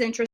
interesting.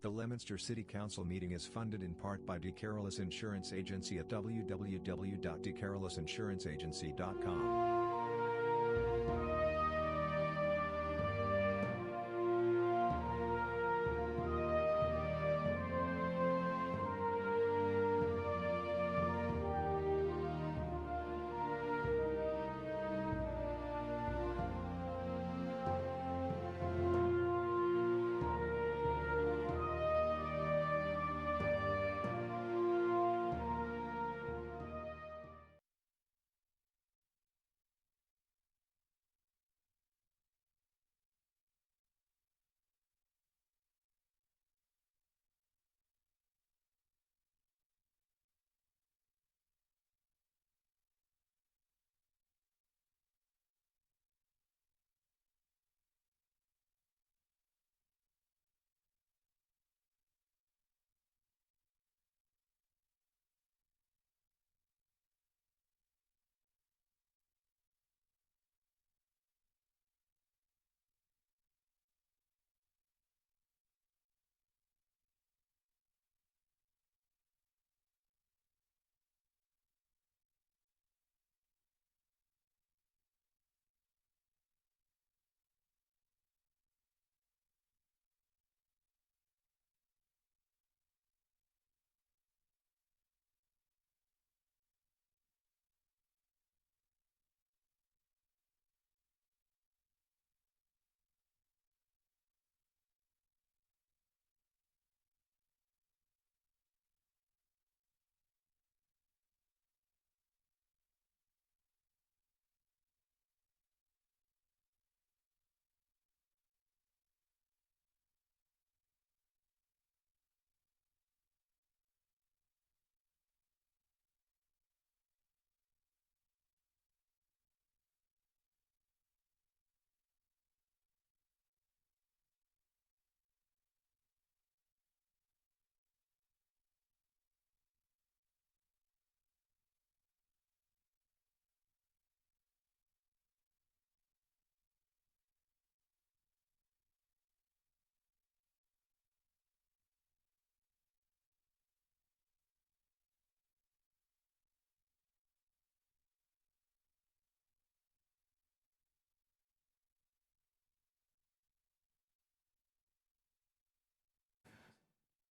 The Leominster City Council meeting is funded in part by DeCarolis Insurance Agency at www.decarolisinsuranceagency.com.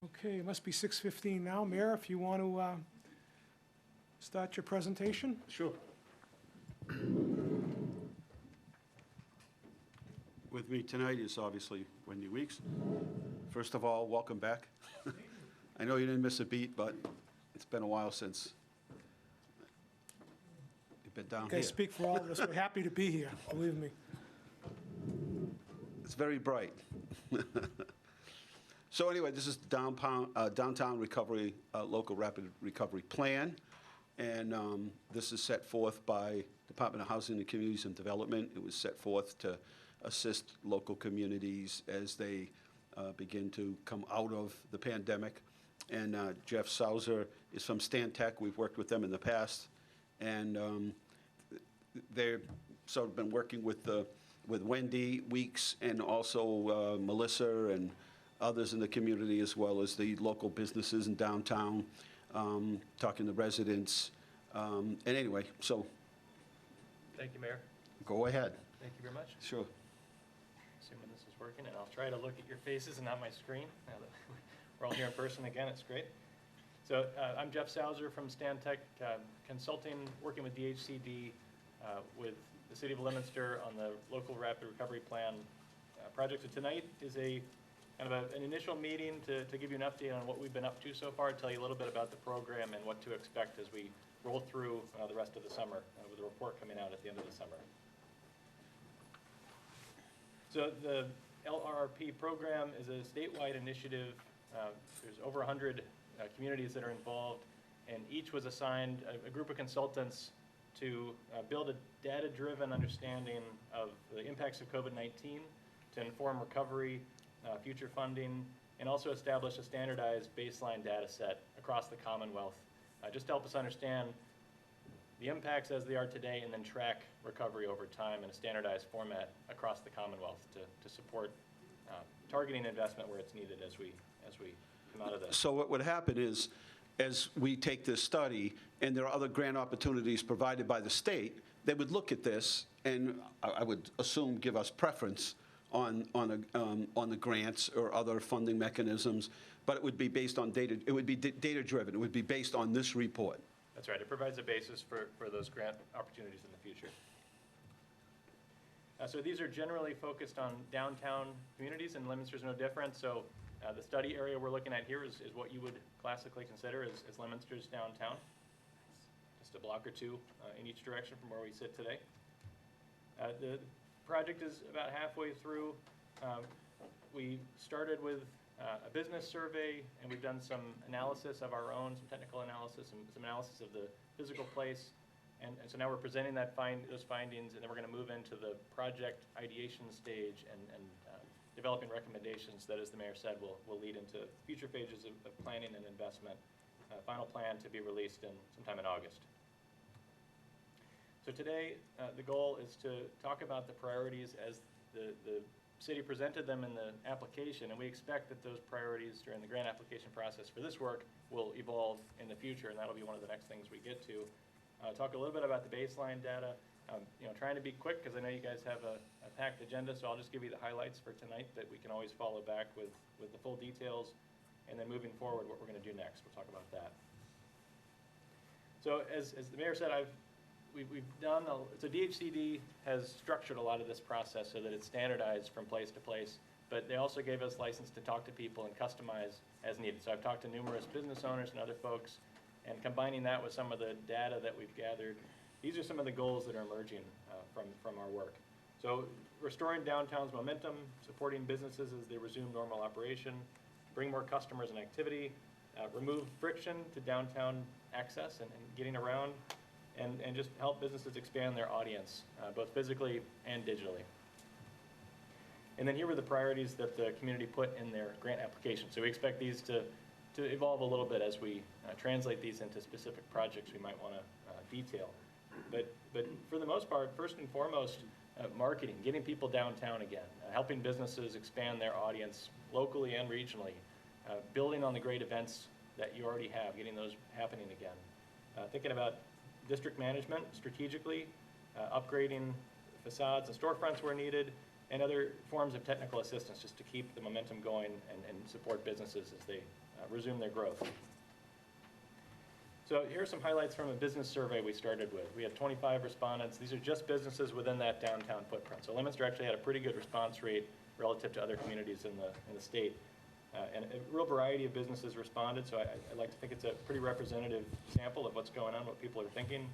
Okay, it must be 6:15 now. Mayor, if you want to start your presentation? Sure. With me tonight is obviously Wendy Weeks. First of all, welcome back. I know you didn't miss a beat, but it's been a while since you've been down Okay, here. speak for all of us. We're happy to be here, believe me. It's very bright. So anyway, this is the Downtown Recovery, Local Rapid Recovery Plan. And this is set forth by Department of Housing and Communities and Development. It was set forth to assist local communities as they begin to come out of the pandemic. And Jeff Sauser is from Stantec. We've worked with them in the past. And they've sort of been working with Wendy Weeks and also Melissa and others in the community, as well as the local businesses in downtown, talking to residents. And anyway, so. Thank you, Mayor. Go ahead. Thank you very much. Sure. Assuming this is working, and I'll try to look at your faces and not my screen. Now that we're all here in person again, it's great. So I'm Jeff Sauser from Stantec Consulting, working with DHCD, with the City of Leominster on the Local Rapid Recovery Plan project. So tonight is a kind of an initial meeting to give you an update on what we've been up to so far, tell you a little bit about the program and what to expect as we roll through the rest of the summer, with a report coming out at the end of the summer. So the LRRP program is a statewide initiative. There's over 100 communities that are involved, and each was assigned a group of consultants to build a data-driven understanding of the impacts of COVID-19 to inform recovery, future funding, and also establish a standardized baseline data set across the Commonwealth, just to help us understand the impacts as they are today and then track recovery over time in a standardized format across the Commonwealth to support targeting investment where it's needed as we come out of this. So what would happen is, as we take this study, and there are other grant opportunities provided by the state, they would look at this and I would assume give us preference on the grants or other funding mechanisms, but it would be based on data. It would be data-driven. It would be based on this report. That's right. It provides a basis for those grant opportunities in the future. So these are generally focused on downtown communities, and Leominster is no different. So the study area we're looking at here is what you would classically consider as Leominster's downtown. Just a block or two in each direction from where we sit today. The project is about halfway through. We started with a business survey, and we've done some analysis of our own, some technical analysis, and some analysis of the physical place. And so now we're presenting those findings, and then we're going to move into the project ideation stage and developing recommendations that, as the mayor said, will lead into future phases of planning and investment. Final plan to be released sometime in August. So today, the goal is to talk about the priorities as the city presented them in the application, and we expect that those priorities during the grant application process for this work will evolve in the future, and that'll be one of the next things we get to. Talk a little bit about the baseline data. Trying to be quick because I know you guys have a packed agenda, so I'll just give you the highlights for tonight that we can always follow back with the full details, and then moving forward, what we're going to do next. We'll talk about that. So as the mayor said, we've done, so DHCD has structured a lot of this process so that it's standardized from place to place, but they also gave us license to talk to people and customize as needed. So I've talked to numerous business owners and other folks, and combining that with some of the data that we've gathered, these are some of the goals that are emerging from our work. So restoring downtown's momentum, supporting businesses as they resume normal operation, bring more customers and activity, remove friction to downtown access and getting around, and just help businesses expand their audience, both physically and digitally. And then here were the priorities that the community put in their grant application. So we expect these to evolve a little bit as we translate these into specific projects we might want to detail. But for the most part, first and foremost, marketing, getting people downtown again, helping businesses expand their audience locally and regionally, building on the great events that you already have, getting those happening again. Thinking about district management strategically, upgrading facades and storefronts where needed, and other forms of technical assistance just to keep the momentum going and support businesses as they resume their growth. So here are some highlights from a business survey we started with. We had 25 respondents. These are just businesses within that downtown footprint. So Leominster actually had a pretty good response rate relative to other communities in the state. And a real variety of businesses responded, so I like to think it's a pretty representative sample of what's going on, what people are thinking.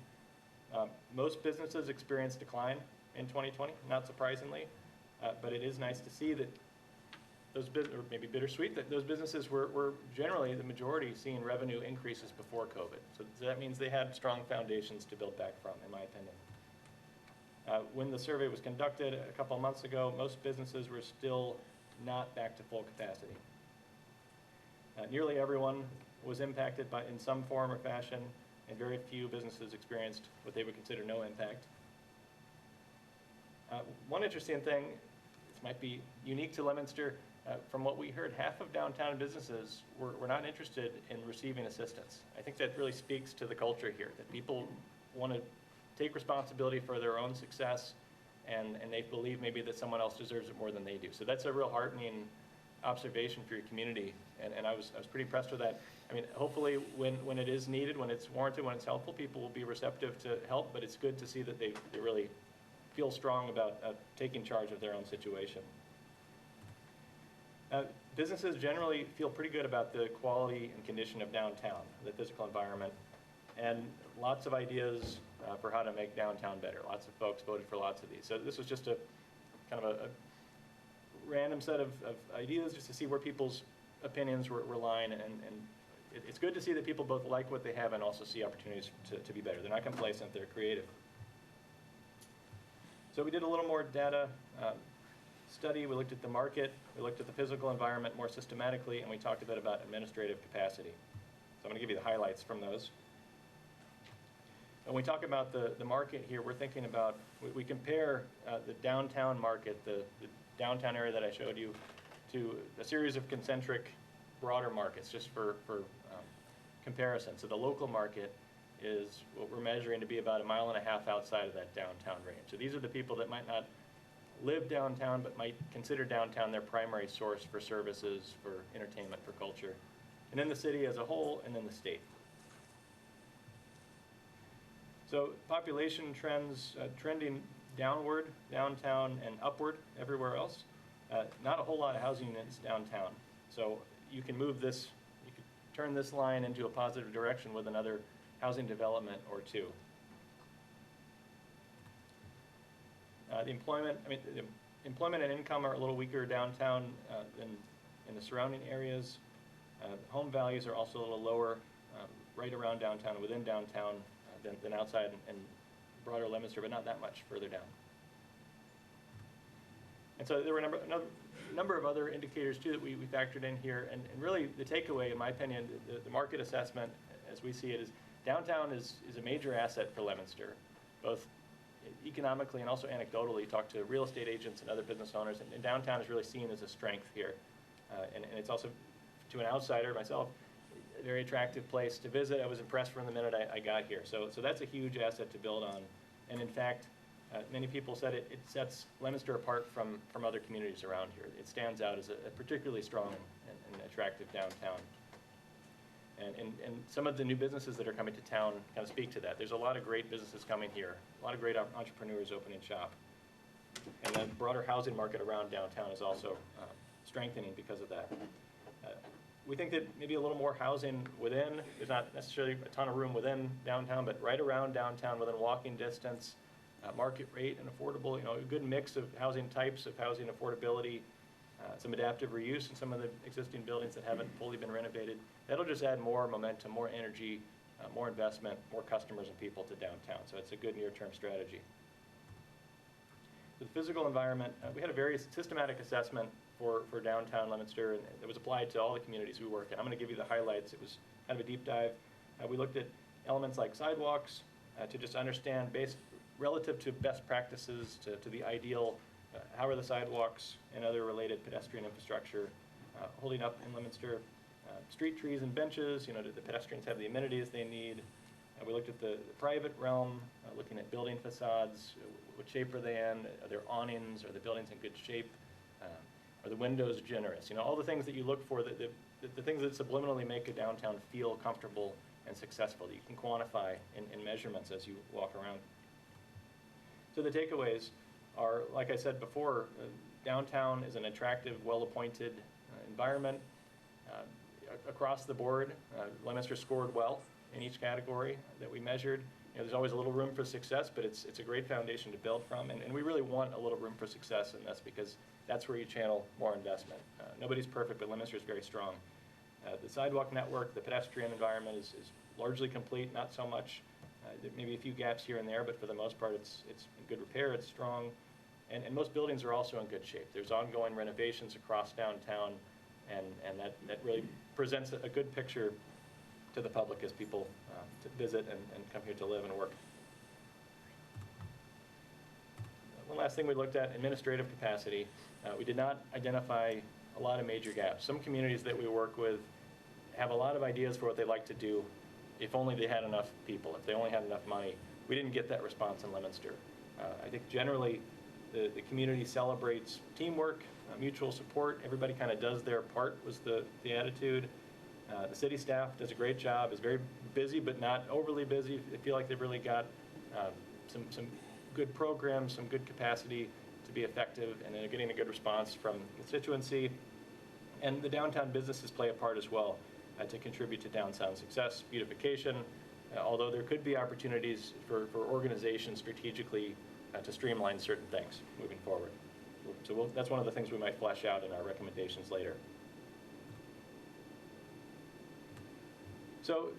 Most businesses experienced decline in 2020, not surprisingly, but it is nice to see that those or maybe bittersweet, that those businesses were generally, the majority, seeing revenue increases before COVID. So that means they had strong foundations to build back from, in my opinion. When the survey was conducted a couple of months ago, most businesses were still not back to full capacity. Nearly everyone was impacted in some form or fashion, and very few businesses experienced what they would consider no impact. One interesting thing, this might be unique to Leominster, from what we heard, half of downtown businesses were not interested in receiving assistance. I think that really speaks to the culture here, that people want to take responsibility for their own success, and they believe maybe that someone else deserves it more than they do. So that's a real heartening observation for your community, and I was pretty impressed with that. I mean, hopefully when it is needed, when it's warranted, when it's helpful, people will be receptive to help, but it's good to see that they really feel strong about taking charge of their own situation. Businesses generally feel pretty good about the quality and condition of downtown, the physical environment, and lots of ideas for how to make downtown better. Lots of folks voted for lots of these. So this was just a kind of a random set of ideas just to see where people's opinions were lying, and it's good to see that people both like what they have and also see opportunities to be better. They're not complacent, they're creative. So we did a little more data study. We looked at the market, we looked at the physical environment more systematically, and we talked a bit about administrative capacity. So I'm going to give you the highlights from those. When we talk about the market here, we're thinking about, we compare the downtown market, the downtown area that I showed you, to a series of concentric broader markets, just for comparison. So the local market is what we're measuring to be about 1.5 miles outside of that downtown range. So these are the people that might not live downtown, but might consider downtown their primary source for services, for entertainment, for culture. And then the city as a whole, and then the state. So population trends trending downward, downtown, and upward everywhere else. Not a whole lot of housing units downtown. So you can move this, you could turn this line into a positive direction with another housing development or two. The employment, the employment and income are a little weaker downtown than in the surrounding areas. Home values are also a little lower right around downtown, within downtown, than outside and broader Leominster, but not that much further down. And so there were a number of other indicators too that we factored in here, and really the takeaway, in my opinion, the market assessment as we see it is downtown is a major asset for Leominster, both economically and also anecdotally. Talk to real estate agents and other business owners, and downtown is really seen as a strength here. And it's also, to an outsider, myself, a very attractive place to visit. I was impressed from the minute I got here. So that's a huge asset to build on. And in fact, many people said it sets Leominster apart from other communities around here. It stands out as a particularly strong and attractive downtown. And some of the new businesses that are coming to town kind of speak to that. There's a lot of great businesses coming here, a lot of great entrepreneurs opening shop. And the broader housing market around downtown is also strengthening because of that. We think that maybe a little more housing within, there's not necessarily a ton of room within downtown, but right around downtown within walking distance, market rate and affordable, a good mix of housing types, of housing affordability, some adaptive reuse in some of the existing buildings that haven't fully been renovated. That'll just add more momentum, more energy, more investment, more customers and people to downtown. So it's a good near-term strategy. The physical environment, we had a very systematic assessment for downtown Leominster, and it was applied to all the communities we work in. I'm going to give you the highlights. It was kind of a deep dive. We looked at elements like sidewalks to just understand relative to best practices, to the ideal, how are the sidewalks and other related pedestrian infrastructure holding up in Leominster. Street trees and benches, do the pedestrians have the amenities they need? We looked at the private realm, looking at building facades. What shape are they in? Are there awnings? Are the buildings in good shape? Are the windows generous? All the things that you look for, the the things that subliminally make a downtown feel comfortable and successful, that you can quantify in measurements as you walk around. So the takeaways are, like I said before, downtown is an attractive, well-appointed environment. Across the board, Leominster scored well in each category that we measured. You know, there's always a little room for success, but it's a great foundation to build from, and we really want a little room for success in this because that's where you channel more investment. Nobody's perfect, but Leominster is very strong. The sidewalk network, the pedestrian environment is largely complete, not so much. There may be a few gaps here and there, but for the most part, it's in good repair, it's strong. And most buildings are also in good shape. There's ongoing renovations across downtown, and that really presents a good picture to the public as people to visit and come here to live and work. One last thing we looked at, administrative capacity. We did not identify a lot of major gaps. Some communities that we work with have a lot of ideas for what they'd like to do if only they had enough people, if they only had enough money. We didn't get that response in Leominster. I think generally the community celebrates teamwork, mutual support. Everybody kind of does their part was the attitude. The city staff does a great job, is very busy but not overly busy. They feel like they've really got some good programs, some good capacity to be effective, and they're getting a good response from the constituency. And the downtown businesses play a part as well to contribute to downtown success, beautification, although there could be opportunities for organizations strategically to streamline certain things moving forward. So that's one of the things we might flesh out in our recommendations later. So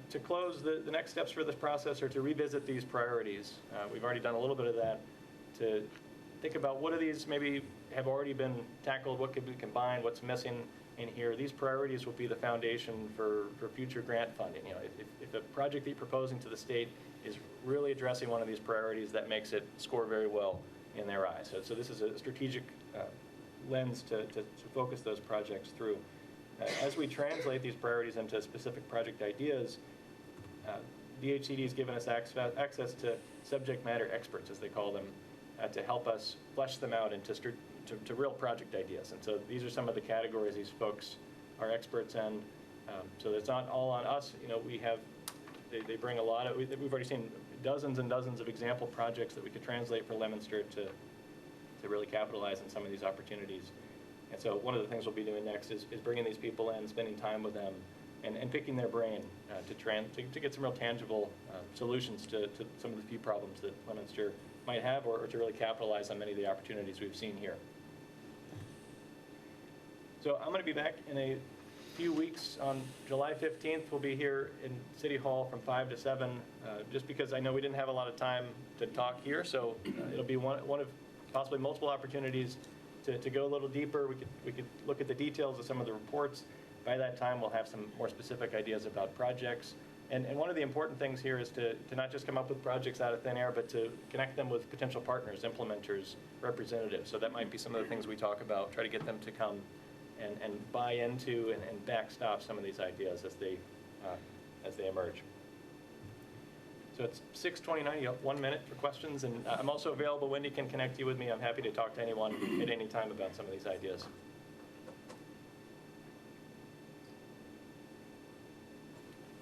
to close, the next steps for this process are to revisit these priorities. We've already done a little bit of that, to think about what of these maybe have already been tackled, what could be combined, what's missing in here. These priorities will be the foundation for future grant funding. You know, if a project that you're proposing to the state is really addressing one of these priorities, that makes it score very well in their eyes. So this is a strategic lens to focus those projects through. As we translate these priorities into specific project ideas, DHCD has given us access to subject matter experts, as they call them, to help us flesh them out into to real project ideas. And so these are some of the categories these folks are experts in. So it's not all on us. You know, they bring a lot of, we've already seen dozens and dozens of example projects that we could translate for Leominster to really capitalize on some of these opportunities. And so one of the things we'll be doing next is bringing these people in, spending time with them, and picking their brain to get some real tangible solutions to some of the few problems that Leominster might have, or to really capitalize on many of the opportunities we've seen here. So I'm going to be back in a few weeks. On July 15th, we'll be here in City Hall from 5 to 7, just because I know we didn't have a lot of time to talk here, so it'll be one of possibly multiple opportunities to go a little deeper. We could look at the details of some of the reports. By that time, we'll have some more specific ideas about projects. And one of the important things here is to not just come up with projects out of thin air, but to connect them with potential partners, implementers, representatives. So that might be some of the things we talk about, try to get them to come and buy into and backstop some of these ideas as they emerge. So it's 6:29, you have 1 minute for questions, and I'm also available. Wendy can connect you with me. I'm happy to talk to anyone at any time about some of these ideas.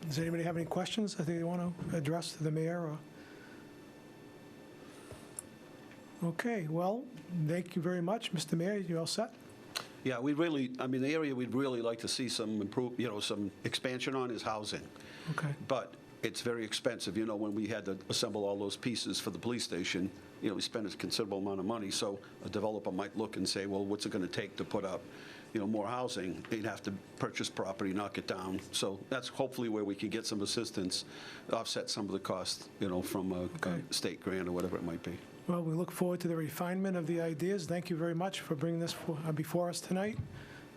Does anybody have any questions I think they want to address to the mayor? Okay, well, thank you very much. Mr. Mayor, you all set? Yeah, the area we'd really like to see some some expansion on is housing. Okay. But it's very expensive. You know, when we had to assemble all those pieces for the police station, we spent a considerable amount of money. So a developer might look and say, well, what's it going to take to put up, more housing? They'd have to purchase property, knock it down. So that's hopefully where we can get some assistance, offset some of the costs, from a state grant or whatever it might be. Well, we look forward to the refinement of the ideas. Thank you very much for bringing this before us tonight.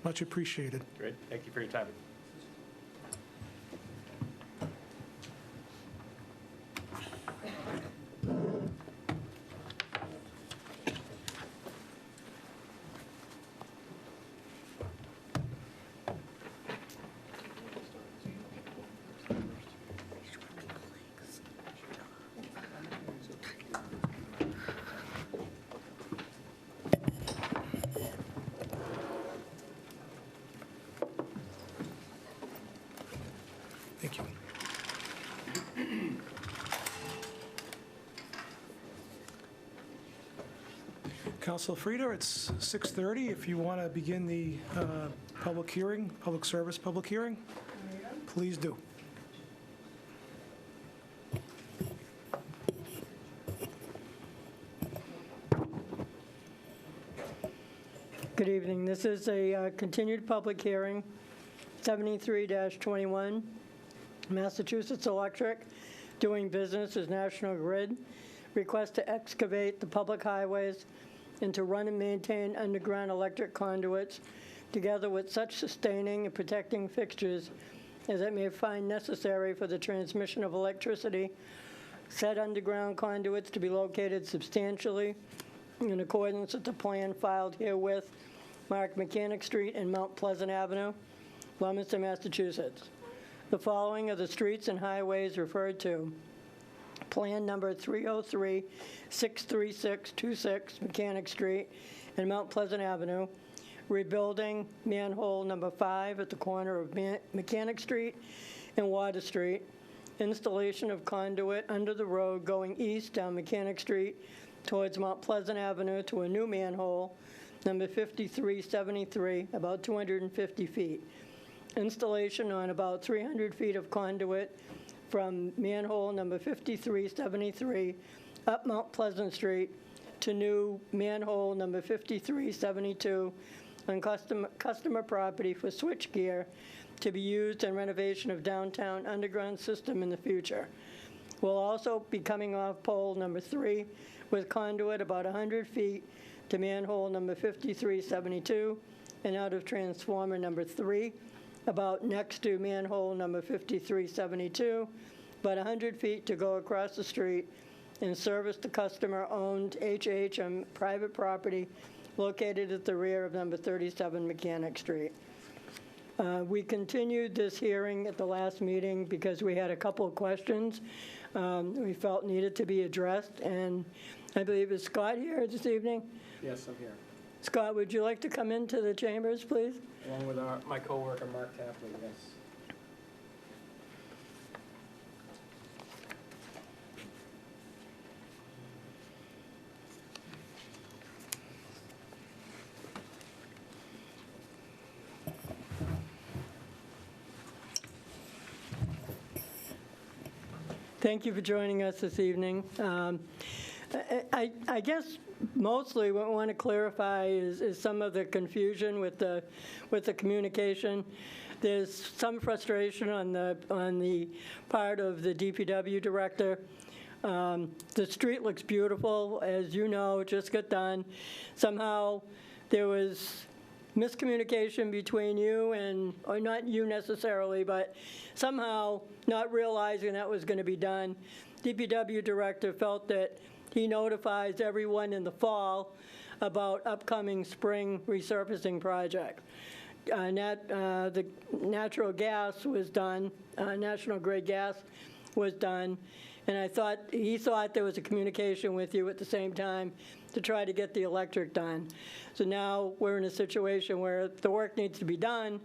Much appreciated. Great. Thank you for your time. Thank you. Councilor Frida, it's 6:30. If you want to begin the public hearing, public service public hearing, please do. Good evening. This is a continued public hearing, 73-21, Massachusetts Electric, doing business as National Grid, request to excavate the public highways and to run and maintain underground electric conduits, together with such sustaining and protecting fixtures as it may find necessary for the transmission of electricity. Said underground conduits to be located substantially in accordance with the plan filed herewith, marked Mechanic Street and Mount Pleasant Avenue, Leominster, Massachusetts. The following are the streets and highways referred to. Plan number 303-63626 Mechanic Street and Mount Pleasant Avenue, rebuilding manhole number 5 at the corner of Mechanic Street and Water Street, installation of conduit under the road going east down Mechanic Street towards Mount Pleasant Avenue to a new manhole, number 5373, about 250 feet. Installation on about 300 feet of conduit from manhole number 5373 up Mount Pleasant Street to new manhole number 5372 on customer property for switchgear to be used in renovation of downtown underground system in the future. We'll also be coming off pole number 3 with conduit about 100 feet to manhole number 5372 and out of transformer number 3, about next to manhole number 5372, about 100 feet to go across the street and service the customer-owned HH on private property located at the rear of number 37 Mechanic Street. We continued this hearing at the last meeting because we had a couple of questions we felt needed to be addressed, and I believe, is Scott here this evening? Yes, I'm here, Scott, would you like to come into the chambers, please? along with my coworker, Mark Tapley, yes. Thank you for joining us this evening. I guess mostly what I want to clarify is some of the confusion with the communication. There's some frustration on the part of the DPW director. The street looks beautiful, as you know, just got done. Somehow there was miscommunication between you and, or not you necessarily, but somehow not realizing that was going to be done. DPW director felt that he notifies everyone in the fall about upcoming spring resurfacing project. The natural gas was done, National Grid gas was done, and he thought there was a communication with you at the same time to try to get the electric done. So now we're in a situation where the work needs to be done,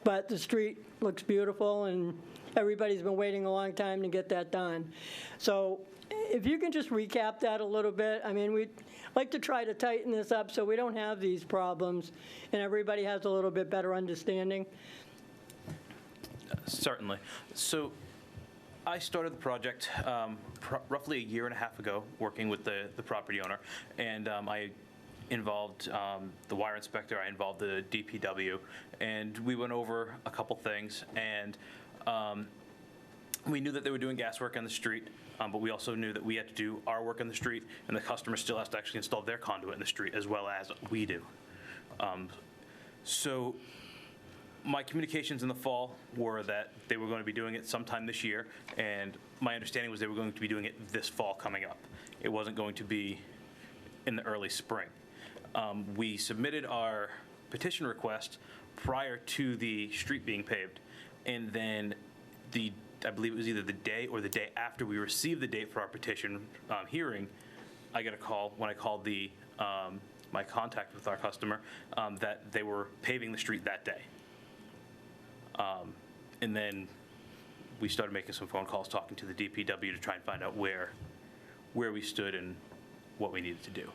but the street looks beautiful and everybody's been waiting a long time to get that done. So if you can just recap that a little bit. I mean, we'd like to try to tighten this up so we don't have these problems and everybody has a little bit better understanding. Certainly. So I started the project roughly a year and a half ago, working with the property owner, and I involved the wire inspector, I involved the DPW, and we went over a couple things, and we knew that they were doing gas work on the street, but we also knew that we had to do our work on the street, and the customer still has to actually install their conduit in the street as well as we do. So my communications in the fall were that they were going to be doing it sometime this year, and my understanding was they were going to be doing it this fall coming up. It wasn't going to be in the early spring. We submitted our petition request prior to the street being paved, and then I believe it was either the day or the day after we received the date for our petition hearing, I got a call when I called my contact with our customer that they were paving the street that day. And then we started making some phone calls, talking to the DPW to try and find out where we stood and what we needed to do.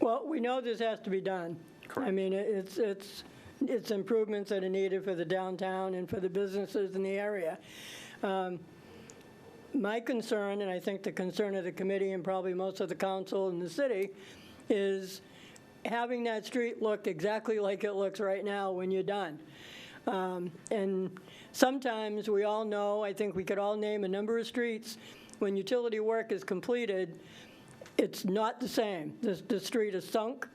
Well, we know this has to be done. Correct. I mean, it's improvements that are needed for the downtown and for the businesses in the area. My concern, and I think the concern of the committee and probably most of the council in the city, is having that street look exactly like it looks right now when you're done. And sometimes we all know, I think we could all name a number of streets, when utility work is completed, it's not the same. The street is sunken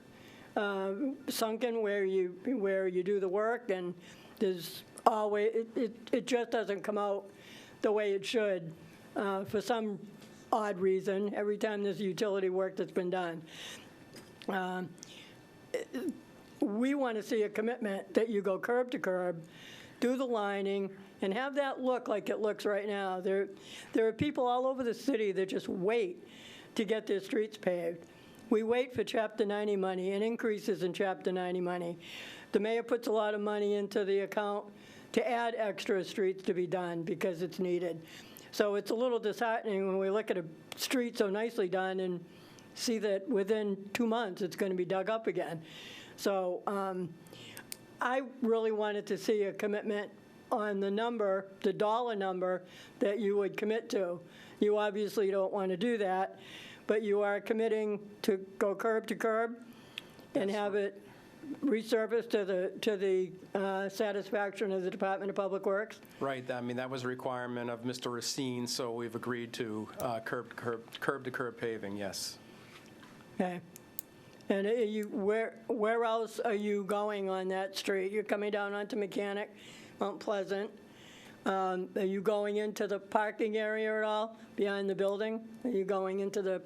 where you do the work, and there's always, it just doesn't come out the way it should for some odd reason every time there's utility work that's been done. We want to see a commitment that you go curb to curb, do the lining, and have that look like it looks right now. There are people all over the city that just wait to get their streets paved. We wait for Chapter 90 money and increases in Chapter 90 money. The mayor puts a lot of money into the account to add extra streets to be done because it's needed. So it's a little disheartening when we look at a street so nicely done and see that within 2 months it's going to be dug up again. So I really wanted to see a commitment on the number, the dollar number that you would commit to. You obviously don't want to do that, but you are committing to go curb to curb and have it resurfaced to the satisfaction of the Department of Public Works? Right, I mean, that was a requirement of Mr. Racine, so we've agreed to curb to curb paving, yes. Okay. And are you, where else are you going on that street? You're coming down onto Mechanic, Mount Pleasant. Are you going into the parking area at all, behind the building? Are you going into the,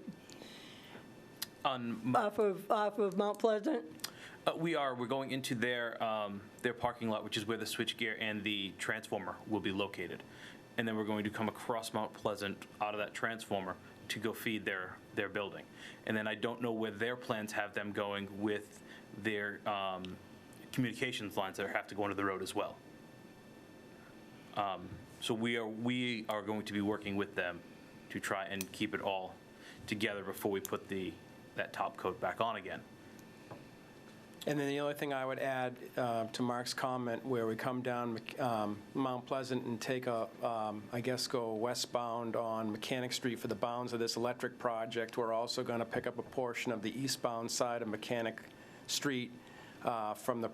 off of Mount Pleasant? We're going into their parking lot, which is where the switchgear and the transformer will be located. And then we're going to come across Mount Pleasant out of that transformer to go feed their building. And then I don't know where their plans have them going with their communications lines that have to go under the road as well. So we are going to be working with them to try and keep it all together before we put that top coat back on again. And then the only thing I would add to Mark's comment, where we come down Mount Pleasant and take I guess go westbound on Mechanic Street for the bounds of this electric project, we're also going to pick up a portion of the eastbound side of Mechanic Street from the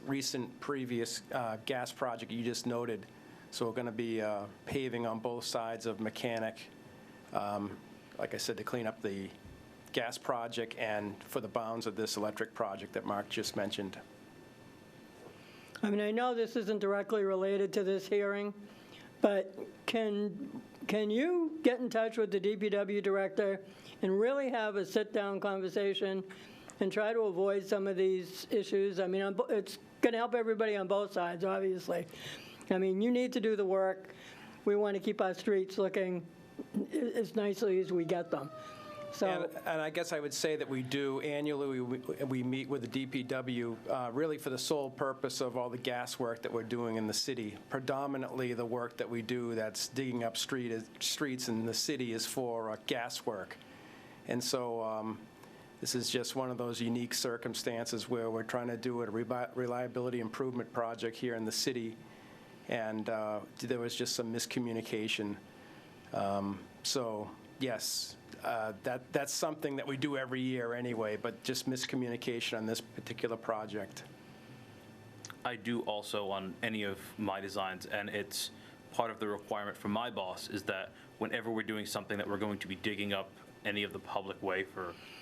recent previous gas project you just noted. So we're going to be paving on both sides of Mechanic, like I said, to clean up the gas project and for the bounds of this electric project that Mark just mentioned. I mean, I know this isn't directly related to this hearing, but can you get in touch with the DPW director and really have a sit-down conversation and try to avoid some of these issues? I mean, it's going to help everybody on both sides, obviously. I mean, you need to do the work. We want to keep our streets looking as nicely as we get them. So, and I guess I would say that we do annually, we meet with the DPW really for the sole purpose of all the gas work that we're doing in the city. Predominantly the work that we do that's digging up streets in the city is for gas work. And so this is just one of those unique circumstances where we're trying to do a reliability improvement project here in the city, and there was just some miscommunication. So yes, that's something that we do every year anyway, but just miscommunication on this particular project. I do also on any of my designs, and it's part of the requirement from my boss is that whenever we're doing something that we're going to be digging up any of the public way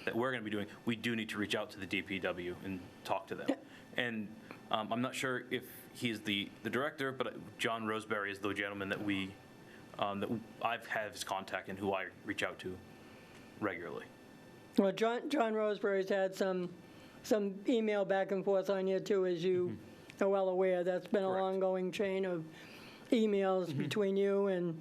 that we're going to be doing, we do need to reach out to the DPW and talk to them. And I'm not sure if he's the director, but John Roseberry is the gentleman that I've had his contact and who I reach out to regularly. well, John Roseberry's had some email back and forth on you too, as you are well aware. That's been an Correct. ongoing chain of emails between you and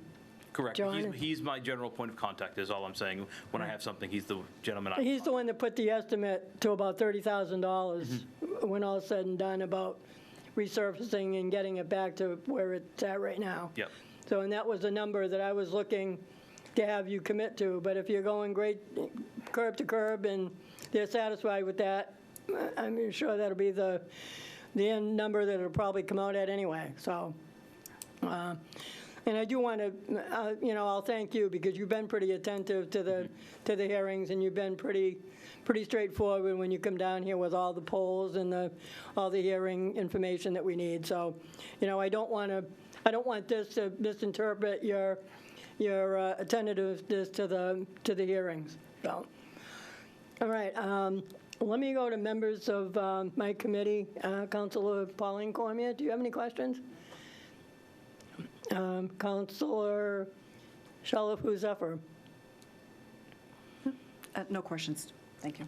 Correct. John? He's my general point of contact is all I'm saying. When I have something, he's the gentleman he's the one that put the estimate to about $30,000 when all said and done about resurfacing and getting it back to where it's at right now. Yep. So, and that was a number that I was looking to have you commit to, but if you're going great curb to curb and they're satisfied with that, I'm sure that'll be the end number that it'll probably come out at anyway, so. And I do want to, I'll thank you because you've been pretty attentive to the hearings, and you've been pretty straightforward when you come down here with all the polls and all the hearing information that we need. So, I don't want this to misinterpret your attentiveness to the hearings. So, all right. Let me go to members of my committee. Councilor Pauline Cormier, do you have any questions? Councilor Shalafou Zephyr. No questions. Thank you.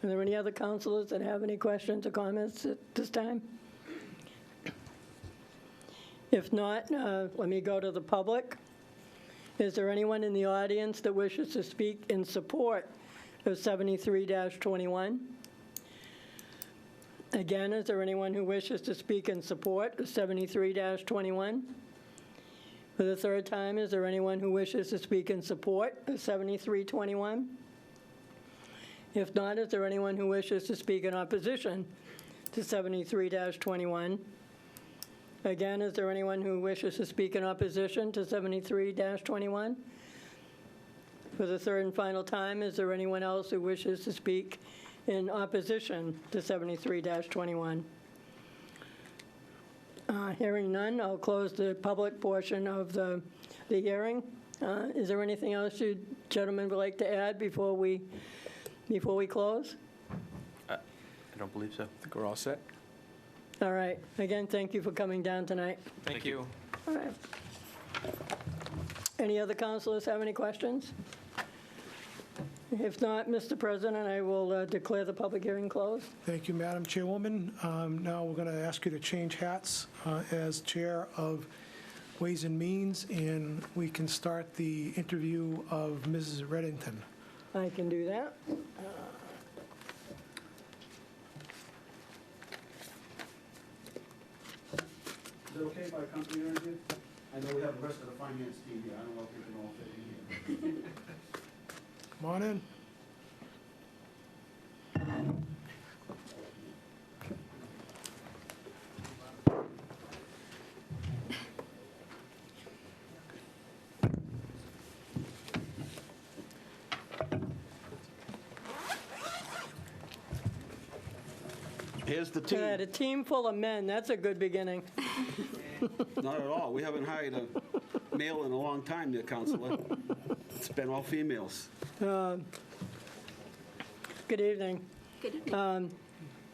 Are there any other councilors that have any questions or comments at this time? If not, let me go to the public. Is there anyone in the audience that wishes to speak in support of 73-21? Again, is there anyone who wishes to speak in support of 73-21? For the third time, is there anyone who wishes to speak in support of 73-21? If not, is there anyone who wishes to speak in opposition to 73-21? Again, is there anyone who wishes to speak in opposition to 73-21? For the third and final time, is there anyone else who wishes to speak in opposition to 73-21? Hearing none, I'll close the public portion of the hearing. Is there anything else you gentlemen would like to add before we close? I don't believe so. I think we're all set. All right. Again, thank you for coming down tonight. Thank you. All right. Any other councilors have any questions? If not, Mr. President, I will declare the public hearing closed. Thank you, Madam Chairwoman. Now we're going to ask you to change hats as Chair of Ways and Means, and we can start the interview of Mrs. Reddington. I can do that. Is it okay if I come to your interview? I know we have the rest of the finance team here. I don't know if we can all fit in here. Come on in. Here's the team. A team full of men, that's a good beginning. Not at all. We haven't hired a male in a long time, dear Counselor. It's been all females. Good evening. Good evening.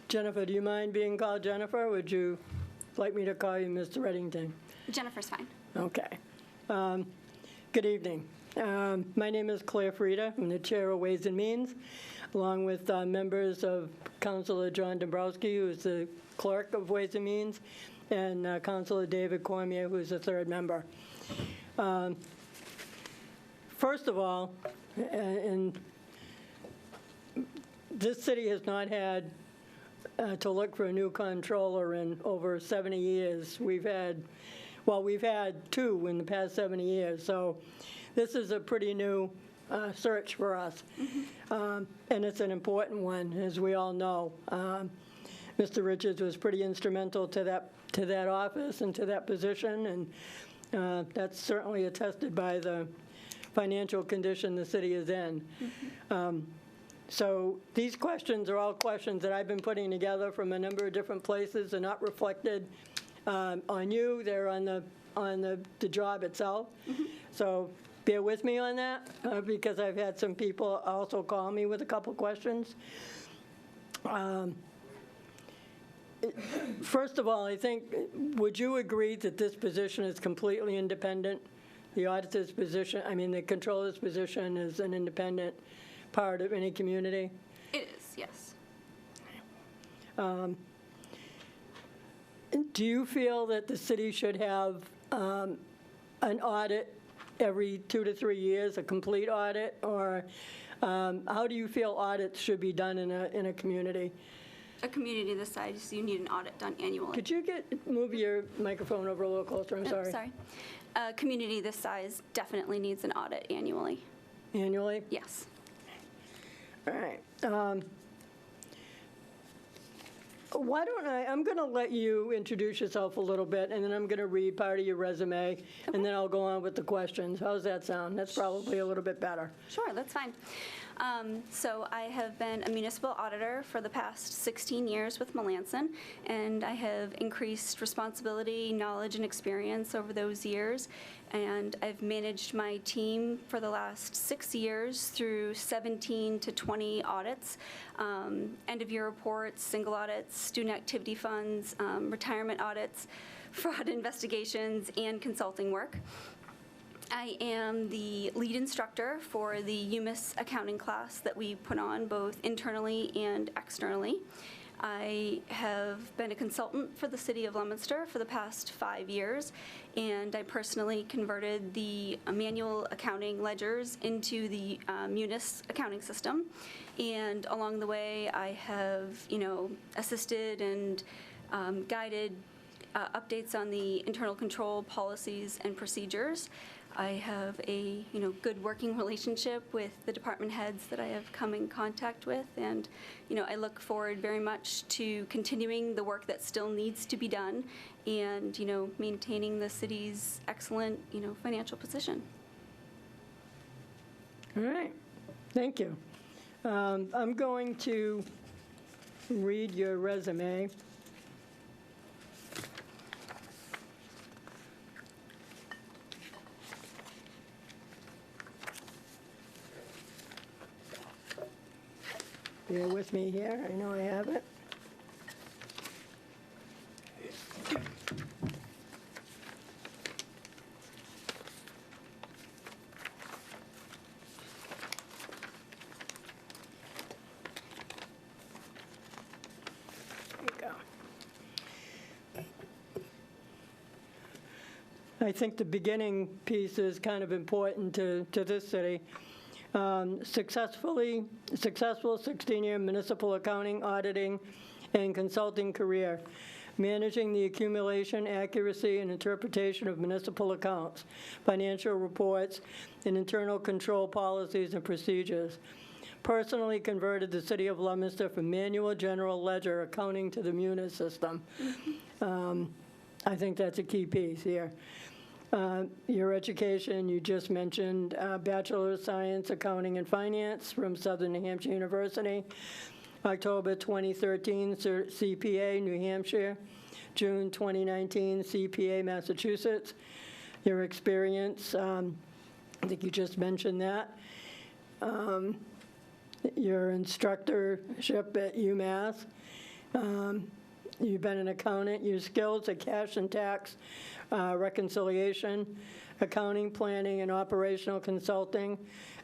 Jennifer, do you mind being called Jennifer, or would you like me to call you Mr. Reddington? Jennifer's fine. Okay. Good evening. My name is Claire Frieda. I'm the Chair of Ways and Means, along with members of Councilor John Dombrowski, who's the Clerk of Ways and Means, and Councilor David Cormier, who's the third member. First of all, and this city has not had to look for a new controller in over 70 years. We've had two in the past 70 years, so this is a pretty new search for us. Mm-hmm. And it's an important one, as we all know. Mr. Richards was pretty instrumental to that office and to that position, and that's certainly attested by the financial condition the city is in. Mm-hmm. So these questions are all questions that I've been putting together from a number of different places. They're not reflected on you. They're on the job itself. Mm-hmm. So bear with me on that because I've had some people also call me with a couple questions. First of all, I think, would you agree that this position is completely independent? The auditor's position, the controller's position is an independent part of any community? It is, yes. Do you feel that the city should have an audit every 2 to 3 years, a complete audit, or how do you feel audits should be done in a community? A community this size, you need an audit done annually. Could you move your microphone over a little closer? I'm sorry. Sorry. A community this size definitely needs an audit annually. Annually? Yes. All right. Why don't I'm going to let you introduce yourself a little bit, and then I'm going to read part of your resume, and then I'll go on with the questions. How's that sound? That's probably a little bit better. Sure, that's fine. So I have been a municipal auditor for the past 16 years with Melanson, and I have increased responsibility, knowledge, and experience over those years. And I've managed my team for the last 6 years through 17 to 20 audits, end-of-year reports, single audits, student activity funds, retirement audits, fraud investigations, and consulting work. I am the lead instructor for the UMIS accounting class that we put on both internally and externally. I have been a consultant for the city of Leominster for the past 5 years, and I personally converted the manual accounting ledgers into the Munis accounting system. And along the way, I have, assisted and guided updates on the internal control policies and procedures. I have a good working relationship with the department heads that I have come in contact with, and I look forward very much to continuing the work that still needs to be done, and maintaining the city's excellent financial position. All right. Thank you. I'm going to read your resume. Bear with me here. I know I have it. There you go. I think the beginning piece is kind of important to this city. Successful 16-year municipal accounting, auditing, and consulting career, managing the accumulation, accuracy, and interpretation of municipal accounts, financial reports, and internal control policies and procedures. Personally converted the city of Leominster from manual general ledger accounting to the Munis system. I think that's a key piece here. Your education, you just mentioned Bachelor of Science, Accounting and Finance from Southern New Hampshire University. October 2013, CPA, New Hampshire. June 2019, CPA, Massachusetts. Your experience, I think you just mentioned that. Your instructorship at UMass. You've been an accountant. Your skills at cash and tax, reconciliation, accounting, planning, and operational consulting,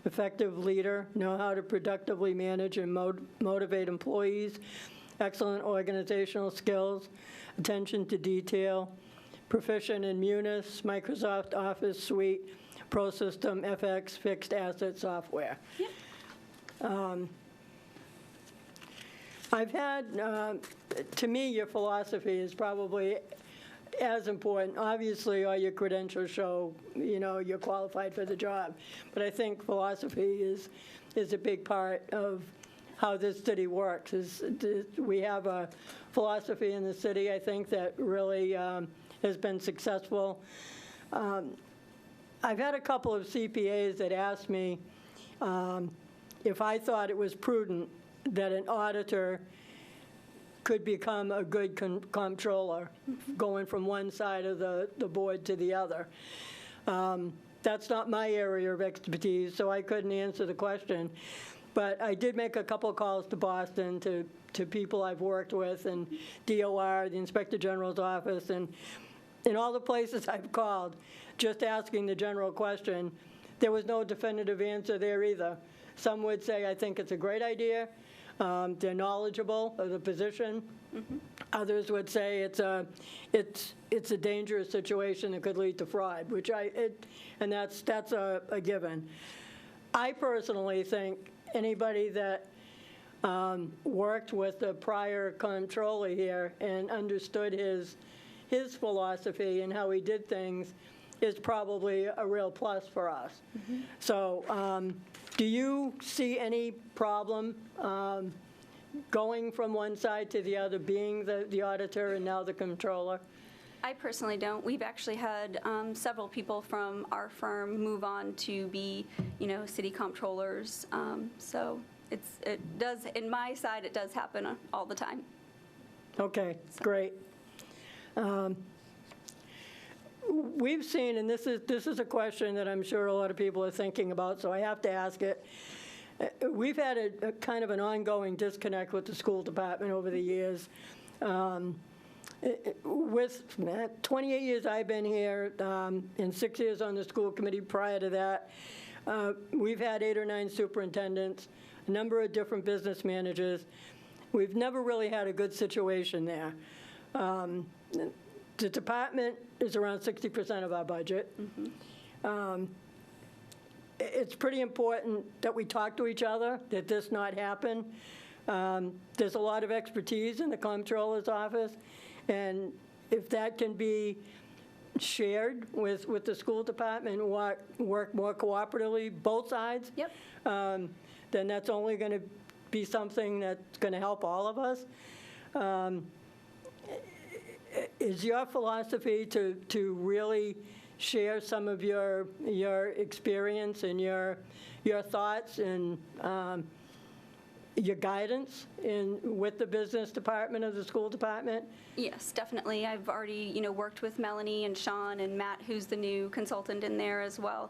effective leader, know how to productively manage and motivate employees, excellent organizational skills, attention to detail, proficient in Munis, Microsoft Office Suite, ProSystem, FX, fixed asset software. Yeah. I've had, to me, your philosophy is probably as important. Obviously, all your credentials show, you're qualified for the job. But I think philosophy is a big part of how this city works. We have a philosophy in the city, I think, that really has been successful. I've had a couple of CPAs that asked me if I thought it was prudent that an auditor could become a good comptroller, going from one side of the board to the other. That's not my area of expertise, so I couldn't answer the question. But I did make a couple calls to Boston to people I've worked with, and DOR, the Inspector General's office, and in all the places I've called, just asking the general question, there was no definitive answer there either. Some would say, I think it's a great idea. They're knowledgeable of the position. Mm-hmm. Others would say it's a dangerous situation that could lead to fraud, and that's a given. I personally think anybody that worked with the prior comptroller here and understood his philosophy and how he did things is probably a real plus for us. So do you see any problem going from one side to the other, being the auditor and now the comptroller? I personally don't. We've actually had several people from our firm move on to be, city comptrollers. So it does, in my side, it does happen all the time. Okay, great. We've seen, and this is a question that I'm sure a lot of people are thinking about, so I have to ask it. We've had a kind of an ongoing disconnect with the school department over the years. With 28 years I've been here, and 6 years on the school committee prior to that, we've had 8 or 9 superintendents, a number of different business managers. We've never really had a good situation there. The department is around 60% of our budget. It's pretty important that we talk to each other, that this not happen. There's a lot of expertise in the comptroller's office, and if that can be shared with the school department, work more cooperatively, both sides, Yep. Then that's only going to be something that's going to help all of us. Is your philosophy to really share some of your experience and your thoughts and your guidance with the business department of the school department? Yes, definitely. I've already, worked with Melanie and Sean and Matt, who's the new consultant in there as well.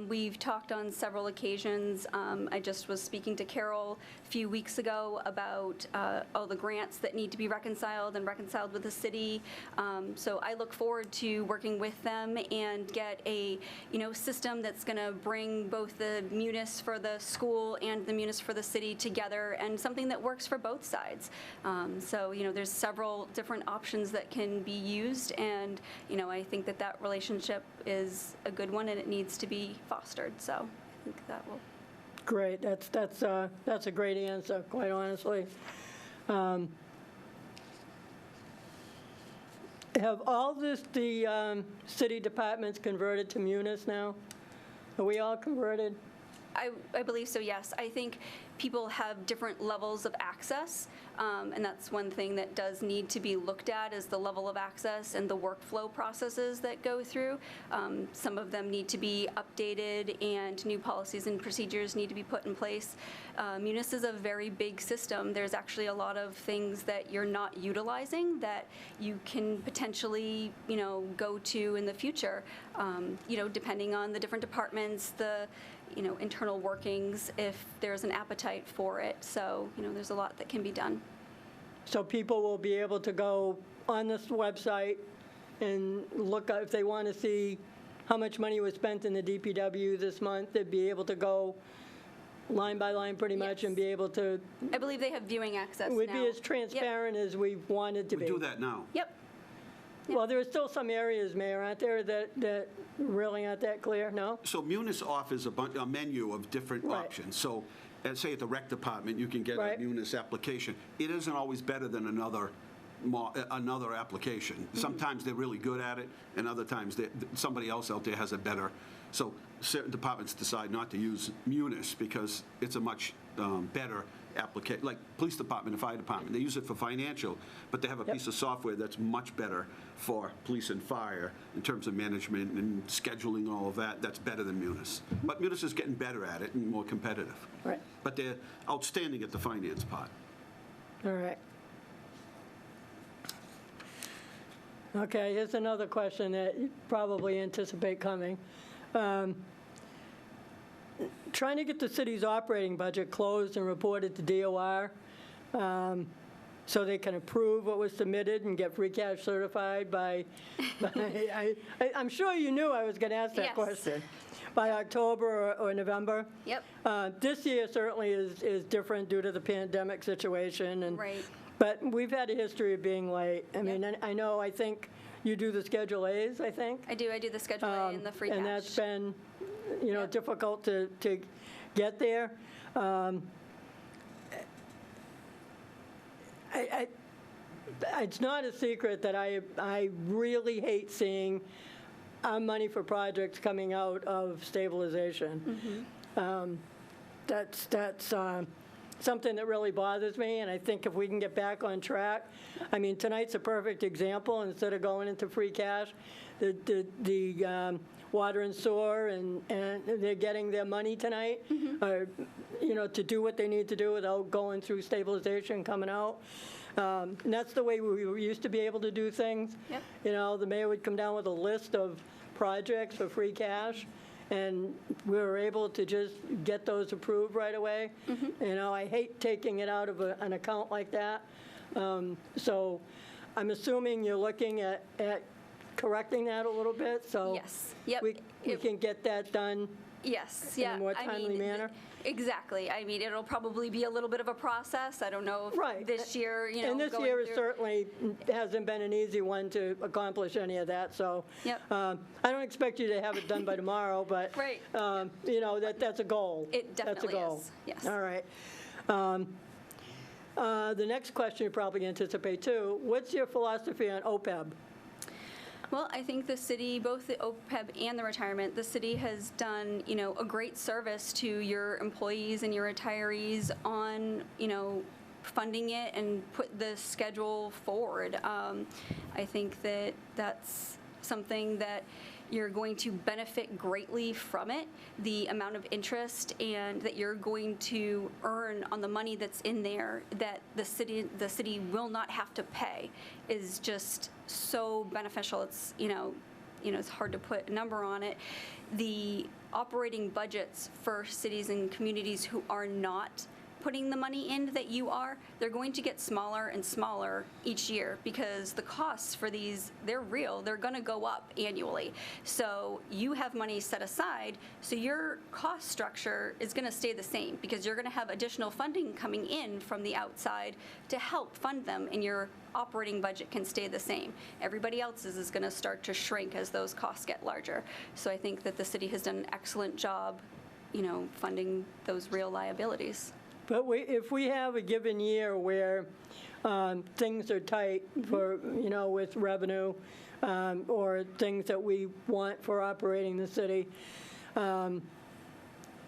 We've talked on several occasions. I just was speaking to Carol a few weeks ago about all the grants that need to be reconciled with the city. So I look forward to working with them and get a, system that's going to bring both the munis for the school and the munis for the city together, and something that works for both sides. So, there's several different options that can be used, and, I think that relationship is a good one and it needs to be fostered. So I think that will. Great. That's a great answer, quite honestly. Have all the city departments converted to munis now? Are we all converted? I believe so, yes. I think people have different levels of access, and that's one thing that does need to be looked at, is the level of access and the workflow processes that go through. Some of them need to be updated, and new policies and procedures need to be put in place. Munis is a very big system. There's actually a lot of things that you're not utilizing that you can potentially, go to in the future, depending on the different departments, the internal workings, if there's an appetite for it. So, there's a lot that can be done. So people will be able to go on this website and look if they want to see how much money was spent in the DPW this month. They'd be able to go line by line pretty much, Yes. and be able to. I believe they have viewing access We'd now. be as transparent as we've wanted to We be. do that now. Yep. Well, there are still some areas, Mayor, aren't there, that really aren't that clear? No? So Munis offers a menu of different Right. options. So, say at the rec department, you can get Right. a Munis application. It isn't always better than another application. Mm-hmm. Sometimes they're really good at it, and other times somebody else out there has a better. So certain departments decide not to use Munis because it's a much better application, like police department and fire department. They use it for financial, but they have a Yep. piece of software that's much better for police and fire in terms of management and scheduling and all of that. That's better than Munis. But Munis is getting better at it and more competitive. Right. But they're outstanding at the finance part. All right. Okay, here's another question that you probably anticipate coming. Trying to get the city's operating budget closed and reported to DOR so they can approve what was submitted and get free cash certified by I'm sure you knew I was going to ask that Yes. question, by October or November. Yep. This year certainly is different due to the pandemic situation. And Right. But we've had a history of being late. I mean, I think you do the Schedule A's, I think. I do the Schedule A and the free cash. And that's been, Yep. difficult to get there. It's not a secret that I really hate seeing our money for projects coming out of stabilization. That's something that really bothers me, and I think if we can get back on track, I mean, tonight's a perfect example. Instead of going into free cash, the water and sewer, and they're getting their money tonight, to do what they need to do without going through stabilization, coming out. And that's the way we used to be able to do things. Yep. The mayor would come down with a list of projects for free cash, and we were able to just get those approved right away. I hate taking it out of an account like that. So I'm assuming you're looking at correcting that a little bit, so Yes. Yep. we can get that done Yes, in yeah. a more timely manner. Exactly. I mean, it'll probably be a little bit of a process. I don't know if Right. this year, And this going year through- certainly hasn't been an easy one to accomplish any of that, so. Yep. I don't expect you to have it done by tomorrow, but. Right. That's a goal. It definitely That's a goal. is, yes. All right. The next question you probably anticipate too, what's your philosophy on OPEB? Well, I think the city, both the OPEB and the retirement, the city has done, a great service to your employees and your retirees on, funding it and put the schedule forward. I think that that's something that you're going to benefit greatly from it. The amount of interest and that you're going to earn on the money that's in there that the city will not have to pay is just so beneficial. It's it's hard to put a number on it. The operating budgets for cities and communities who are not putting the money in that you are, they're going to get smaller and smaller each year because the costs for these, they're real, they're going to go up annually. So you have money set aside, so your cost structure is going to stay the same because you're going to have additional funding coming in from the outside to help fund them, and your operating budget can stay the same. Everybody else's is going to start to shrink as those costs get larger. So I think that the city has done an excellent job, funding those real liabilities. But if we have a given year where things are tight for, with revenue or things that we want for operating the city, and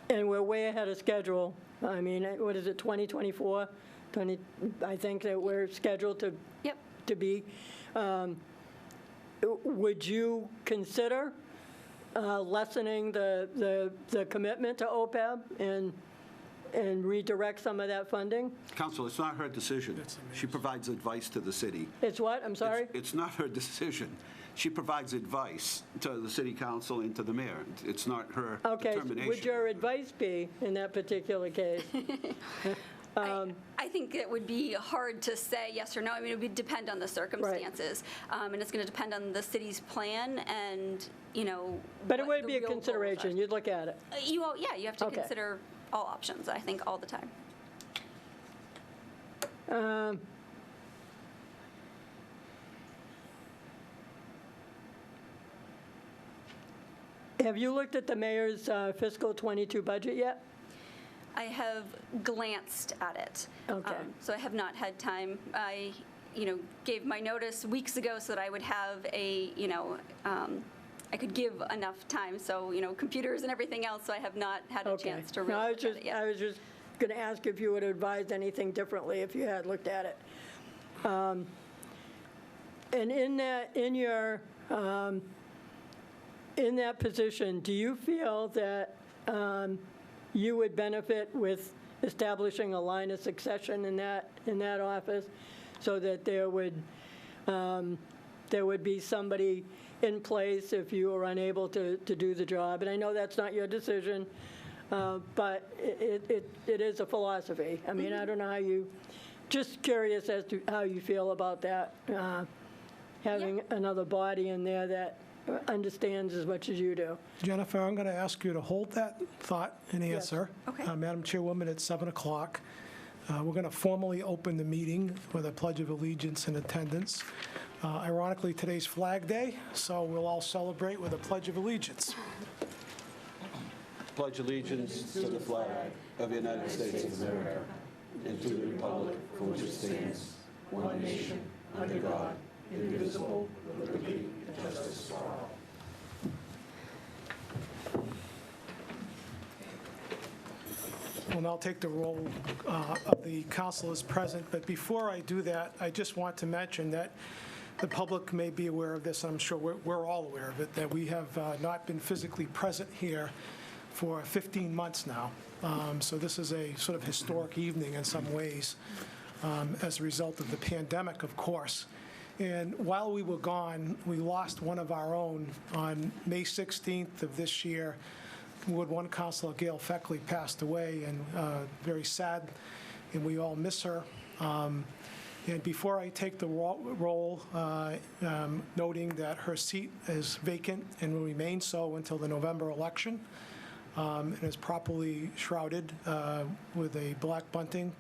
we're way ahead of schedule, I mean, what is it, 2024? I think that we're scheduled to be. Would you consider lessening the commitment to OPEB and redirect some of that funding? Council, it's not her decision. She provides advice to the city. It's what? I'm sorry? It's not her decision. She provides advice to the city council and to the mayor. It's not her determination. Okay, would your advice be in that particular case? I think it would be hard to say yes or no. I mean, it would depend on the circumstances. And it's going to depend on the city's plan and, But it would be a consideration. You'd look at it. You have to Okay. consider all options, I think, all the time. Have you looked at the mayor's fiscal '22 budget yet? I have glanced at it. Okay. So I have not had time. I, gave my notice weeks ago so that I would have I could give enough time. So, computers and everything else, so I have not had a chance to really look at it yet. I was just going to ask if you would advise anything differently if you had looked at it. And in that position, do you feel that you would benefit with establishing a line of succession in that office, so that there would be somebody in place if you were unable to do the job? And I know that's not your decision, but it is a philosophy. I mean, I don't know how you, just curious as to how you feel about that, having another body in there that understands as much as you do. Jennifer, I'm going to ask you to hold that thought and answer. Okay. Madam Chairwoman, at 7 o'clock, we're going to formally open the meeting with a Pledge of Allegiance in attendance. Ironically, today's Flag Day, so we'll all celebrate with a Pledge of Allegiance. Pledge allegiance to the flag of the United States of America and to the republic for which it stands, one nation, under God, indivisible, with liberty and justice for all. We'll now take the roll of the councilors present, but before I do that, I just want to mention that the public may be aware of this, I'm sure we're all aware of it, that we have not been physically present here for 15 months now. So this is a sort of historic evening in some ways as a result of the pandemic, of course. And while we were gone, we lost one of our own on May 16th of this year. Ward 1 Councilor Gail Feckley passed away, and very sad, and we all miss her. And before I take the roll, noting that her seat is vacant and will remain so until the November election, and is properly shrouded with a black bunting,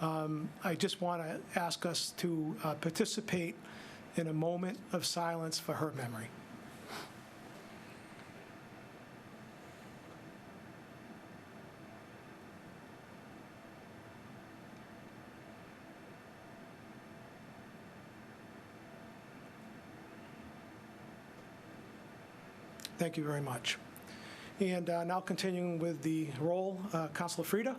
I just want to ask us to participate in a moment of silence for her memory. Thank you very much. And now continuing with the roll, Councilor Frida?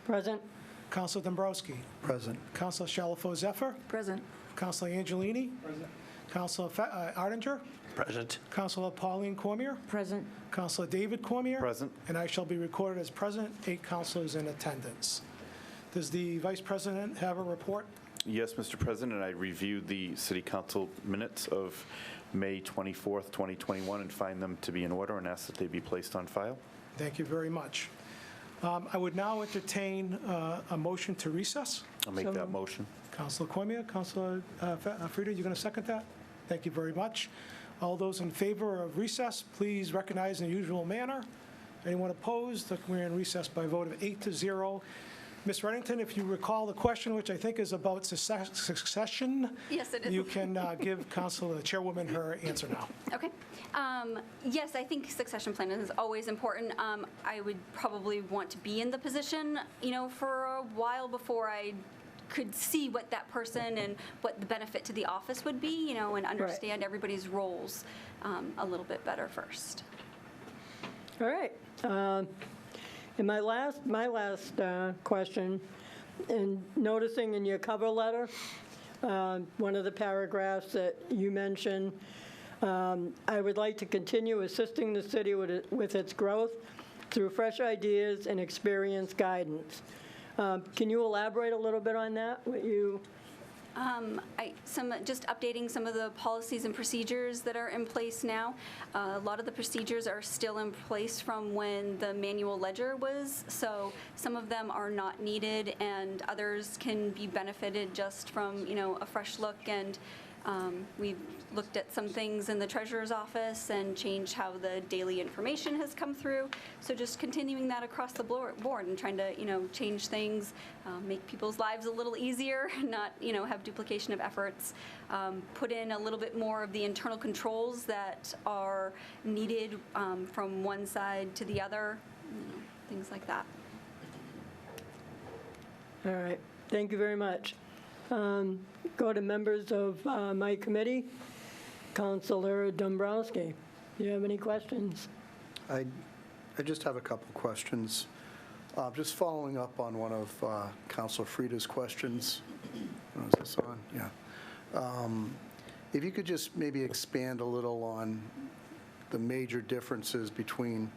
Present. Councilor Dombrowski? Present. Councilor Shalafo Zephyr? Present. Councilor Angelini? Present. Councilor Ardinger? Present. Councilor Pauline Cormier? Present. Councilor David Cormier? Present. And I shall be recorded as present, 8 councilors in attendance. Does the Vice President have a report? Yes, Mr. President, I reviewed the City Council minutes of May 24th, 2021, and find them to be in order and ask that they be placed on file. Thank you very much. I would now entertain a motion to recess. I'll make that motion. Councilor Cormier, Councilor Frida, you going to second that? Thank you very much. All those in favor of recess, please recognize in the usual manner. Anyone opposed? We're in recess by a vote of 8-0. Ms. Reddington, if you recall the question, which I think is about succession. Yes, it is. You can give Council Chairwoman her answer now. Okay. Yes, I think succession planning is always important. I would probably want to be in the position, for a while before I could see what that person and what the benefit to the office would be, and understand everybody's roles a little bit better first. All right. And my last question, in noticing in your cover letter, one of the paragraphs that you mentioned, I would like to continue assisting the city with its growth through fresh ideas and experience guidance. Can you elaborate a little bit on that? What you? Just updating some of the policies and procedures that are in place now. A lot of the procedures are still in place from when the manual ledger was, so some of them are not needed, and others can be benefited just from, a fresh look. And we've looked at some things in the treasurer's office and changed how the daily information has come through. So just continuing that across the board and trying to, change things, make people's lives a little easier, not, have duplication of efforts, put in a little bit more of the internal controls that are needed from one side to the other, things like that. All right. Thank you very much. Go to members of my committee. Councilor Dombrowski, do you have any questions? I just have a couple questions. Just following up on one of Councilor Frida's questions. Is this on? Yeah. If you could just maybe expand a little on the major differences between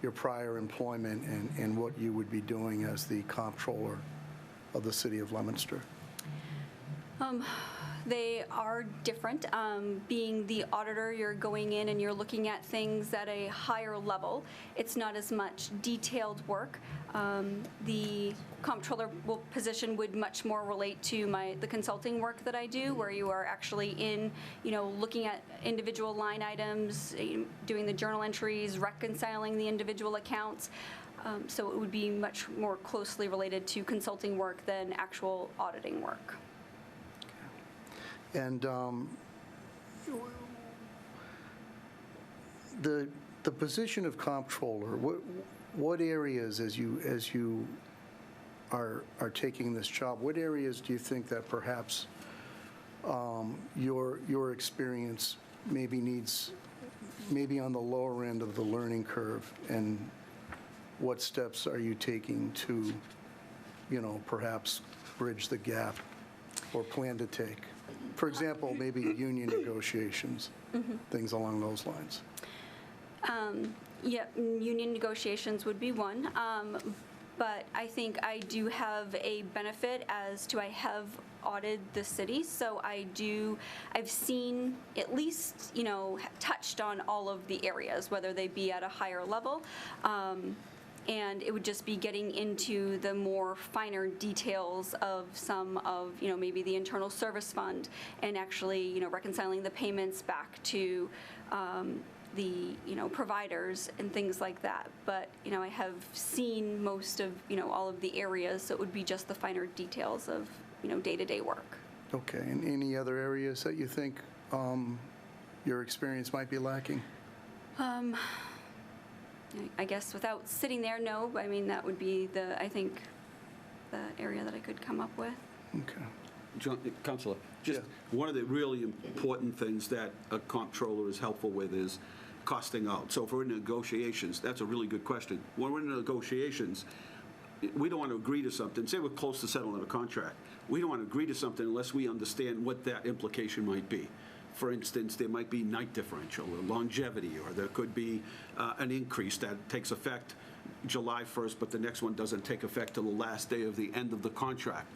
your prior employment and what you would be doing as the comptroller of the city of Leominster. They are different. Being the auditor, you're going in and you're looking at things at a higher level. It's not as much detailed work. The comptroller position would much more relate to the consulting work that I do, where you are actually in, looking at individual line items, doing the journal entries, reconciling the individual accounts. So it would be much more closely related to consulting work than actual auditing work. And the position of comptroller, what areas, as you are taking this job, what areas do you think that perhaps your experience maybe on the lower end of the learning curve, and what steps are you taking to, perhaps bridge the gap or plan to take? For example, maybe union negotiations, things along those lines. Yeah, union negotiations would be one. But I think I do have a benefit as to I have audited the city, so I've seen at least, touched on all of the areas, whether they be at a higher level. And it would just be getting into the more finer details of some of, maybe the internal service fund, and actually, reconciling the payments back to the, providers and things like that. But, I have seen most of, all of the areas, so it would be just the finer details of, day-to-day work. Okay, and any other areas that you think your experience might be lacking? I guess without sitting there, no. I mean, that would be the area that I could come up with. Okay. Councilor, just one of the really important things that a comptroller is helpful with is costing out. So if we're in negotiations, that's a really good question. When we're in negotiations, we don't want to agree to something. Say we're close to settling a contract. We don't want to agree to something unless we understand what that implication might be. For instance, there might be night differential or longevity, or there could be an increase that takes effect July 1st, but the next one doesn't take effect till the last day of the end of the contract.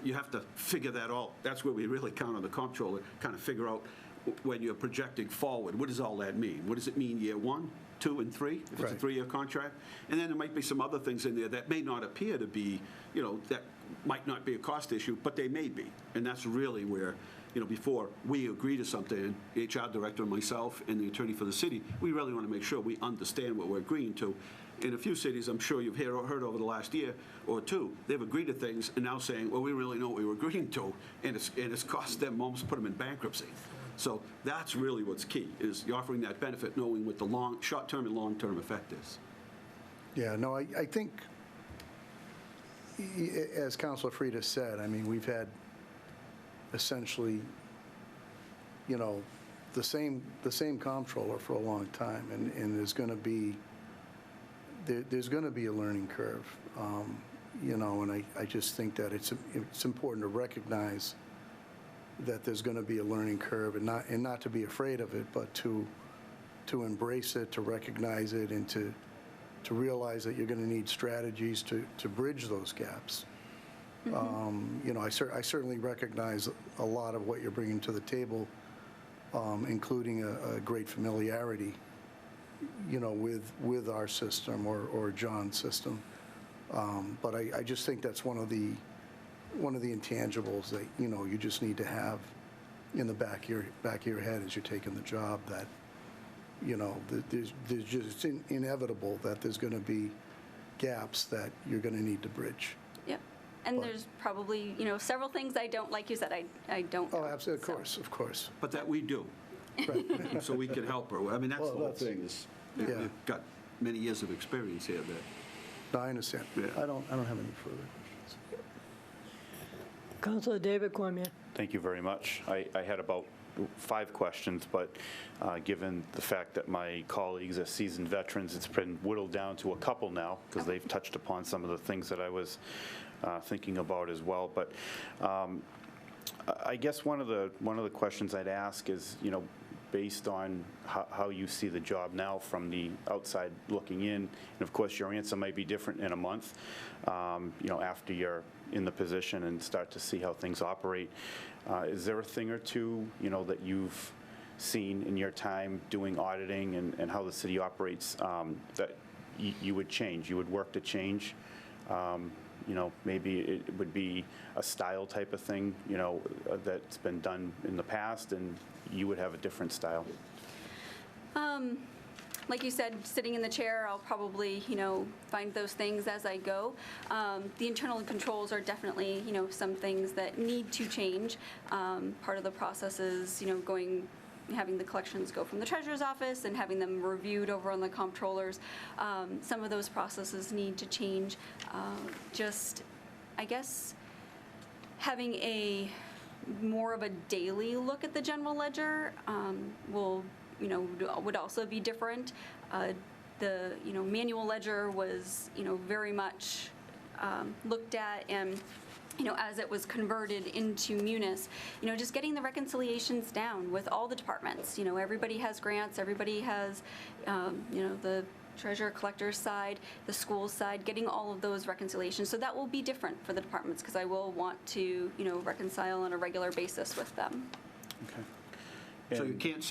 You have to figure that out. That's where we really count on the comptroller, kind of figure out when you're projecting forward, what does all that mean? What does it mean year 1, 2, and 3, if it's a 3-year contract? And then there might be some other things in there that may not appear to be, that might not be a cost issue, but they may be. And that's really where, before we agree to something, the HR director and myself and the attorney for the city, we really want to make sure we understand what we're agreeing to. In a few cities, I'm sure you've heard over the last year or two, they've agreed to things and now saying, well, we really know what we were agreeing to, and it's cost them, almost put them in bankruptcy. So that's really what's key, is you're offering that benefit, knowing what the short-term and long-term effect is. Yeah, no, I think, as Councilor Frieda said, I mean, we've had essentially, the same comptroller for a long time, and there's going to be a learning curve, and I just think that it's important to recognize that there's going to be a learning curve, and not to be afraid of it, but to embrace it, to recognize it, and to realize that you're going to need strategies to bridge those gaps. I certainly recognize a lot of what you're bringing to the table, including a great familiarity, with our system or John's system. But I just think that's one of the intangibles that, you just need to have in the back of your head as you're taking the job, that, there's just inevitable that there's going to be gaps that you're going to need to bridge. Yep. And there's probably, several things I don't, like you said, I don't know. Oh, absolutely, of course. But that we do. Right. So we can help her. I mean, that's the whole thing, is we've got many years of experience here that. I understand. Yeah. I don't have any further questions. Councilor David Cormier. Thank you very much. I had about 5 questions, but given the fact that my colleagues are seasoned veterans, it's been whittled down to a couple now, because they've touched upon some of the things that I was thinking about as well. But I guess one of the questions I'd ask is, based on how you see the job now from the outside looking in, and of course your answer might be different in a month, after you're in the position and start to see how things operate. Is there a thing or two, that you've seen in your time doing auditing and how the city operates, that you would change, you would work to change? Maybe it would be a style type of thing, that's been done in the past, and you would have a different style. Like you said, sitting in the chair, I'll probably, find those things as I go. The internal controls are definitely, some things that need to change. Part of the process is, having the collections go from the treasurer's office and having them reviewed over on the comptrollers. Some of those processes need to change. Just I guess, having a more of a daily look at the general ledger would also be different. The manual ledger was very much looked at, and as it was converted into Munis, just getting the reconciliations down with all the departments. Everybody has grants, everybody has the treasurer collector's side, the school side, getting all of those reconciliations. So that will be different for the departments, because I will want to reconcile on a regular basis with them. Okay. So you can't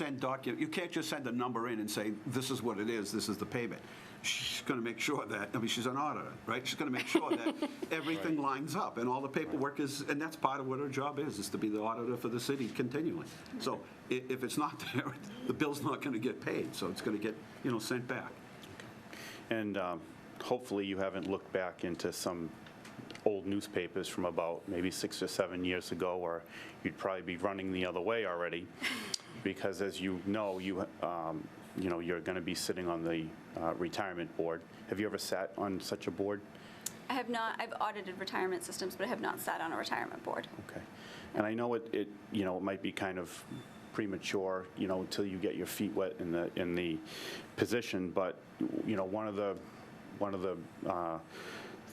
you can't just send a number in and say, this is what it is, this is the payment. She's going to make sure that, she's an auditor, right? She's going to make sure that everything lines up and all the paperwork and that's part of what her job is to be the auditor for the city continually. So if it's not there, the bill's not going to get paid, so it's going to get, sent back. And hopefully you haven't looked back into some old newspapers from about maybe 6 or 7 years ago, or you'd probably be running the other way already, because as you're going to be sitting on the retirement board. Have you ever sat on such a board? I have not. I've audited retirement systems, but I have not sat on a retirement board. Okay. And I know it might be kind of premature, until you get your feet wet in the position, but one of the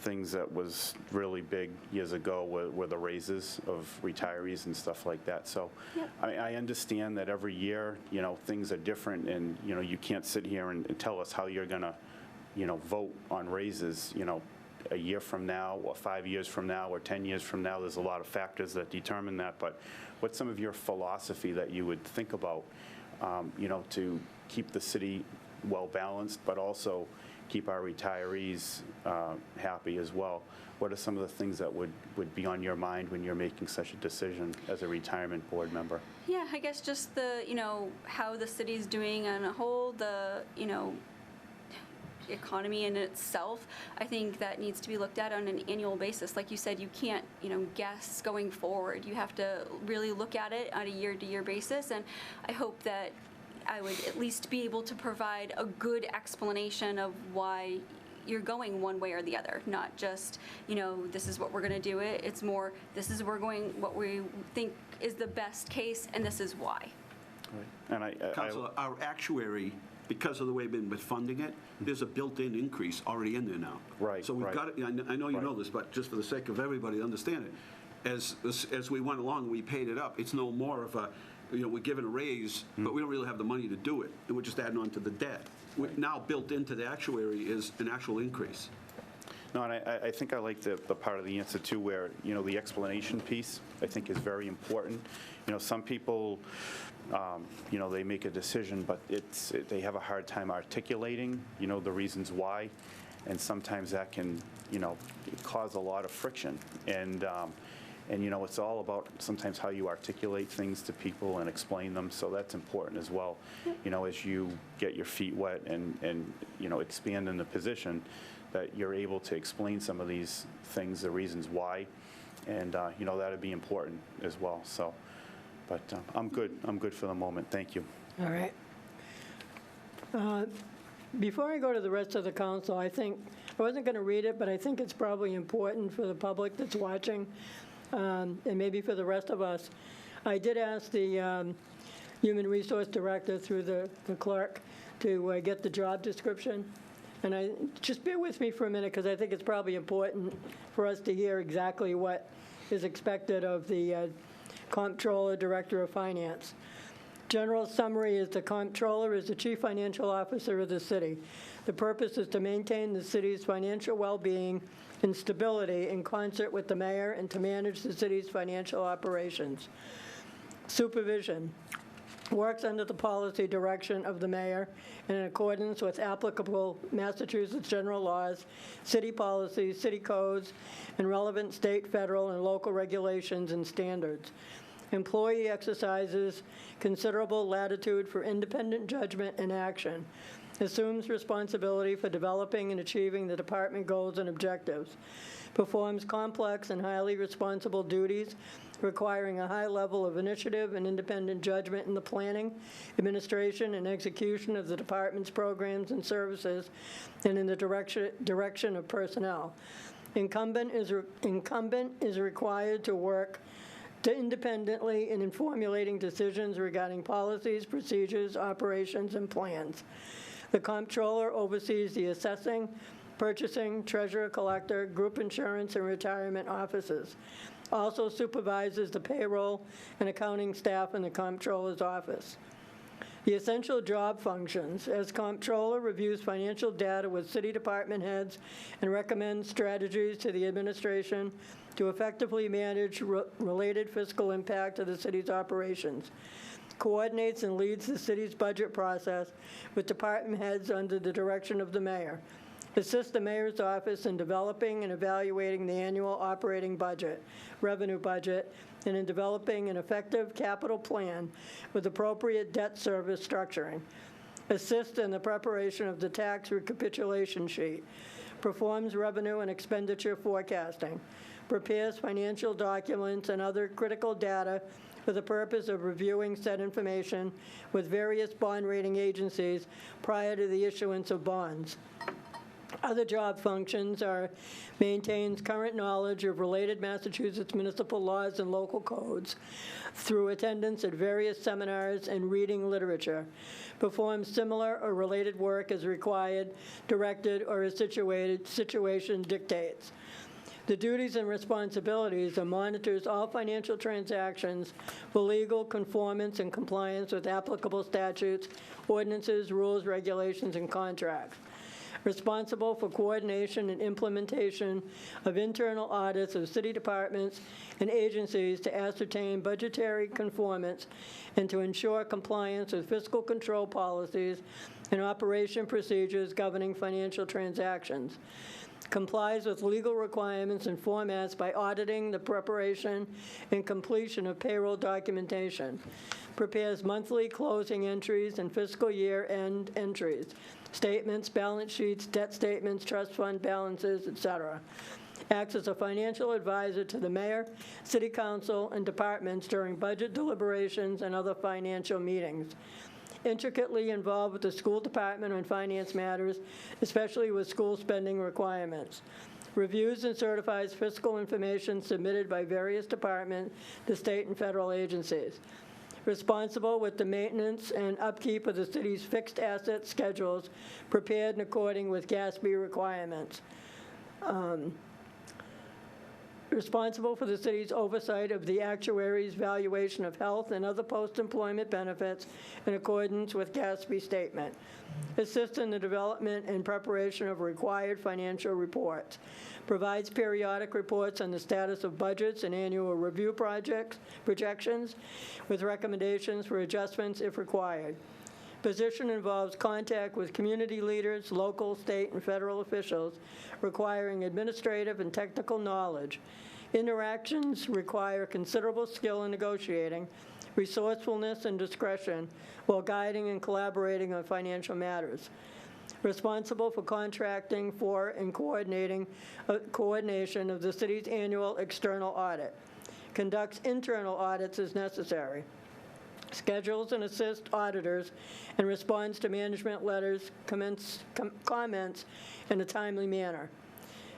things that was really big years ago were the raises of retirees and stuff like that. So yep. I understand that every year, things are different, and, you can't sit here and tell us how you're going to, vote on raises, a year from now, or 5 years from now, or 10 years from now. There's a lot of factors that determine that. But what's some of your philosophy that you would think about, to keep the city well-balanced, but also keep our retirees happy as well? What are some of the things that would be on your mind when you're making such a decision as a retirement board member? Yeah, I guess just the, how the city's doing on a whole, the, economy in itself. I think that needs to be looked at on an annual basis. Like you said, you can't, guess going forward. You have to really look at it on a year-to-year basis, and I hope that I would at least be able to provide a good explanation of why you're going one way or the other, not just, this is what we're going to do it. It's more, this is what we think is the best case, and this is why. Right. And Councilor, our actuary, because of the way we've been funding it, there's a built-in increase already in there now. Right. So we've right. got it. I know you know this, but just for the sake of everybody to understand it, as we went along, we paid it up. It's no more of a, we're given a raise, but we don't really have the money to do it, and we're just adding on to the debt. Now built into the actuary is an actual increase. No, and I think I like the part of the answer too, where the explanation piece I think is very important. Some people, they make a decision, but they have a hard time articulating the reasons why, and sometimes that can cause a lot of friction. And it's all about sometimes how you articulate things to people and explain them, so that's important as well. As you get your feet wet and expand in the position, that you're able to explain some of these things, the reasons why, and that would be important as well. So, but I'm good for the moment. Thank you. All right. Before I go to the rest of the council, I think, I wasn't going to read it, but I think it's probably important for the public that's watching, and maybe for the rest of us. I did ask the Human Resource Director through the clerk to get the job description. And just bear with me for a minute, because I think it's probably important for us to hear exactly what is expected of the Comptroller, Director of Finance. General summary is the Comptroller is the Chief Financial Officer of the city. The purpose is to maintain the city's financial well-being and stability in concert with the mayor, and to manage the city's financial operations. Supervision works under the policy direction of the mayor and in accordance with applicable Massachusetts general laws, city policies, city codes, and relevant state, federal, and local regulations and standards. Employee exercises considerable latitude for independent judgment and action, assumes responsibility for developing and achieving the department goals and objectives, performs complex and highly responsible duties requiring a high level of initiative and independent judgment in the planning, administration, and execution of the department's programs and services, and in the direction of personnel. Incumbent is required to work independently and in formulating decisions regarding policies, procedures, operations, and plans. The comptroller oversees the assessing, purchasing, treasurer-collector, group insurance, and retirement offices. Also supervises the payroll and accounting staff in the comptroller's office. The essential job functions: as comptroller, reviews financial data with city department heads and recommends strategies to the administration to effectively manage related fiscal impact of the city's operations. Coordinates and leads the city's budget process with department heads under the direction of the mayor. Assists the mayor's office in developing and evaluating the annual operating budget, revenue budget, and in developing an effective capital plan with appropriate debt service structuring. Assists in the preparation of the tax recapitulation sheet. Performs revenue and expenditure forecasting. Prepares financial documents and other critical data for the purpose of reviewing said information with various bond rating agencies prior to the issuance of bonds. Other job functions are: maintains current knowledge of related Massachusetts municipal laws and local codes through attendance at various seminars and reading literature. Performs similar or related work as required, directed, or as situation dictates. The duties and responsibilities are: monitors all financial transactions for legal conformance and compliance with applicable statutes, ordinances, rules, regulations, and contracts. Responsible for coordination and implementation of internal audits of city departments and agencies to ascertain budgetary conformance and to ensure compliance with fiscal control policies and operation procedures governing financial transactions. Complies with legal requirements and formats by auditing the preparation and completion of payroll documentation. Prepares monthly closing entries and fiscal year-end entries, statements, balance sheets, debt statements, trust fund balances, etc. Acts as a financial advisor to the mayor, city council, and departments during budget deliberations and other financial meetings. Intricately involved with the school department on finance matters, especially with school spending requirements. Reviews and certifies fiscal information submitted by various departments to state and federal agencies. Responsible with the maintenance and upkeep of the city's fixed asset schedules prepared in accordance with GASB requirements. Responsible for the city's oversight of the actuary's valuation of health and other post-employment benefits in accordance with GASB statement. Assists in the development and preparation of required financial reports. Provides periodic reports on the status of budgets and annual review projections with recommendations for adjustments if required. Position involves contact with community leaders, local, state, and federal officials requiring administrative and technical knowledge. Interactions require considerable skill in negotiating, resourcefulness, and discretion while guiding and collaborating on financial matters. Responsible for contracting for and coordination of the city's annual external audit. Conducts internal audits as necessary. Schedules and assists auditors and responds to management letters, comments in a timely manner.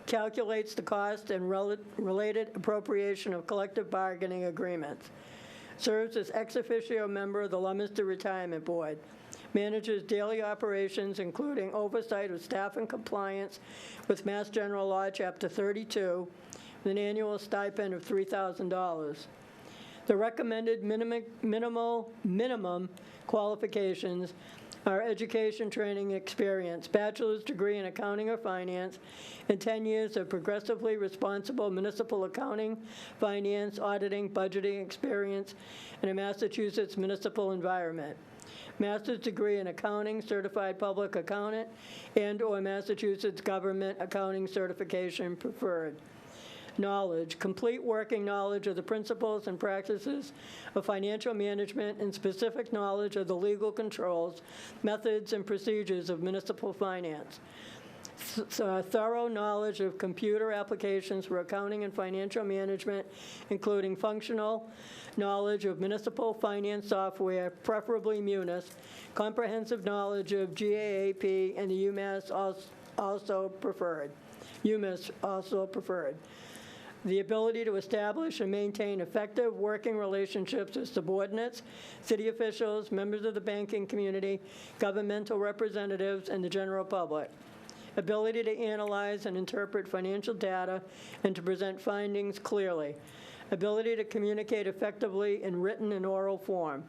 Calculates the cost and related appropriation of collective bargaining agreements. Serves as ex officio member of the Leominster Retirement Board. Manages daily operations, including oversight of staff and compliance with Mass General Law, Chapter 32, with an annual stipend of $3,000. The recommended minimum qualifications are education, training, experience, bachelor's degree in accounting or finance, and 10 years of progressively responsible municipal accounting, finance, auditing, budgeting experience in a Massachusetts municipal environment. Master's degree in accounting, certified public accountant, and/or Massachusetts government accounting certification preferred. Knowledge, complete working knowledge of the principles and practices of financial management and specific knowledge of the legal controls, methods, and procedures of municipal finance. Thorough knowledge of computer applications for accounting and financial management, including functional knowledge of municipal finance software, preferably Munis, comprehensive knowledge of GAAP and the UMass also preferred. UMIS also preferred. The ability to establish and maintain effective working relationships with subordinates, city officials, members of the banking community, governmental representatives, and the general public. Ability to analyze and interpret financial data and to present findings clearly. Ability to communicate effectively in written and oral form.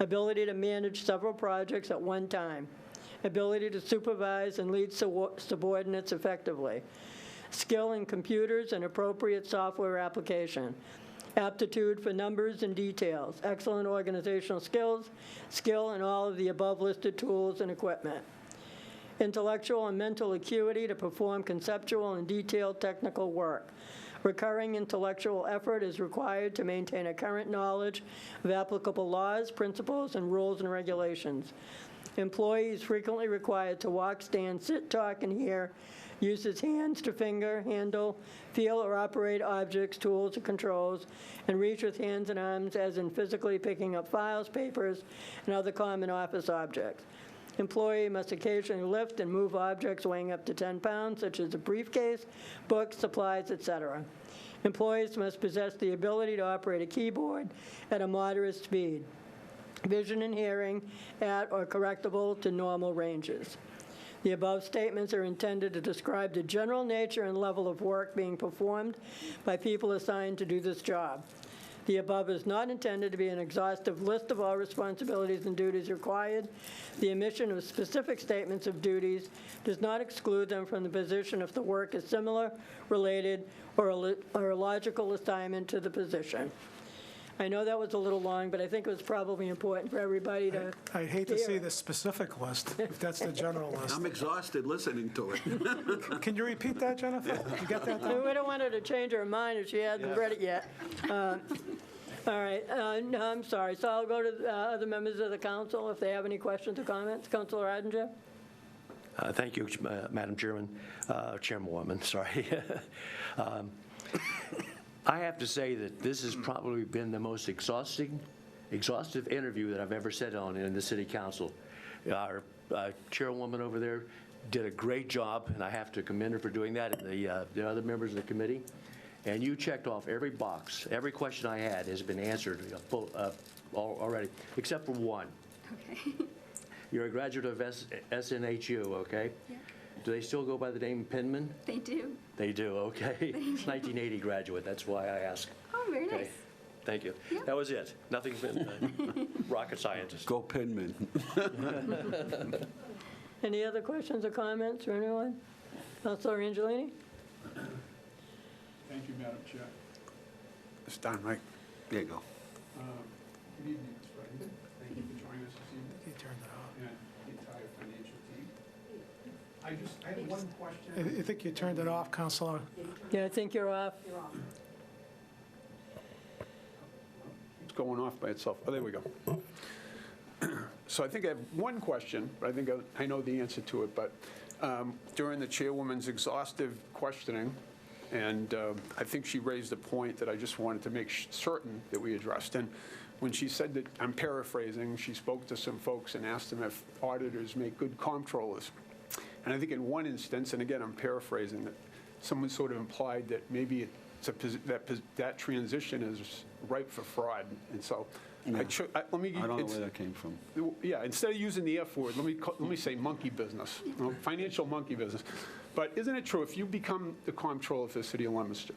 Ability to manage several projects at one time. Ability to supervise and lead subordinates effectively. Skill in computers and appropriate software application. Aptitude for numbers and details. Excellent organizational skills. Skill in all of the above listed tools and equipment. Intellectual and mental acuity to perform conceptual and detailed technical work. Recurring intellectual effort is required to maintain a current knowledge of applicable laws, principles, and rules and regulations. Employee is frequently required to walk, stand, sit, talk, and hear, use his hands to finger, handle, feel, or operate objects, tools, or controls, and reach with hands and arms, as in physically picking up files, papers, and other common office objects. Employee must occasionally lift and move objects weighing up to 10 pounds, such as a briefcase, books, supplies, etc. Employees must possess the ability to operate a keyboard at a moderate speed. Vision and hearing at or correctable to normal ranges. The above statements are intended to describe the general nature and level of work being performed by people assigned to do this job. The above is not intended to be an exhaustive list of all responsibilities and duties required. The omission of specific statements of duties does not exclude them from the position if the work is similar, related, or a logical assignment to the position. I know that was a little long, but I think it was probably important for everybody to I'd hate to hear see it. the specific list, if that's the general list. I'm exhausted listening to it. Can you repeat that, Jennifer? You get that down? We don't want her to change her mind if she hasn't read it yet. All right, no, I'm sorry. So I'll go to other members of the council if they have any questions or comments. Councilor Odinger? Thank you, Madam Chairman, Chairwoman, sorry. I have to say that this has probably been the most exhaustive interview that I've ever sat on in the city council. Our chairwoman over there did a great job, and I have to commend her for doing that, and the other members of the committee. And you checked off every box. Every question I had has been answered already, except for one. Okay. You're a graduate of SNHU, okay? Yeah. Do they still go by the name Penman? They do. They do, okay. 1980 graduate, that's why I ask. Oh, very Okay. nice. Thank you. Yeah. That was it. Nothing's been rocket scientist. Go Penman. Any other questions or comments for anyone? Councilor Angelini? Thank you, Madam Chair. It's done, right? There you go. Good evening, Ms. Reddington. Thank you for joining us this evening, You turned it off. and the entire financial team. I have one question. I think you turned it off, Councilor. Yeah, I think you're off. It's going off by itself. Oh, there we go. So I think I have one question, but I think I know the answer to it. But during the chairwoman's exhaustive questioning, and I think she raised a point that I just wanted to make certain that we addressed. And when she said that, I'm paraphrasing, she spoke to some folks and asked them if auditors make good comptrollers. And I think in one instance, and again, I'm paraphrasing, that someone sort of implied that maybe that transition is ripe for fraud. And so let me. I don't know where that came from. Yeah, instead of using the F word, let me say monkey business, financial monkey business. But isn't it true, if you become the comptroller for the city of Leominster,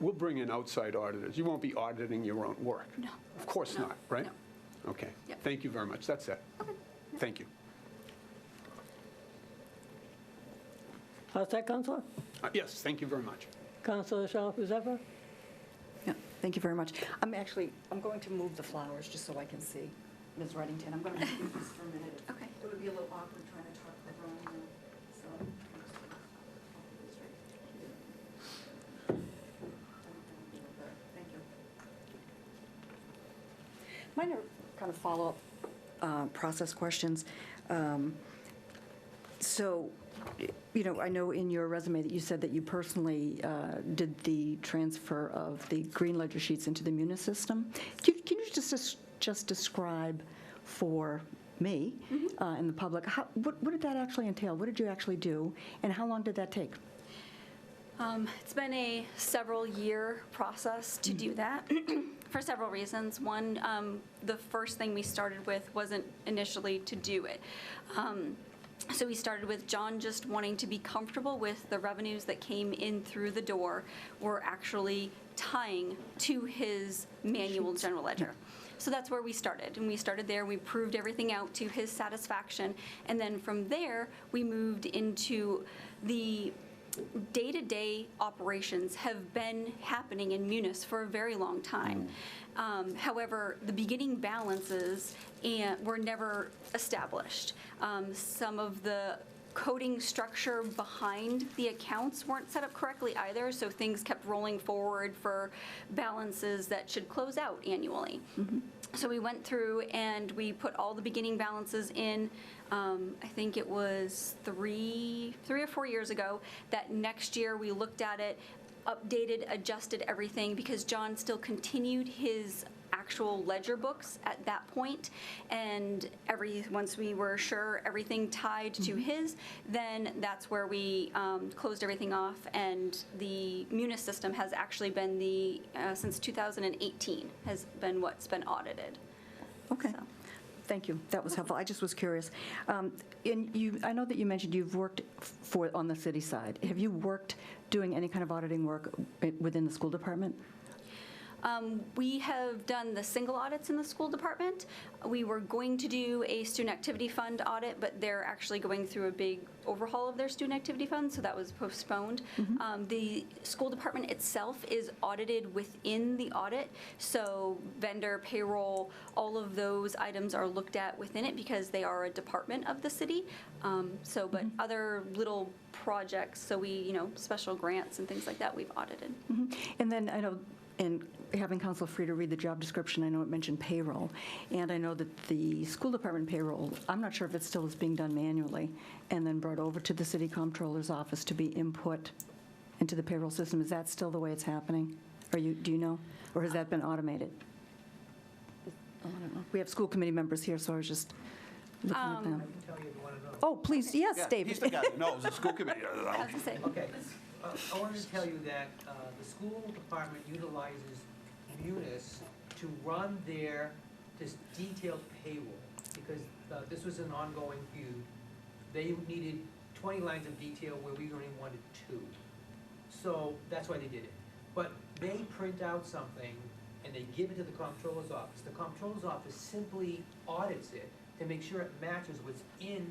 we'll bring in outside auditors. You won't be auditing your own work. No. Of course No. not, right? No. Okay. Yep. Thank you very much. That's it. Okay. Thank you. How's that, Councilor? Yes, thank you very much. Councilor Shalfo-Zephyr? Yeah, thank you very much. I'm going to move the flowers just so I can see Ms. Reddington. I'm going to move this for a minute. Okay. It would be a little awkward trying to talk over on you, so. Thank you. Mine are kind of follow-up process questions. So, I know in your resume that you said that you personally did the transfer of the green ledger sheets into the Munis system. Can you just describe for me and the public, what did that actually entail? What did you actually do, and how long did that take? It's been a several-year process to do that for several reasons. One, the first thing we started with wasn't initially to do it. So we started with John just wanting to be comfortable with the revenues that came in through the door were actually tying to his manual general ledger. So that's where we started, and we started there. We proved everything out to his satisfaction, and then from there, we moved into the day-to-day operations have been happening in Munis for a very long time. However, the beginning balances were never established. Some of the coding structure behind the accounts weren't set up correctly either, so things kept rolling forward for balances that should close out annually. So we went through and we put all the beginning balances in. I think it was three or 4 years ago. That next year we looked at it, updated, adjusted everything because John still continued his actual ledger books at that point, and once we were sure everything tied to his, then that's where we closed everything off, and the Munis system has actually been since 2018 has been what's been audited. Okay. So. Thank you. That was helpful. I just was curious. I know that you mentioned you've worked on the city side. Have you worked doing any kind of auditing work within the school department? We have done the single audits in the school department. We were going to do a student activity fund audit, but they're actually going through a big overhaul of their student activity fund, so that was postponed. The school department itself is audited within the audit, so vendor, payroll, all of those items are looked at within it because they are a department of the city. But other little projects, so we, special grants and things like that, we've audited. And then I know, and having Council Frieda read the job description, I know it mentioned payroll, and I know that the school department payroll, I'm not sure if it still is being done manually, and then brought over to the city comptroller's office to be input into the payroll system. Is that still the way it's happening? Do you know? Or has that been automated? I don't know. We have school committee members here, so I was just looking at them. Oh, please, yes, David. He's the guy who knows, the school committee. I was going to say. Okay. I wanted to tell you that the school department utilizes Munis to run this detailed payroll, because this was an ongoing feud. They needed 20 lines of detail where we only wanted 2. So that's why they did it. But they print out something and they give it to the comptroller's office. The comptroller's office simply audits it to make sure it matches what's in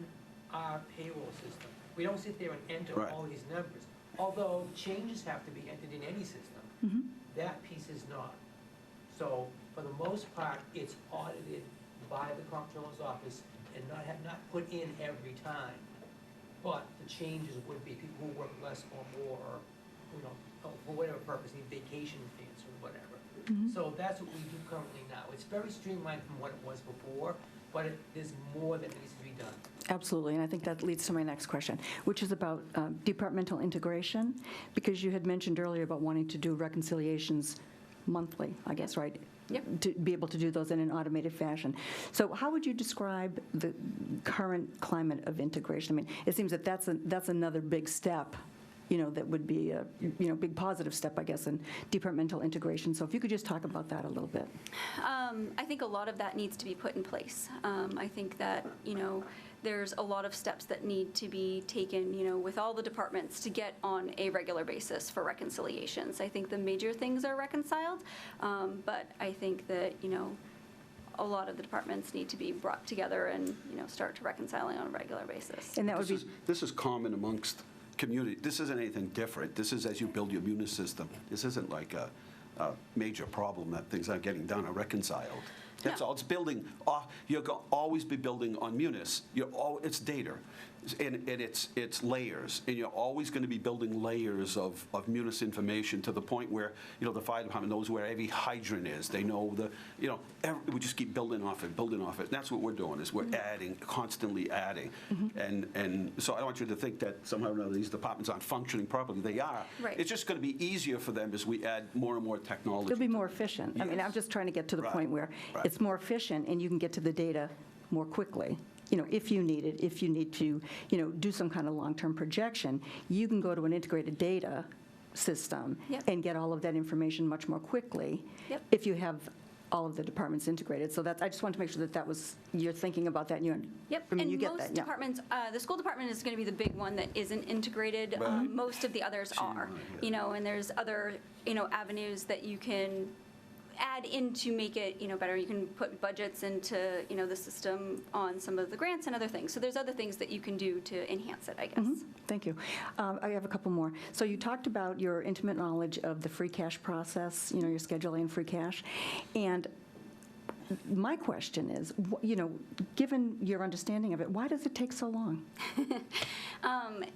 our payroll system. We don't sit there and enter all these numbers. Although changes have to be entered in any system, that piece is not. So for the most part, it's audited by the comptroller's office and not put in every time. But the changes would be people who work less or more, or, for whatever purpose, need vacation days or whatever. So that's what we do currently now. It's very streamlined from what it was before, but there's more that needs to be done. Absolutely, and I think that leads to my next question, which is about departmental integration, because you had mentioned earlier about wanting to do reconciliations monthly, I guess, right? Yep. To be able to do those in an automated fashion. So how would you describe the current climate of integration? I mean, it seems that that's another big step, that would be a, big positive step, I guess, in departmental integration. So if you could just talk about that a little bit. I think a lot of that needs to be put in place. I think that, there's a lot of steps that need to be taken, with all the departments to get on a regular basis for reconciliations. I think the major things are reconciled, but I think that, a lot of the departments need to be brought together and, start to reconciling on a regular basis. And that would be... This is common amongst community. This isn't anything different. This is as you build your Munis system. This isn't like a major problem that things aren't getting done or reconciled. That's all. It's building. You'll always be building on Munis. It's data, and it's layers, and you're always going to be building layers of Munis information to the point where the fire department knows where every hydrant is. They know we just keep building off it. And that's what we're doing. Is we're adding, constantly adding, and so I don't want you to think that somehow or another these departments aren't functioning properly. They are. Right. It's just going to be easier for them as we add more and more technology. They'll be more efficient. I mean, I'm just trying to get to the point where it's more efficient and you can get to the data more quickly. If you need it, if you need to, do some kind of long-term projection, you can go to an integrated data system Yep. and get all of that information much more quickly Yep. if you have all of the departments integrated. So that's, I just wanted to make sure that that was, you're thinking about that, and you're, Yep, I mean, you and get most that, yeah. departments, the school department is going to be the big one that isn't integrated. Most of the others are, you know, and there's other, you know, avenues that you can add in to make it, you know, better. You can put budgets into, you know, the system on some of the grants and other things. So there's other things that you can do to enhance it, I guess. Thank you. I have a couple more. So you talked about your intimate knowledge of the free cash process, you know, your scheduling and free cash. And my question is, you know, given your understanding of it, why does it take so long?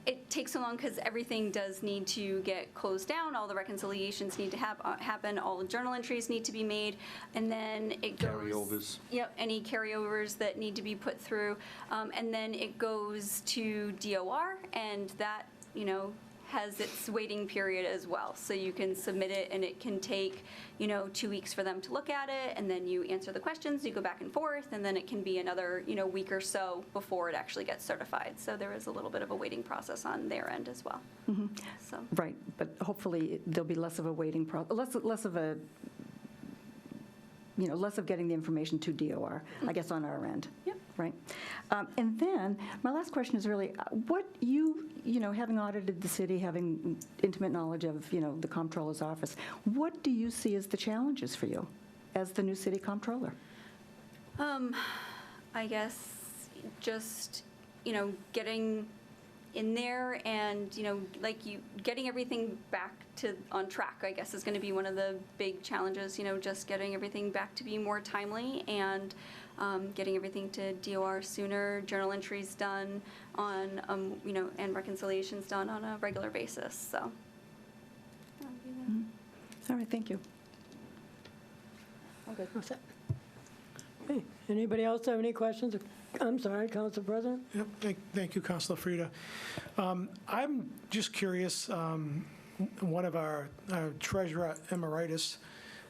It takes so long because everything does need to get closed down, all the reconciliations need to happen, all the journal entries need to be made, and then it goes... Carryovers. Yep, any carryovers that need to be put through, and then it goes to DOR, and that, you know, has its waiting period as well. So you can submit it, and it can take, you know, 2 weeks for them to look at it, and then you answer the questions, you go back and forth, and then it can be another, you know, week or so before it actually gets certified. So there is a little bit of a waiting process on their end as well. So. Right, but hopefully there'll be less of a waiting process, less of a, you know, less of getting the information to DOR, I guess, on our end. Yep. Right. And then, my last question is really, what you know, having audited the city, having intimate knowledge of, you know, the comptroller's office, what do you see as the challenges for you as the new city comptroller? I guess just, you know, getting in there and, you know, like getting everything back on track, I guess, is going to be one of the big challenges, you know, just getting everything back to be more timely and getting everything to DOR sooner, journal entries done on, you know, and reconciliations done on a regular basis, so. That would be the- All right, thank you. Okay, what's that? Okay, anybody else have any questions? I'm sorry, Council President? Yep, thank you, Councilor Frida. I'm just curious, one of our treasurer emeritus,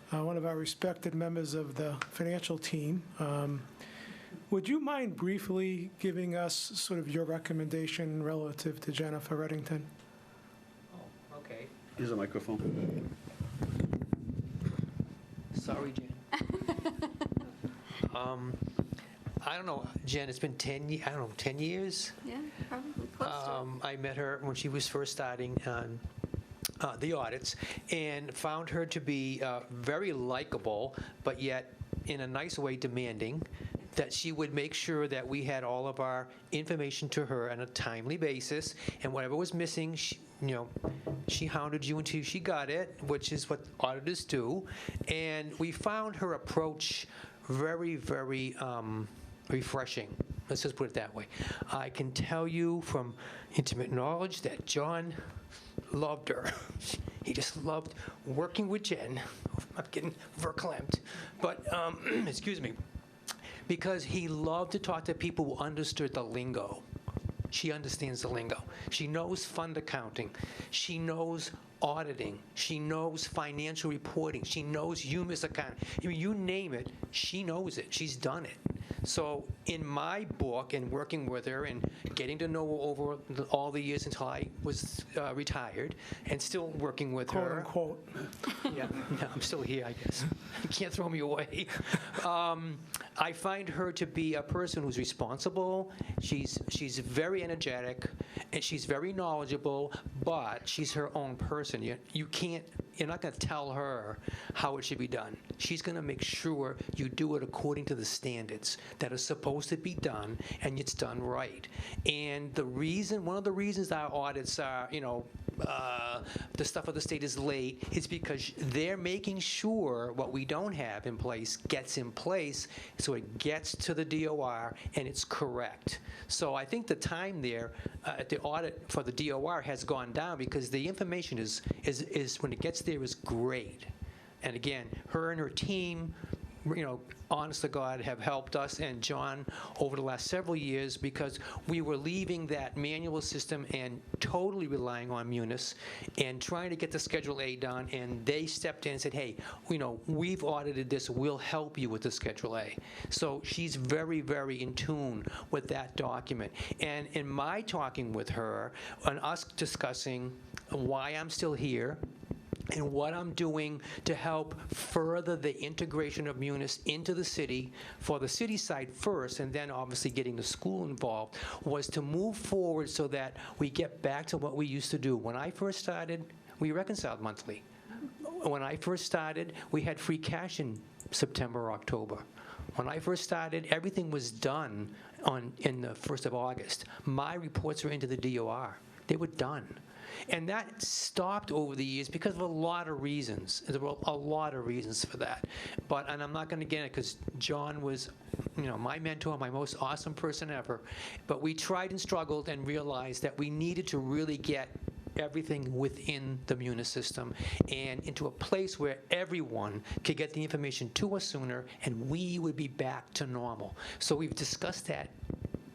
one of our respected members of the financial team, would you mind briefly giving us sort of your recommendation relative to Jennifer Reddington? Oh, okay. Here's a microphone. Sorry, Jen. I don't know, Jen, it's been 10 years? Yeah, probably close to it. I met her when she was first starting on the audits, and found her to be very likable, but yet in a nice way demanding, that she would make sure that we had all of our information to her on a timely basis, and whatever was missing, she hounded you until she got it, which is what auditors do. And we found her approach very, very refreshing. Let's just put it that way. I can tell you from intimate knowledge that John loved her. He just loved working with Jen. I'm getting verklempt, but excuse me, because he loved to talk to people who understood the lingo. She understands the lingo. She knows fund accounting. She knows auditing. She knows financial reporting. She knows UMIS accounting. I mean, you name it, she knows it. She's done it. So in my book, and working with her and getting to know her over all the years until I was retired, and still working with her. Quote, unquote. Yeah, I'm still here, I guess. You can't throw me away. I find her to be a person who's responsible. She's very energetic, and she's very knowledgeable, but she's her own person. You're not going to tell her how it should be done. She's going to make sure you do it according to the standards that are supposed to be done, and it's done right. And one of the reasons our audits are, the stuff of the state is late, is because they're making sure what we don't have in place gets in place, so it gets to the DOR and it's correct. So I think the time there at the audit for the DOR has gone down because the information is when it gets there is great. And again, her and her team honest to God, have helped us and John over the last several years, because we were leaving that manual system and totally relying on Munis and trying to get the Schedule A done, and they stepped in and said, hey, we've audited this, we'll help you with the Schedule A. So she's very, very in tune with that document. And in my talking with her and us discussing why I'm still here and what I'm doing to help further the integration of Munis into the city for the city side first, and then obviously getting the school involved, was to move forward so that we get back to what we used to do. When I first started, we reconciled monthly. When I first started, we had free cash in September or October. When I first started, everything was done in the 1st of August. My reports were into the DOR. They were done. And that stopped over the years because of a lot of reasons. There were a lot of reasons for that. And I'm not going to get it because John was, my mentor, my most awesome person ever. But we tried and struggled and realized that we needed to really get everything within the Munis system and into a place where everyone could get the information to us sooner and we would be back to normal. So we've discussed that.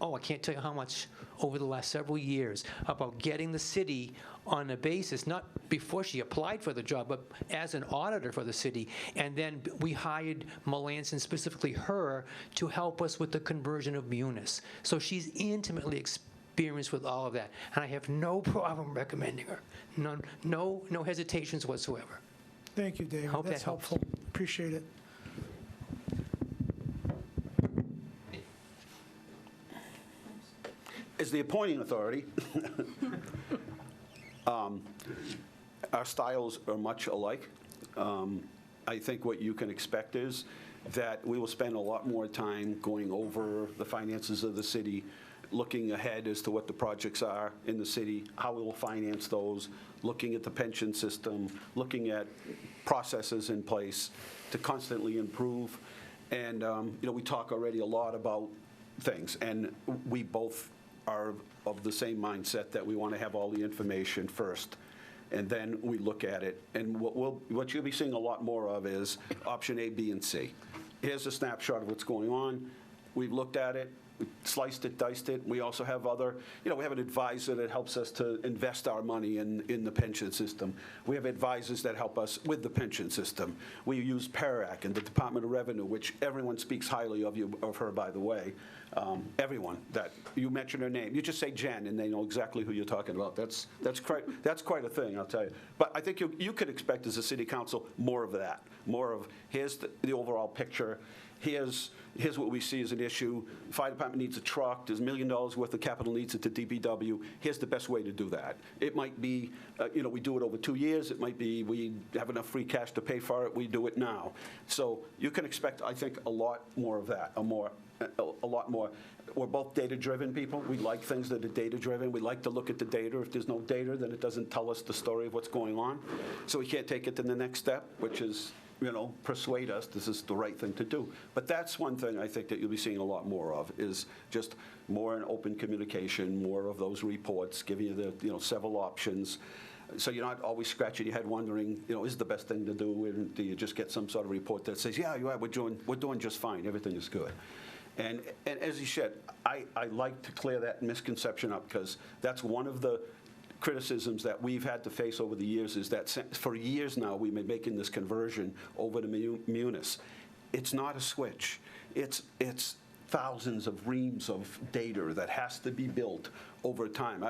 I can't tell you how much over the last several years about getting the city on a basis, not before she applied for the job, but as an auditor for the city. And then we hired Melanson, specifically her, to help us with the conversion of Munis. So she's intimately experienced with all of that. And I have no problem recommending her. No hesitations whatsoever. Thank you, David. Hope That's that helps. helpful. Appreciate it. As the appointing authority, our styles are much alike. I think what you can expect is that we will spend a lot more time going over the finances of the city, looking ahead as to what the projects are in the city, how we will finance those, looking at the pension system, looking at processes in place to constantly improve. And we talk already a lot about things, and we both are of the same mindset that we want to have all the information first, and then we look at it. And what you'll be seeing a lot more of is option A, B, and C. Here's a snapshot of what's going on. We've looked at it. We sliced it, diced it. We also have other, we have an advisor that helps us to invest our money in the pension system. We have advisors that help us with the pension system. We use PARAC and the Department of Revenue, which everyone speaks highly of her, by the way. Everyone that you mention her name, you just say Jen, and they know exactly who you're talking about. That's quite a thing, I'll tell you. But I think you could expect as a city council more of that, more of here's the overall picture. Here's what we see as an issue. Fire department needs a truck. There's $1 million worth of capital needs at the DPW. Here's the best way to do that. It might be, we do it over 2 years. It might be we have enough free cash to pay for it. We do it now. So you can expect, I think, a lot more of that, a lot more. We're both data-driven people. We like things that are data-driven. We like to look at the data. If there's no data, then it doesn't tell us the story of what's going on. So we can't take it to the next step, which is persuade us this is the right thing to do. But that's one thing I think that you'll be seeing a lot more of, is just more an open communication, more of those reports, giving you the several options. So you're not always scratching your head wondering, is the best thing to do? And do you just get some sort of report that says, yeah, we're doing just fine, everything is good. And as you said, I like to clear that misconception up, because that's one of the criticisms that we've had to face over the years, is that for years now we've been making this conversion over to Munis. It's not a switch. It's thousands of reams of data that has to be built over time.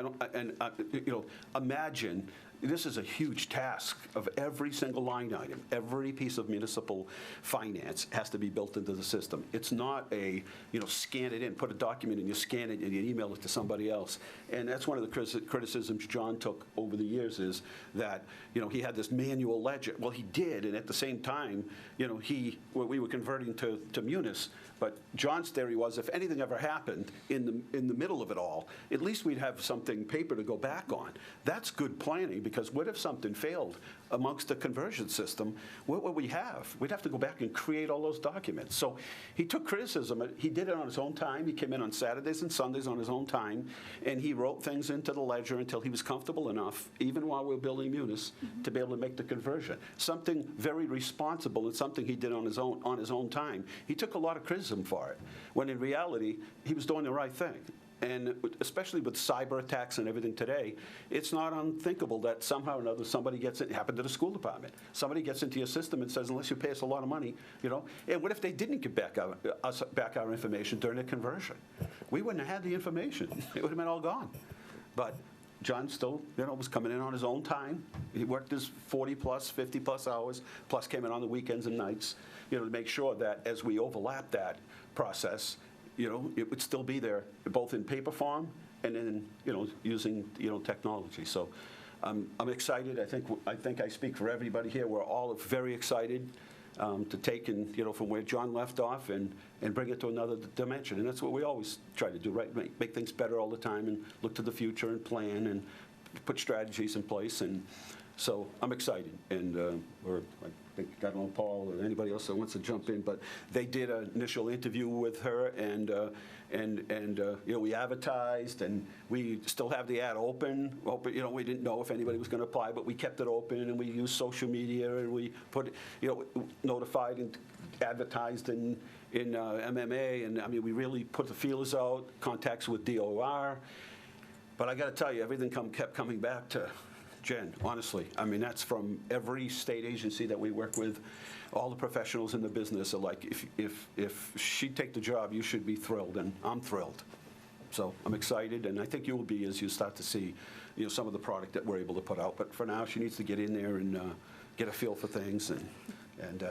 Imagine, this is a huge task of every single line item. Every piece of municipal finance has to be built into the system. It's not a, scan it in, put a document and you scan it and you email it to somebody else. And that's one of the criticisms John took over the years, is that, he had this manual ledger. Well, he did, and at the same time, we were converting to Munis. But John's theory was, if anything ever happened in the middle of it all, at least we'd have something paper to go back on. That's good planning, because what if something failed amongst the conversion system? What would we have? We'd have to go back and create all those documents. So he took criticism. He did it on his own time. He came in on Saturdays and Sundays on his own time, and he wrote things into the ledger until he was comfortable enough, even while we were building Munis, to be able to make the conversion. Something very responsible and something he did on his own time. He took a lot of criticism for it, when in reality, he was doing the right thing. And especially with cyber attacks and everything today, it's not unthinkable that somehow or another somebody gets it. It happened to the school department. Somebody gets into your system and says, unless you pay us a lot of money, you know. And what if they didn't get back our information during the conversion? We wouldn't have had the information. It would have been all gone. But John still, you know, was coming in on his own time. He worked his 40-plus, 50-plus hours, plus came in on the weekends and nights, you know, to make sure that as we overlap that process, you know, it would still be there, both in paper form and in, you know, using, you know, technology. So I'm excited. I think I speak for everybody here. We're all very excited to take and, you know, from where John left off and bring it to another dimension. And that's what we always try to do, right? Make things better all the time and look to the future and plan and put strategies in place. And so I'm excited. And I think, I don't know, Paul or anybody else that wants to jump in, but they did an initial interview with her, and you know, we advertised, and we still have the ad open. You know, we didn't know if anybody was going to apply, but we kept it open, and we used social media, and we put, you know, notified and advertised in MMA, and I mean, we really put the feelers out, contacts with DOR. But I got to tell you, everything kept coming back to Jen, honestly. I mean, that's from every state agency that we work with. All the professionals in the business are like, if she'd take the job, you should be thrilled, and I'm thrilled. So I'm excited, and I think you will be as you start to see, you know, some of the product that we're able to put out. But for now, she needs to get in there and get a feel for things. And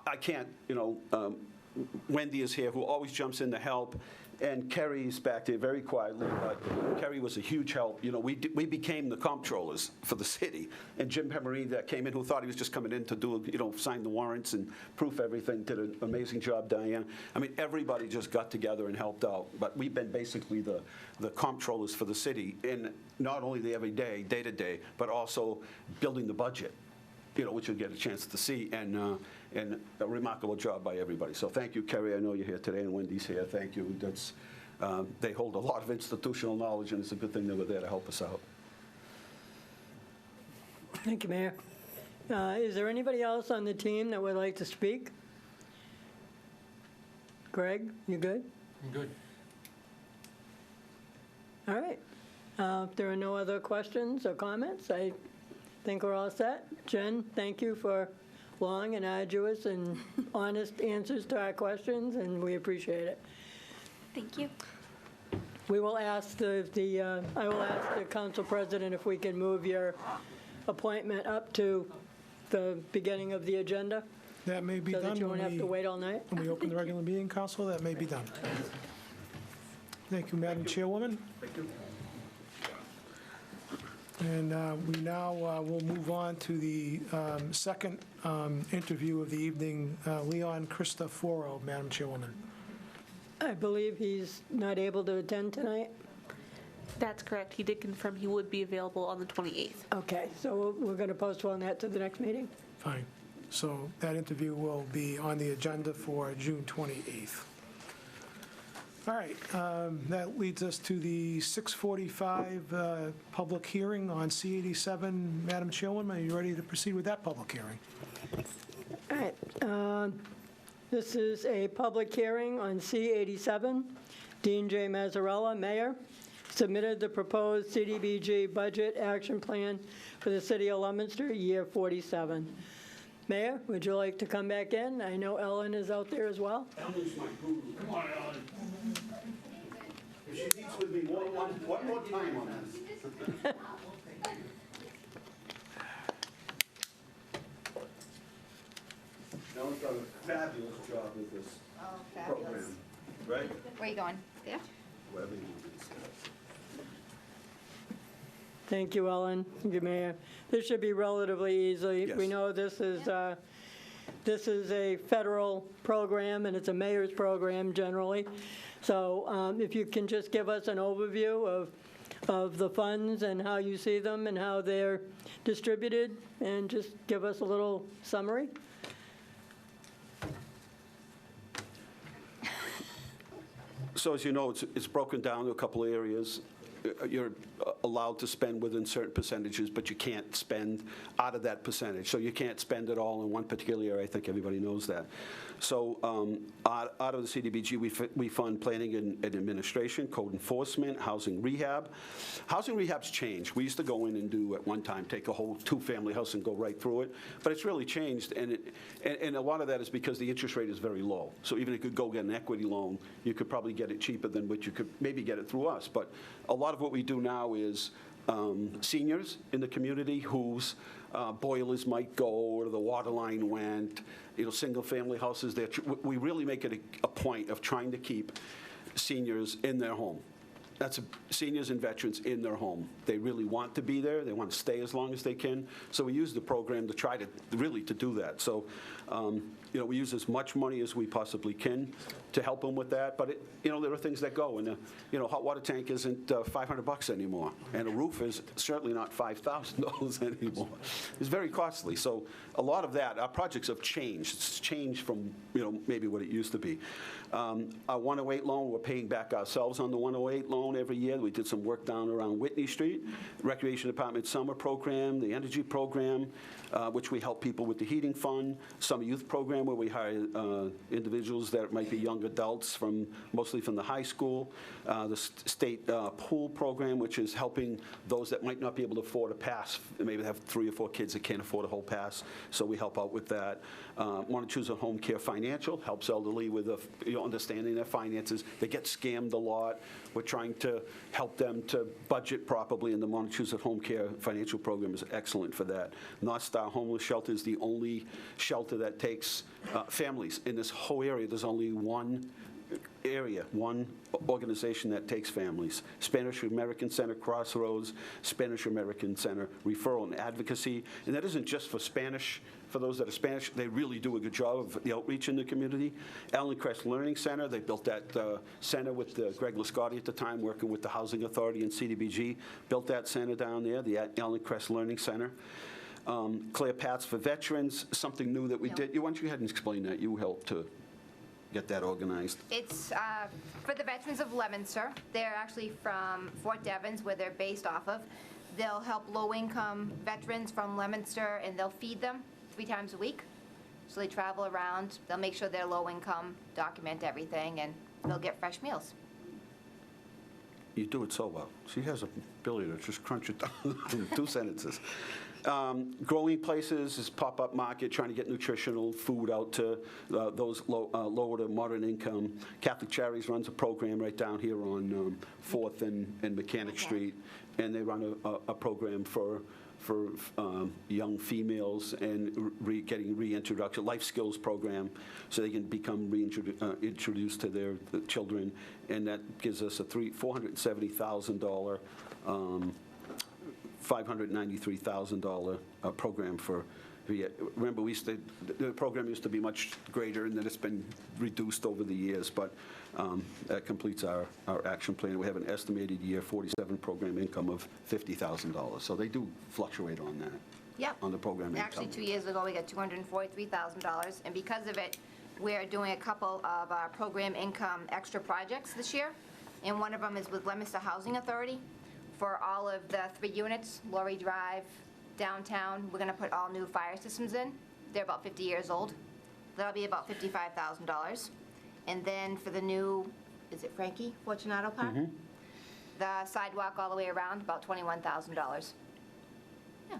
I can't, you know, Wendy is here, who always jumps in to help. And Kerry's back there very quietly, but Kerry was a huge help. You know, we became the comptrollers for the city. And Jim Pemarine that came in, who thought he was just coming in to do, you know, sign the warrants and proof everything, did an amazing job, Diane. I mean, everybody just got together and helped out. But we've been basically the comptrollers for the city, in not only the everyday, day-to-day, but also building the budget, you know, which you'll get a chance to see, and a remarkable job by everybody. So thank you, Kerry. I know you're here today, and Wendy's here. Thank you. That's, they hold a lot of institutional knowledge, and it's a good thing they were there to help us out. Thank you, Mayor. Is there anybody else on the team that would like to speak? Greg, you good? I'm good. All right. If there are no other questions or comments, I think we're all set. Jen, thank you for long and arduous and honest answers to our questions, and we appreciate it. Thank you. We will ask I will ask the council president if we can move your appointment up to the beginning of the agenda, That may be so done. that you won't when have to wait all night. When we open the regular meeting, Council, that may be done. Thank you, Madam Chairwoman. And we now will move on to the second interview of the evening, Leon Cristoforo, Madam Chairwoman. I believe he's not able to attend tonight. That's correct. He did confirm he would be available on the 28th. Okay, so we're going to postpone that to the next meeting? Fine. So that interview will be on the agenda for June 28th. All right, that leads us to the 6:45 public hearing on C-87. Madam Chairwoman, are you ready to proceed with that public hearing? All right. This is a public hearing on C-87. Dean J. Mazzarella, Mayor, submitted the proposed CDBG budget action plan for the city of Leominster, year 47. Mayor, would you like to come back in? I know Ellen is out there as well. Ellen's my guru. Come on, Ellen. If she meets with me one more time on this. Ellen's done a fabulous job with this program, right? Where are you going? There? Wherever you want to discuss. Thank you, Ellen. Thank you, Mayor. This should be relatively easy. Yes. We know this is a federal program, and it's a mayor's program generally. So if you can just give us an overview of the funds and how you see them and how they're distributed, and just give us a little summary? So as you know, it's broken down to a couple of areas. You're allowed to spend within certain percentages, but you can't spend out of that percentage. So you can't spend it all in one particular area. I think everybody knows that. So out of the CDBG, we fund planning and administration, code enforcement, housing rehab. Housing rehab's changed. We used to go in and do, at one time, take a whole two-family house and go right through it. But it's really changed, and a lot of that is because the interest rate is very low. So even if you could go get an equity loan, you could probably get it cheaper than what you could maybe get it through us. But a lot of what we do now is seniors in the community whose boilers might go or the water line went, single-family houses there. We really make it a point of trying to keep seniors in their home. That's seniors and veterans in their home. They really want to be there. They want to stay as long as they can. So we use the program to try to really to do that. So, we use as much money as we possibly can to help them with that. But there are things that go, and hot water tank isn't $500 anymore, and a roof is certainly not $5,000 anymore. It's very costly. So a lot of that, our projects have changed. It's changed from maybe what it used to be. Our 108 loan, we're paying back ourselves on the 108 loan every year. We did some work down around Whitney Street. Recreation Department summer program, the energy program, which we help people with the heating fund. Summer youth program, where we hire individuals that might be young adults mostly from the high school. The state pool program, which is helping those that might not be able to afford a pass. Maybe they have 3 or 4 kids that can't afford a whole pass, so we help out with that. Want to choose a home care financial, helps elderly with understanding their finances. They get scammed a lot. We're trying to help them to budget properly, and the Montechusett Home Care Financial Program is excellent for that. North Star Homeless Shelter is the only shelter that takes families. In this whole area, there's only one organization that takes families. Spanish American Center Crossroads, Spanish American Center Referral and Advocacy. And that isn't just for Spanish. For those that are Spanish, they really do a good job of the outreach in the community. Allen Crest Learning Center, they built that center with Greg Lascotti at the time, working with the Housing Authority and CDBG, built that center down there, the Allen Crest Learning Center. Clear Paths for Veterans, something new that we did. Why don't you go ahead and explain that? You helped to get that organized. It's for the veterans of Leominster. They're actually from Fort Devens, where they're based off of. They'll help low-income veterans from Leominster, and they'll feed them 3 times a week. So they travel around. They'll make sure they're low-income, document everything, and they'll get fresh meals. You do it so well. She has a ability to just crunch it down in 2 sentences. Growing Places is pop-up market, trying to get nutritional food out to those lower to moderate income. Catholic Charities runs a program right down here on 4th and Mechanic Street, and they run a program for young females and getting reintroduction, life skills program, so they can become introduced to their children, and that gives us a $470,000, $593,000 program for. Remember, the program used to be much greater, and then it's been reduced over the years, but that completes our action plan. We have an estimated year 47 program income of $50,000, so they do fluctuate on that. Yep. On the program income. Actually, 2 years ago, we got $243,000, and because of it, we're doing a couple of program income extra projects this year, and one of them is with Leominster Housing Authority for all of the 3 units, Laurie Drive, downtown. We're going to put all new fire systems in. They're about 50 years old. That'll be about $55,000. And then for the new, is it Frankie Fortunato Park? Mm-hmm. The sidewalk all the way around, about $21,000. Yeah,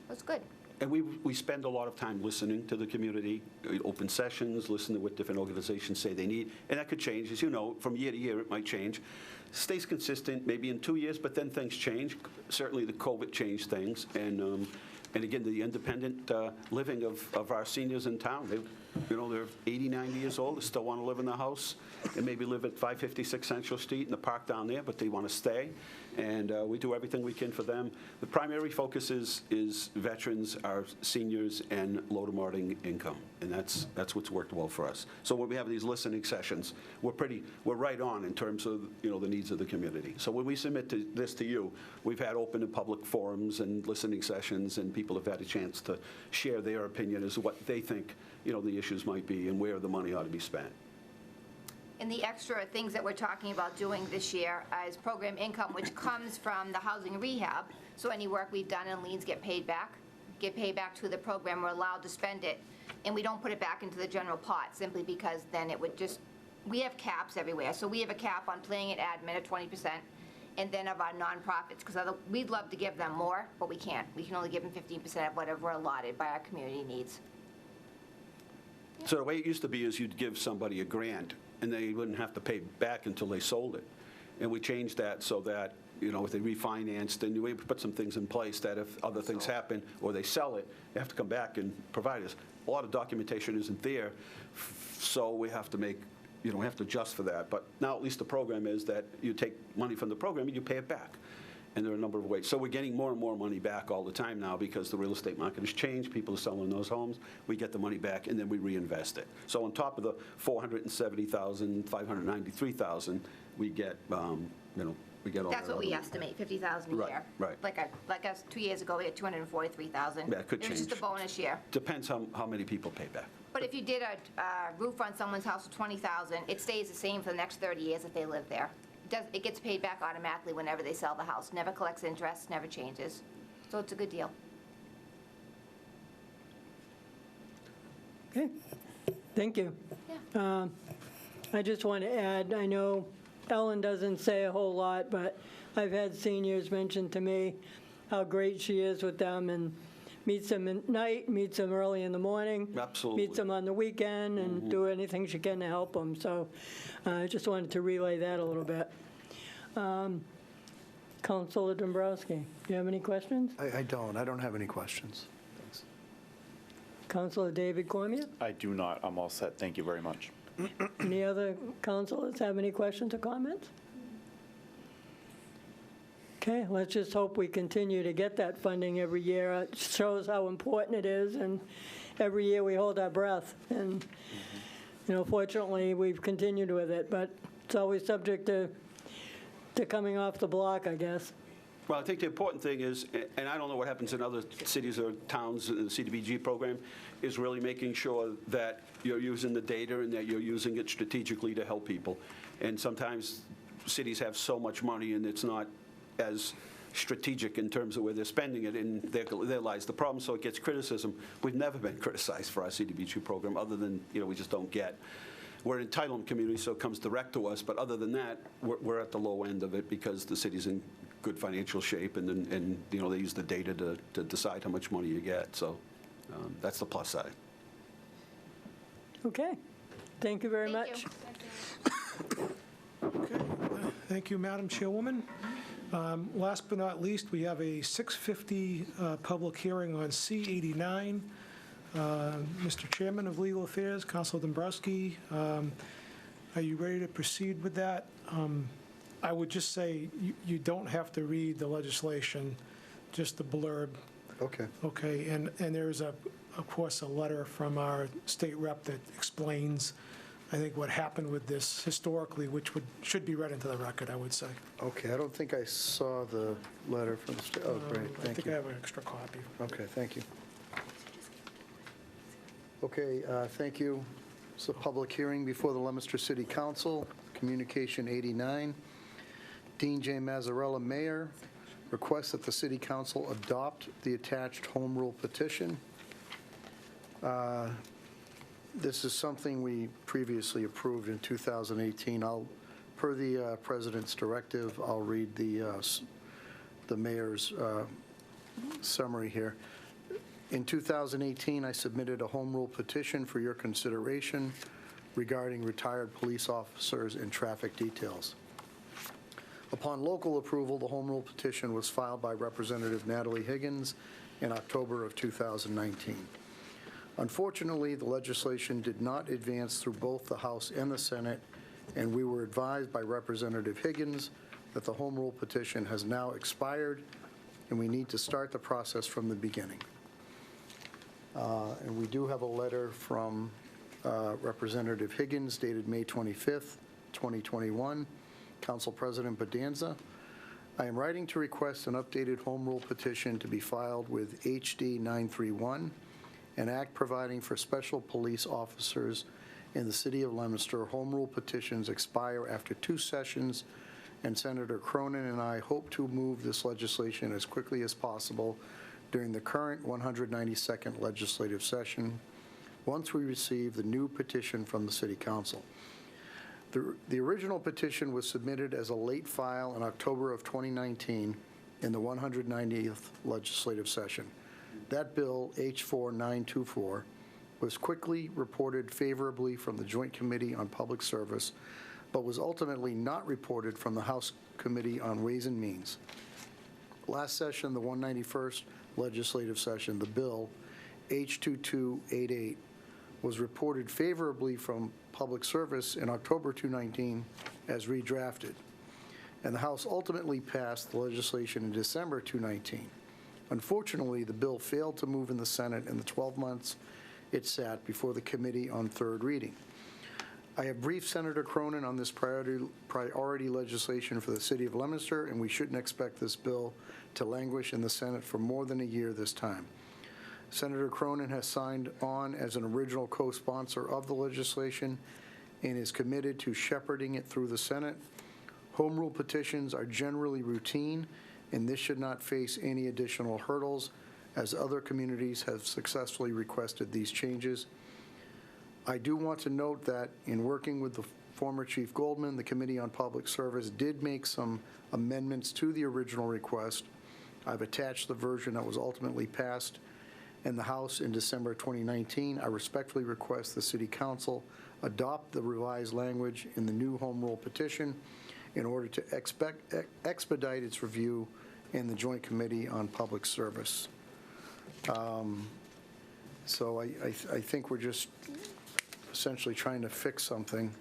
that's good. And we spend a lot of time listening to the community, open sessions, listen to what different organizations say they need. And that could change. As you know, from year to year, it might change. Stays consistent maybe in 2 years, but then things change. Certainly the COVID changed things. And again, the independent living of our seniors in town, you know, they're 80, 90 years old, they still want to live in the house, and maybe live at 556 Central Street in the park down there, but they want to stay. And we do everything we can for them. The primary focus is veterans, our seniors, and low to moderate income, and that's what's worked well for us. So when we have these listening sessions, we're right on in terms of, you know, the needs of the community. So when we submit this to you, we've had open and public forums and listening sessions, and people have had a chance to share their opinion as to what they think, you know, the issues might be and where the money ought to be spent. And the extra things that we're talking about doing this year is program income, which comes from the housing rehab. So any work we've done in liens get paid back to the program. We're allowed to spend it, and we don't put it back into the general pot simply because then it would just, we have caps everywhere. So we have a cap on planning and admin at 20%, and then of our nonprofits, because we'd love to give them more, but we can't. We can only give them 15% of whatever we're allotted by our community needs. So the way it used to be is you'd give somebody a grant, and they wouldn't have to pay back until they sold it. And we changed that so that, you know, if they refinanced, and we put some things in place that if other things happen or they sell it, they have to come back and provide us. A lot of documentation isn't there, so we have to make, you know, we have to adjust for that. But now at least the program is that you take money from the program and you pay it back. And there are a number of ways. So we're getting more and more money back all the time now because the real estate market has changed. People are selling those homes. We get the money back, and then we reinvest it. So on top of the $470,000, $593,000, we get, you know, we get all that. That's what we estimate, $50,000 a year. Right. Like us 2 years ago, we had $243,000. Yeah, it could change. It was just a bonus year. Depends how many people pay back. But if you did a roof on someone's house for $20,000, it stays the same for the next 30 years if they live there. It gets paid back automatically whenever they sell the house. Never collects interest, never changes. So it's a good deal. Okay, thank you. Yeah. I just want to add, I know Ellen doesn't say a whole lot, but I've had seniors mention to me how great she is with them and meets them at night, meets them early in the morning. Absolutely. Meets them on the weekend and do anything she can to help them. So I just wanted to relay that a little bit. Councilor Dombrowski, do you have any questions? I don't have any questions. Thanks. Councilor David Cormier? I do not. I'm all set. Thank you very much. Any other councilors have any questions or comments? Okay, let's just hope we continue to get that funding every year. It shows how important it is, and every year we hold our breath. And, you know, fortunately, we've continued with it, but it's always subject to coming off the block, I guess. Well, I think the important thing is, and I don't know what happens in other cities or towns in the CDBG program, is really making sure that you're using the data and that you're using it strategically to help people. And sometimes cities have so much money and it's not as strategic in terms of where they're spending it, and there lies the problem, so it gets criticism. We've never been criticized for our CDBG program, other than, you know, we just don't get. We're an entitlement community, so it comes direct to us, but other than that, we're at the low end of it because the city's in good financial shape, and you know, they use the data to decide how much money you get, so that's the plus side. Okay, thank you very much. Okay, thank you, Madam Chairwoman. Last but not least, we have a 6:50 public hearing on C-89. Mr. Chairman of Legal Affairs, Councilor Dombrowski, are you ready to proceed with that? I would just say you don't have to read the legislation, just the blurb. Okay. Okay, and there's, of course, a letter from our state rep that explains, I think, what happened with this historically, which should be read into the record, I would say. Okay, I don't think I saw the letter from the state. Oh, great, I thank think you. I have an extra copy. Okay, thank you. Okay, thank you. It's a public hearing before the Leominster City Council, Communication 89. Dean J. Mazzarella, Mayor, requests that the City Council adopt the attached home rule petition. This is something we previously approved in 2018. Per the President's directive, I'll read the Mayor's summary here. In 2018, I submitted a home rule petition for your consideration regarding retired police officers and traffic details. Upon local approval, the home rule petition was filed by Representative Natalie Higgins in October of 2019. Unfortunately, the legislation did not advance through both the House and the Senate, and we were advised by Representative Higgins that the home rule petition has now expired, and we need to start the process from the beginning. And we do have a letter from Representative Higgins dated May 25th, 2021. Council President Bedanza, I am writing to request an updated home rule petition to be filed with HD 931, an act providing for special police officers in the city of Leominster. Home rule petitions expire after 2 sessions, and Senator Cronin and I hope to move this legislation as quickly as possible during the current 192nd legislative session once we receive the new petition from the City Council. The original petition was submitted as a late file in October of 2019 in the 190th legislative session. That bill, H.4 924, was quickly reported favorably from the Joint Committee on Public Service, but was ultimately not reported from the House Committee on Ways and Means. Last session, the 191st legislative session, the bill, H2288, was reported favorably from Public Service in October 2019 as redrafted, and the House ultimately passed the legislation in December 2019. Unfortunately, the bill failed to move in the Senate in the 12 months it sat before the committee on third reading. I have briefed Senator Cronin on this priority legislation for the city of Leominster, and we shouldn't expect this bill to languish in the Senate for more than a year this time. Senator Cronin has signed on as an original co-sponsor of the legislation and is committed to shepherding it through the Senate. Home rule petitions are generally routine, and this should not face any additional hurdles, as other communities have successfully requested these changes. I do want to note that in working with the former Chief Goldman, the Committee on Public Service did make some amendments to the original request. I've attached the version that was ultimately passed in the House in December 2019. I respectfully request the City Council adopt the revised language in the new home rule petition in order to expedite its review in the Joint Committee on Public Service. So I think we're just essentially trying to fix something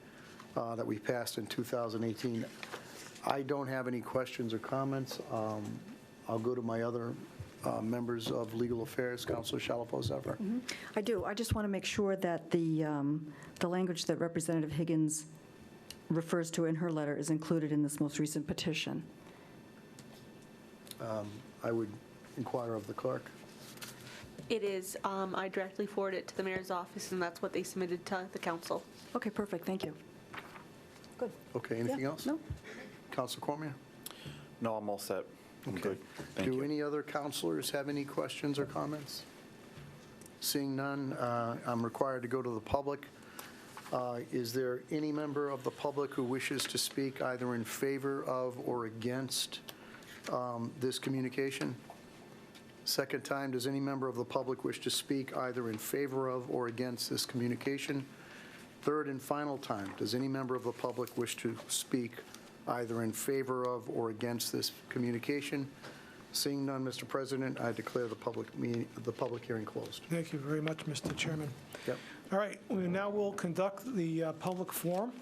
that we passed in 2018. I don't have any questions or comments. I'll go to my other members of Legal Affairs. Councilor Shalafo-Zephyr. I do. I just want to make sure that the language that Representative Higgins refers to in her letter is included in this most recent petition. I would inquire of the clerk. It is. I directly forwarded it to the mayor's office, and that's what they submitted to the council. Okay, perfect. Thank you. Good. Okay, anything Yeah, else? No. Councilor Cormier? No, I'm all set. I'm Okay. good. Thank Do you. any other councilors have any questions or comments? Seeing none, I'm required to go to the public. Is there any member of the public who wishes to speak either in favor of or against this communication? Second time, does any member of the public wish to speak either in favor of or against this communication? Third and final time, does any member of the public wish to speak either in favor of or against this communication? Seeing none, Mr. President, I declare the public hearing closed. Thank you very much, Mr. Chairman. Yep. All right, we now will conduct the public forum.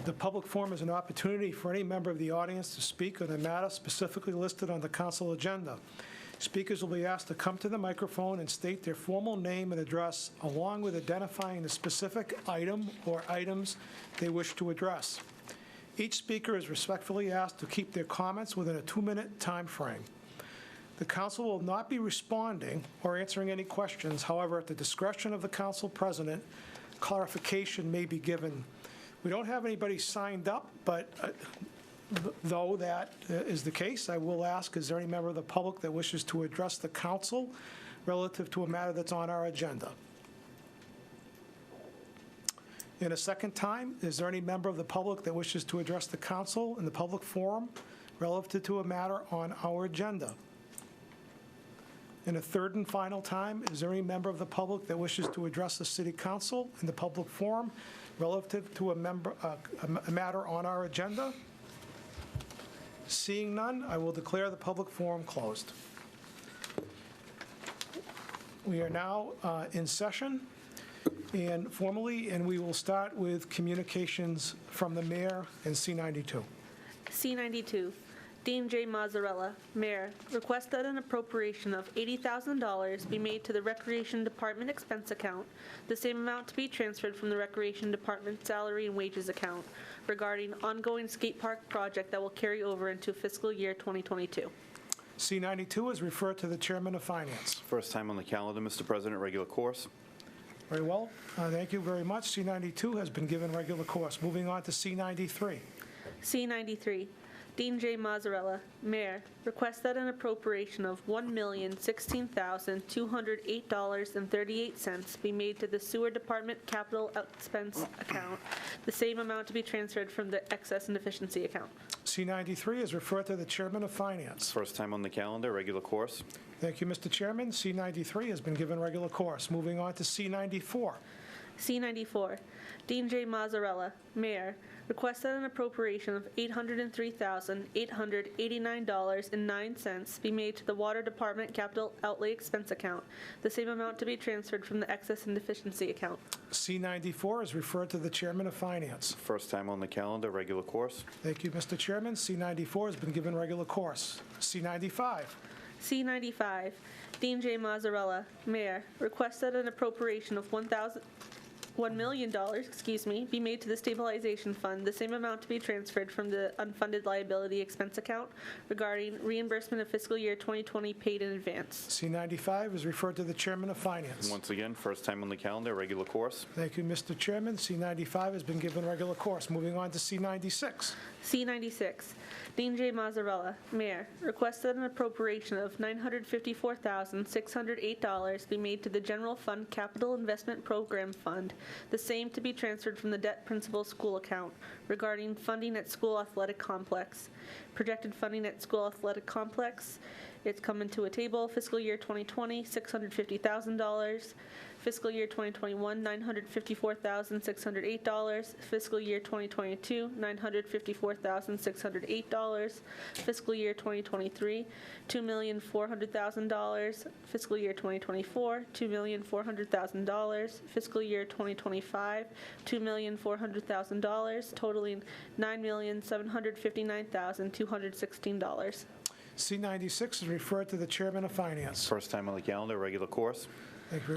The public forum is an opportunity for any member of the audience to speak on a matter specifically listed on the council agenda. Speakers will be asked to come to the microphone and state their formal name and address, along with identifying the specific item or items they wish to address. Each speaker is respectfully asked to keep their comments within a 2-minute time frame. The council will not be responding or answering any questions. However, at the discretion of the council president, clarification may be given. We don't have anybody signed up, but though that is the case, I will ask, is there any member of the public that wishes to address the council relative to a matter that's on our agenda? In a second time, is there any member of the public that wishes to address the council in the public forum relative to a matter on our agenda? In a third and final time, is there any member of the public that wishes to address the city council in the public forum relative to a matter on our agenda? Seeing none, I will declare the public forum closed. We are now in session and formally, and we will start with communications from the mayor and C92. C92, Dean J. Mazzarella, Mayor, request that an appropriation of $80,000 be made to the Recreation Department expense account, the same amount to be transferred from the Recreation Department salary and wages account regarding ongoing skate park project that will carry over into fiscal year 2022. C92 is referred to the Chairman of Finance. First time on the calendar, Mr. President, regular course. Very well. Thank you very much. C92 has been given regular course. Moving on to C93. C93, Dean J. Mazzarella, Mayor, request that an appropriation of $1,016,208.38 be made to the Sewer Department capital expense account, the same amount to be transferred from the excess and deficiency account. C93 is referred to the Chairman of Finance. First time on the calendar, regular course. Thank you, Mr. Chairman. C93 has been given regular course. Moving on to C94. C94, Dean J. Mazzarella, Mayor, request that an appropriation of $803,889.09 be made to the Water Department capital outlay expense account, the same amount to be transferred from the excess and deficiency account. C94 is referred to the Chairman of Finance. First time on the calendar, regular course. Thank you, Mr. Chairman. C94 has been given regular course. C95. C95, Dean J. Mazzarella, Mayor, request that an appropriation of $1 million, be made to the stabilization fund, the same amount to be transferred from the unfunded liability expense account regarding reimbursement of fiscal year 2020 paid in advance. C95 is referred to the Chairman of Finance. Once again, first time on the calendar, regular course. Thank you, Mr. Chairman. C95 has been given regular course. Moving on to C96. C96, Dean J. Mazzarella, Mayor, request that an appropriation of $954,608 be made to the General Fund Capital Investment Program Fund, the same to be transferred from the debt principal school account regarding funding at school athletic complex. Projected funding at school athletic complex, it's come into a table, fiscal year 2020, $650,000. Fiscal year 2021, $954,608. Fiscal year 2022, $954,608. Fiscal year 2023, $2,400,000. Fiscal year 2024, $2,400,000. Fiscal year 2025, $2,400,000, totaling $9,759,216. C96 is referred to the Chairman of Finance. First time on the calendar, regular course. Thank you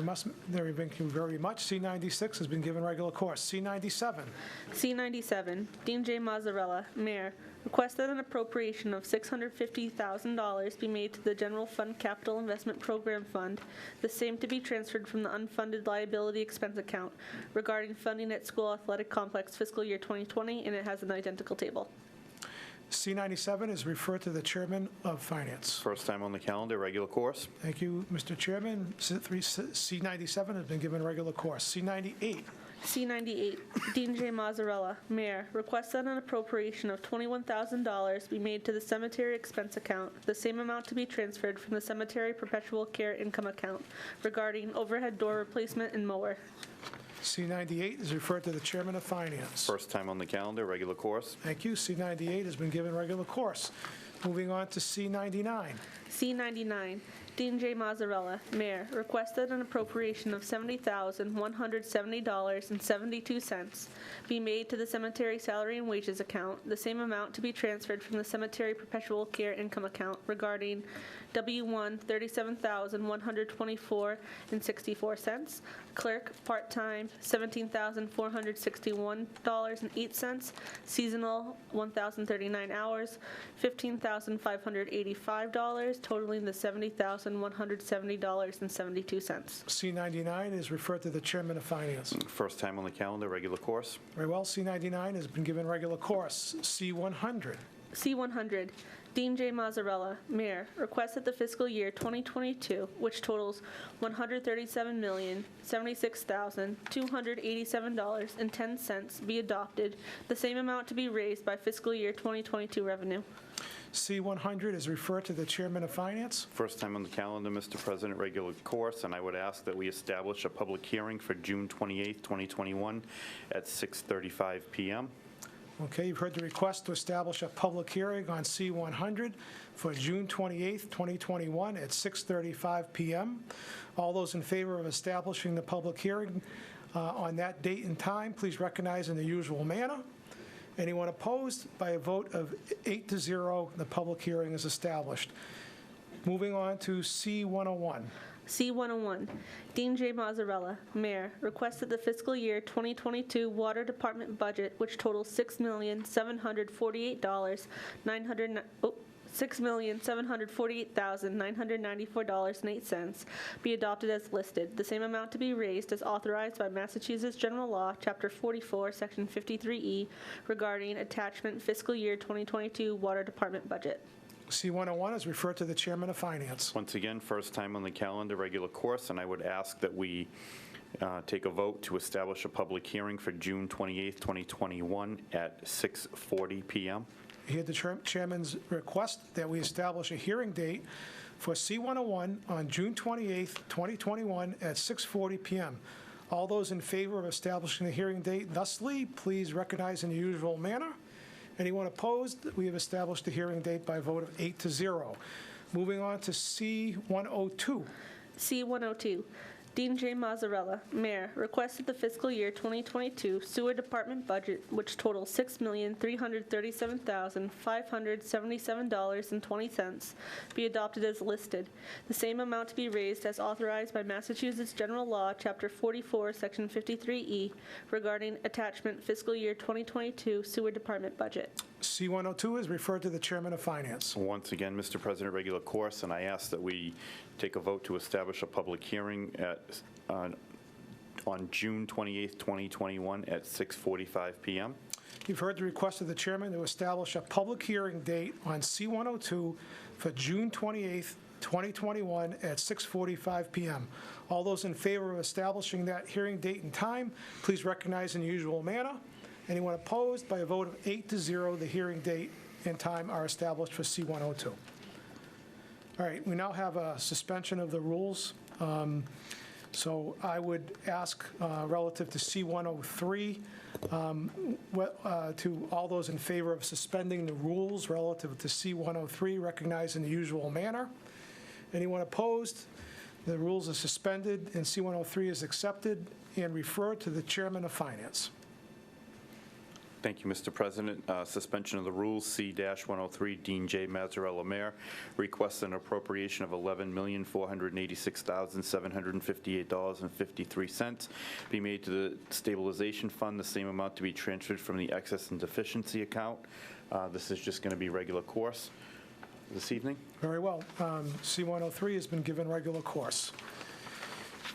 very much. C96 has been given regular course. C97. C97, Dean J. Mazzarella, Mayor, request that an appropriation of $650,000 be made to the General Fund Capital Investment Program Fund, the same to be transferred from the unfunded liability expense account regarding funding at school athletic complex fiscal year 2020, and it has an identical table. C97 is referred to the Chairman of Finance. First time on the calendar, regular course. Thank you, Mr. Chairman. C97 has been given regular course. C98. C98, Dean J. Mazzarella, Mayor, requests that an appropriation of $21,000 be made to the cemetery expense account, the same amount to be transferred from the cemetery perpetual care income account regarding overhead door replacement and mower. C98 is referred to the Chairman of Finance. First time on the calendar, regular course. Thank you. C98 has been given regular course. Moving on to C99. C99, Dean J. Mazzarella, Mayor, requested an appropriation of $70,170.72 be made to the cemetery salary and wages account, the same amount to be transferred from the cemetery perpetual care income account regarding W1 $37,124.64, clerk part-time $17,461.08, seasonal 1,039 hours, $15,585, totaling the $70,170.72. C99 is referred to the Chairman of Finance. First time on the calendar, regular course. Very well. C99 has been given regular course. C100. C100, Dean J. Mazzarella, Mayor, requests that the fiscal year 2022, which totals $137,076,287.10, be adopted, the same amount to be raised by fiscal year 2022 revenue. C100 is referred to the Chairman of Finance. First time on the calendar, Mr. President, regular course, and I would ask that we establish a public hearing for June 28th, 2021 at 6:35 p.m. Okay, you've heard the request to establish a public hearing on C-100 for June 28th, 2021 at 6:35 PM. All those in favor of establishing the public hearing on that date and time, please recognize in the usual manner. Anyone opposed? By a vote of 8-0, the public hearing is established. Moving on to C-101. C-101, Dean J. Mazzarella, Mayor, requests that the fiscal year 2022 Water Department budget, which totals $6,748,994.08, be adopted as listed. The same amount to be raised as authorized by Massachusetts General Law, Chapter 44, Section 53E, regarding attachment fiscal year 2022 Water Department budget. C-101 is referred to the Chairman of Finance. Once again, first time on the calendar, regular course, and I would ask that we take a vote to establish a public hearing for June 28th, 2021 at 6:40 PM. I hear the Chairman's request that we establish a hearing date for C-101 on June 28th, 2021 at 6:40 PM. All those in favor of establishing the hearing date thusly, please recognize in the usual manner. Anyone opposed? We have established the hearing date by a vote of 8-0. Moving on to C-102. C-102, Dean J. Mazzarella, Mayor, requests that the fiscal year 2022 Sewer Department budget, which totals $6,337,577.20, be adopted as listed. The same amount to be raised as authorized by Massachusetts General Law, Chapter 44, Section 53E, regarding attachment fiscal year 2022 Sewer Department budget. C-102 is referred to the Chairman of Finance. Once again, Mr. President, regular course, and I ask that we take a vote to establish a public hearing on June 28th, 2021 at 6:45 PM. You've heard the request of the Chairman to establish a public hearing date on C-102 for June 28th, 2021 at 6:45 PM. All those in favor of establishing that hearing date and time, please recognize in the usual manner. Anyone opposed? By a vote of 8-0, the hearing date and time are established for C-102. All right, we now have a suspension of the rules. So I would ask relative to C-103, to all those in favor of suspending the rules relative to C-103, recognize in the usual manner. Anyone opposed? The rules are suspended, and C-103 is accepted and referred to the Chairman of Finance. Thank you, Mr. President. Suspension of the rules, C-103, Dean J. Mazzarella, Mayor, requests an appropriation of $11,486,758.53 be made to the stabilization fund, the same amount to be transferred from the excess and deficiency account. This is just going to be regular course this evening. Very well. C-103 has been given regular course.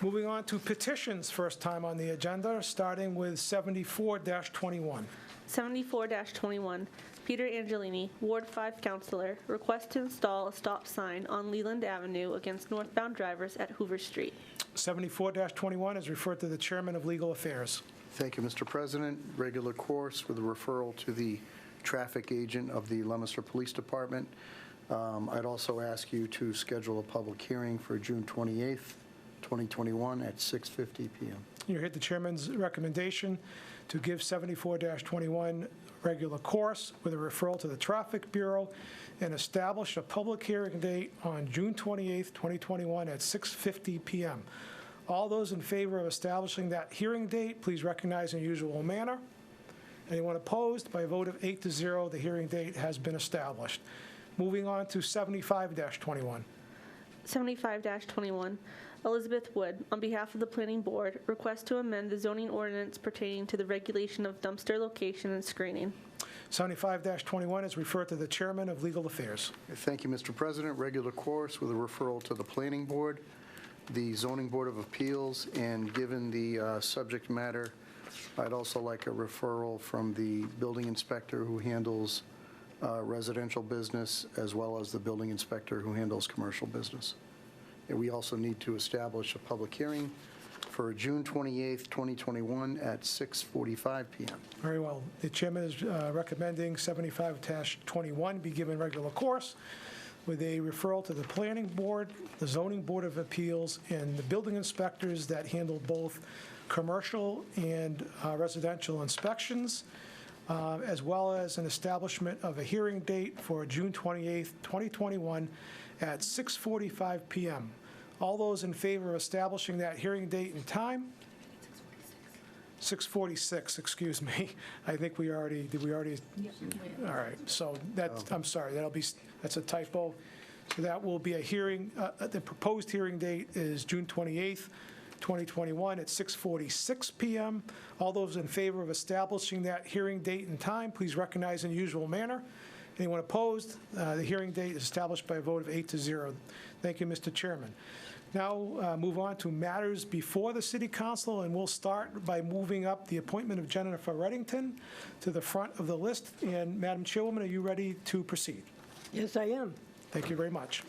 Moving on to petitions, first time on the agenda, starting with 74-21. 74-21, Peter Angelini, Ward 5 Councilor, requests to install a stop sign on Leland Avenue against northbound drivers at Hoover Street. 74-21 is referred to the Chairman of Legal Affairs. Thank you, Mr. President. Regular course with a referral to the traffic agent of the Leominster Police Department. I'd also ask you to schedule a public hearing for June 28th, 2021 at 6:50 PM. You heard the Chairman's recommendation to give 74-21 regular course with a referral to the Traffic Bureau and establish a public hearing date on June 28th, 2021 at 6:50 PM. All those in favor of establishing that hearing date, please recognize in the usual manner. Anyone opposed? By a vote of 8-0, the hearing date has been established. Moving on to 75-21. 75-21, Elizabeth Wood, on behalf of the Planning Board, requests to amend the zoning ordinance pertaining to the regulation of dumpster location and screening. 75-21 is referred to the Chairman of Legal Affairs. Thank you, Mr. President. Regular course with a referral to the Planning Board, the Zoning Board of Appeals, and given the subject matter, I'd also like a referral from the building inspector who handles residential business, as well as the building inspector who handles commercial business. And we also need to establish a public hearing for June 28th, 2021 at 6:45 PM. Very well. The Chairman is recommending 75-21 be given regular course with a referral to the Planning Board, the Zoning Board of Appeals, and the building inspectors that handle both commercial and residential inspections. as well as an establishment of a hearing date for June 28th, 2021 at 6:45 PM. All those in favor of establishing that hearing date and time? 6:46, excuse me. I think we already, did we already? All right, so that's, I'm sorry, that's a typo. So that will be a hearing, the proposed hearing date is June 28th, 2021 at 6:46 PM. All those in favor of establishing that hearing date and time, please recognize in the usual manner. Anyone opposed? The hearing date is established by a vote of 8-0. Thank you, Mr. Chairman. Now, move on to matters before the City Council, and we'll start by moving up the appointment of Jennifer Reddington to the front of the list. And Madam Chairwoman, are you ready to proceed? Yes, I am. Thank you very much.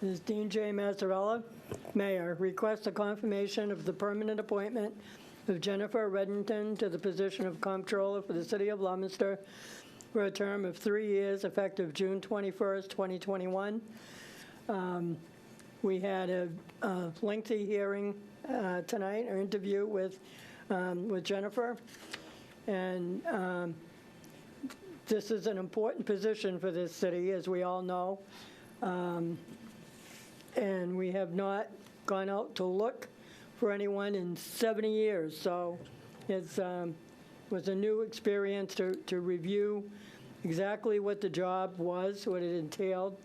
This is Dean J. Mazzarella, Mayor. Request a confirmation of the permanent appointment of Jennifer Reddington to the position of Comptroller for the City of Leominster for a term of 3 years, effective June 21st, 2021. We had a lengthy hearing tonight, or interview with Jennifer, and this is an important position for this city, as we all know. And we have not gone out to look for anyone in 70 years, so it was a new experience to review exactly what the job was, what it entailed,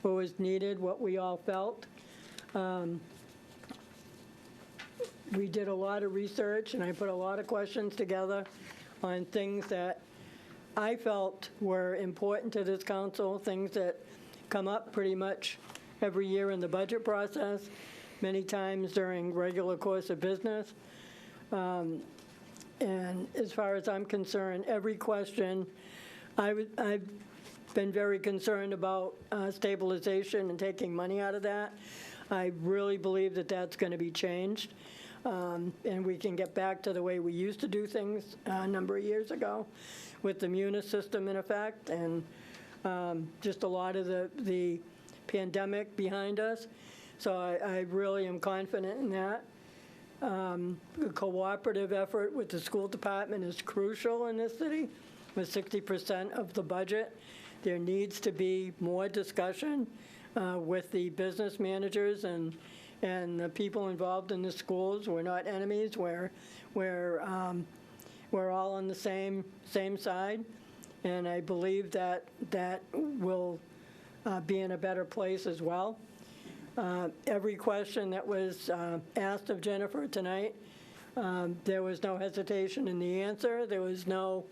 what was needed, what we all felt. We did a lot of research, and I put a lot of questions together on things that I felt were important to this council, things that come up pretty much every year in the budget process, many times during regular course of business. And as far as I'm concerned, every question, I've been very concerned about stabilization and taking money out of that. I really believe that that's going to be changed, and we can get back to the way we used to do things a number of years ago with the Munis system in effect, and just a lot of the pandemic behind us. So I really am confident in that. The cooperative effort with the school department is crucial in this city, with 60% of the budget. There needs to be more discussion with the business managers and the people involved in the schools. We're not enemies. We're all on the same side, and I believe that will be in a better place as well. Every question that was asked of Jennifer tonight, there was no hesitation in the answer. There was no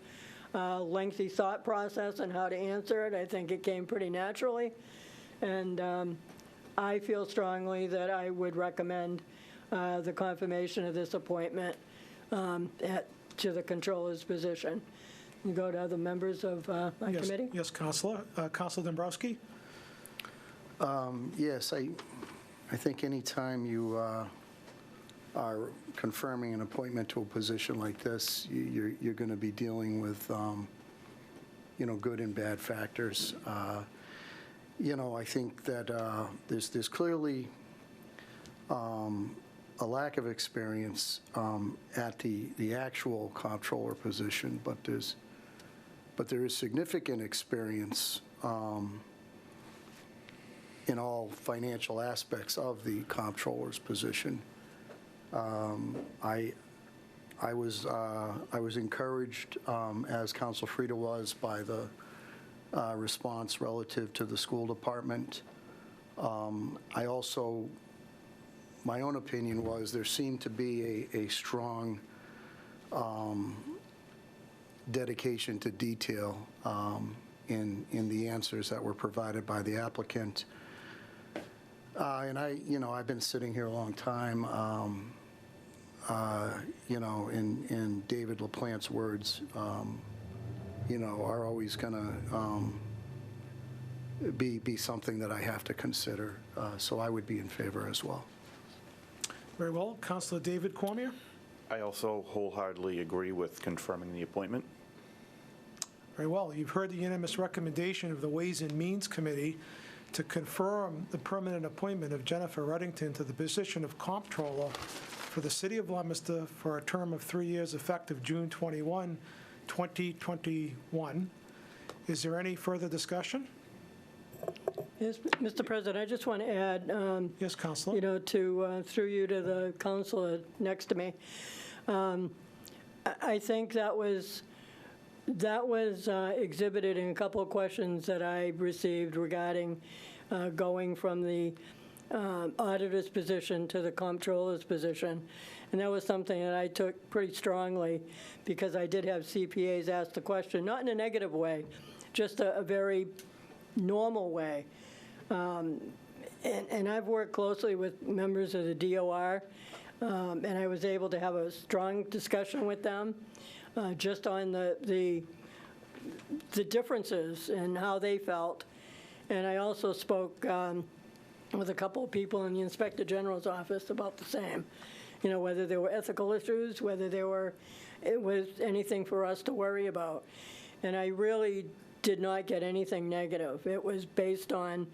lengthy thought process on how to answer it. I think it came pretty naturally. And I feel strongly that I would recommend the confirmation of this appointment to the controller's position. You go to other members of my committee? Yes, Councilor. Councilor Dombrowski? Yes, I think anytime you are confirming an appointment to a position like this, you're going to be dealing with, good and bad factors. I think that there's clearly a lack of experience at the actual comptroller position, but there is significant experience in all financial aspects of the comptroller's position. I was encouraged, as Council Frida was, by the response relative to the school department. I also, my own opinion was there seemed to be a strong dedication to detail in the answers that were provided by the applicant. And I've been sitting here a long time, in David LaPlante's words, are always going to be something that I have to consider. So I would be in favor as well. Very well. Councilor David Cormier? I also wholeheartedly agree with confirming the appointment. Very well. You've heard the unanimous recommendation of the Ways and Means Committee to confirm the permanent appointment of Jennifer Reddington to the position of Comptroller for the City of Leominster for a term of 3 years effective June 21, 2021. Is there any further discussion? Yes, Mr. President, I just want to add, Yes, Counselor. you know, through you to the counselor next to me. I think that was exhibited in a couple of questions that I received regarding going from the auditor's position to the comptroller's position. And that was something that I took pretty strongly because I did have CPAs ask the question, not in a negative way, just a very normal way. And I've worked closely with members of the DOR, and I was able to have a strong discussion with them just on the differences and how they felt. And I also spoke with a couple of people in the Inspector General's office about the same. You know, whether there were ethical issues, whether it was anything for us to worry about. And I really did not get anything negative. It was based on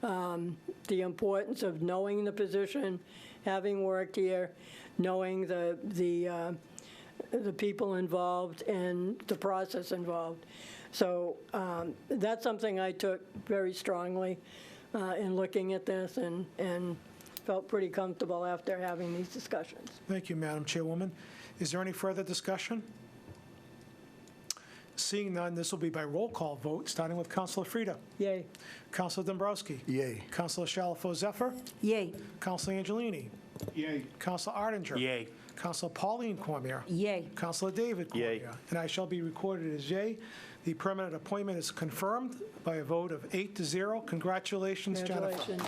the importance of knowing the position, having worked here, knowing the people involved and the process involved. So that's something I took very strongly in looking at this and felt pretty comfortable after having these discussions. Thank you, Madam Chairwoman. Is there any further discussion? Seeing none, this will be by roll call vote, starting with Councilor Frida. Yay. Councilor Dombrowski. Yay. Councilor Shalfo-Zephyr. Yay. Councilor Angelini. Yay. Councilor Arndinger. Yay. Councilor Pauline Cormier. Yay. Councilor David Cormier. Yay. And I shall be recorded as yay. The permanent appointment is confirmed by a vote of 8-0. Congratulations, Jennifer. Congratulations.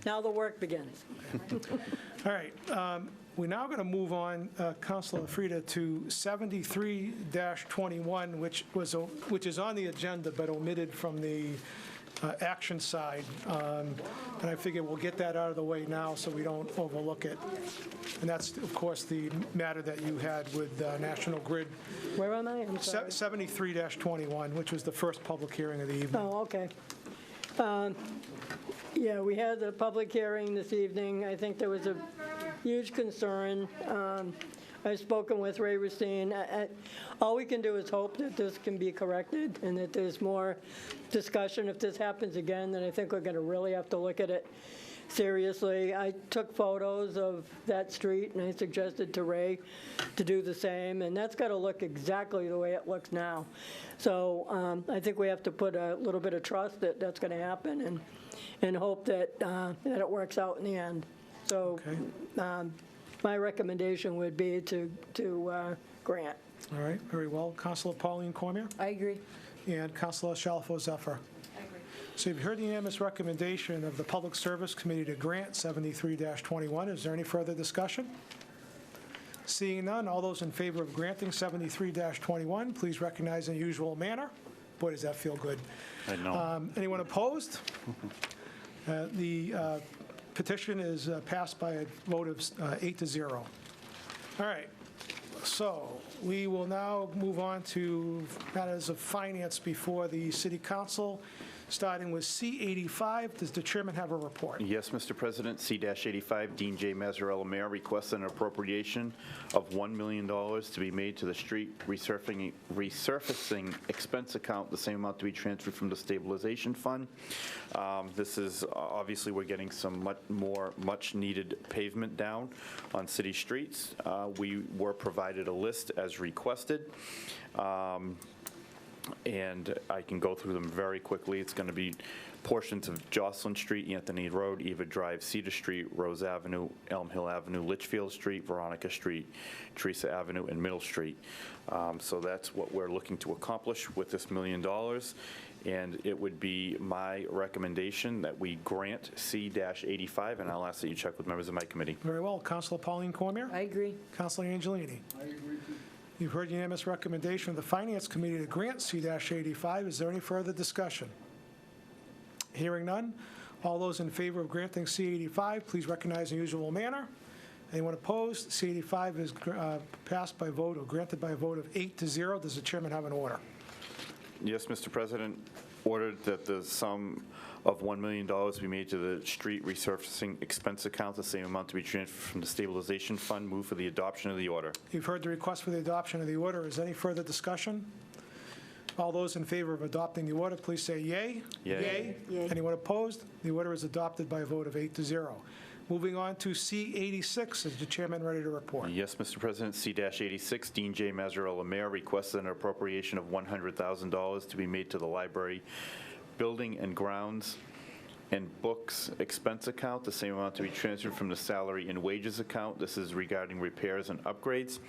Now the work begins. All right, we're now going to move on, Councilor Frida, to 73-21, which is on the agenda but omitted from the action side. And I figure we'll get that out of the way now so we don't overlook it. And that's, of course, the matter that you had with National Grid. Where am I? I'm sorry. 73-21, which was the first public hearing of the evening. Oh, okay. Yeah, we had the public hearing this evening. I think there was a huge concern. I've spoken with Ray Racine. All we can do is hope that this can be corrected and that there's more discussion. If this happens again, then I think we're going to really have to look at it seriously. I took photos of that street, and I suggested to Ray to do the same, and that's got to look exactly the way it looks now. So I think we have to put a little bit of trust that that's going to happen and hope that, that it works out in the end. So my recommendation would be to grant. All right, very well. Councilor Pauline Cormier? I agree. And Councilor Shalfo-Zephyr? I agree. So you've heard the unanimous recommendation of the Public Service Committee to grant 73-21. Is there any further discussion? Seeing none, all those in favor of granting 73-21, please recognize in the usual manner. Boy, does that feel good. I know. Anyone opposed? The petition is passed by a vote of 8-0. All right, so we will now move on to matters of finance before the City Council, starting with C-85. Does the chairman have a report? Yes, Mr. President. C-85, Dean J. Mazzarella, Mayor, requests an appropriation of $1 million to be made to the street resurfacing expense account, the same amount to be transferred from the stabilization fund. This is, obviously, we're getting some much-needed pavement down on city streets. We were provided a list as requested. And I can go through them very quickly. It's going to be portions of Jocelyn Street, Anthony Road, Eva Drive, Cedar Street, Rose Avenue, Elm Hill Avenue, Litchfield Street, Veronica Street, Teresa Avenue, and Middle Street. So that's what we're looking to accomplish with this $1 million. And it would be my recommendation that we grant C-85, and I'll ask that you check with members of my committee. Very well. Councilor Pauline Cormier? I agree. Councilor Angelini? I agree. You've heard unanimous recommendation of the Finance Committee to grant C-85. Is there any further discussion? Hearing none, all those in favor of granting C-85, please recognize in the usual manner. Anyone opposed? C85 is passed by vote or granted by a vote of 8-0. Does the chairman have an order? Yes, Mr. President. Ordered that the sum of $1 million be made to the street resurfacing expense account, the same amount to be transferred from the stabilization fund. Move for the adoption of the order. You've heard the request for the adoption of the order. Is there any further discussion? All those in favor of adopting the order, please say yay. Yay. Yay. Anyone opposed? The order is adopted by a vote of 8-0. Moving on to C86, is the chairman ready to report? Yes, Mr. President. C-86, Dean J. Mazzarella, Mayor, requested an appropriation of $100,000 to be made to the library building and grounds and books expense account, the same amount to be transferred from the salary and wages account. This is regarding repairs and upgrades.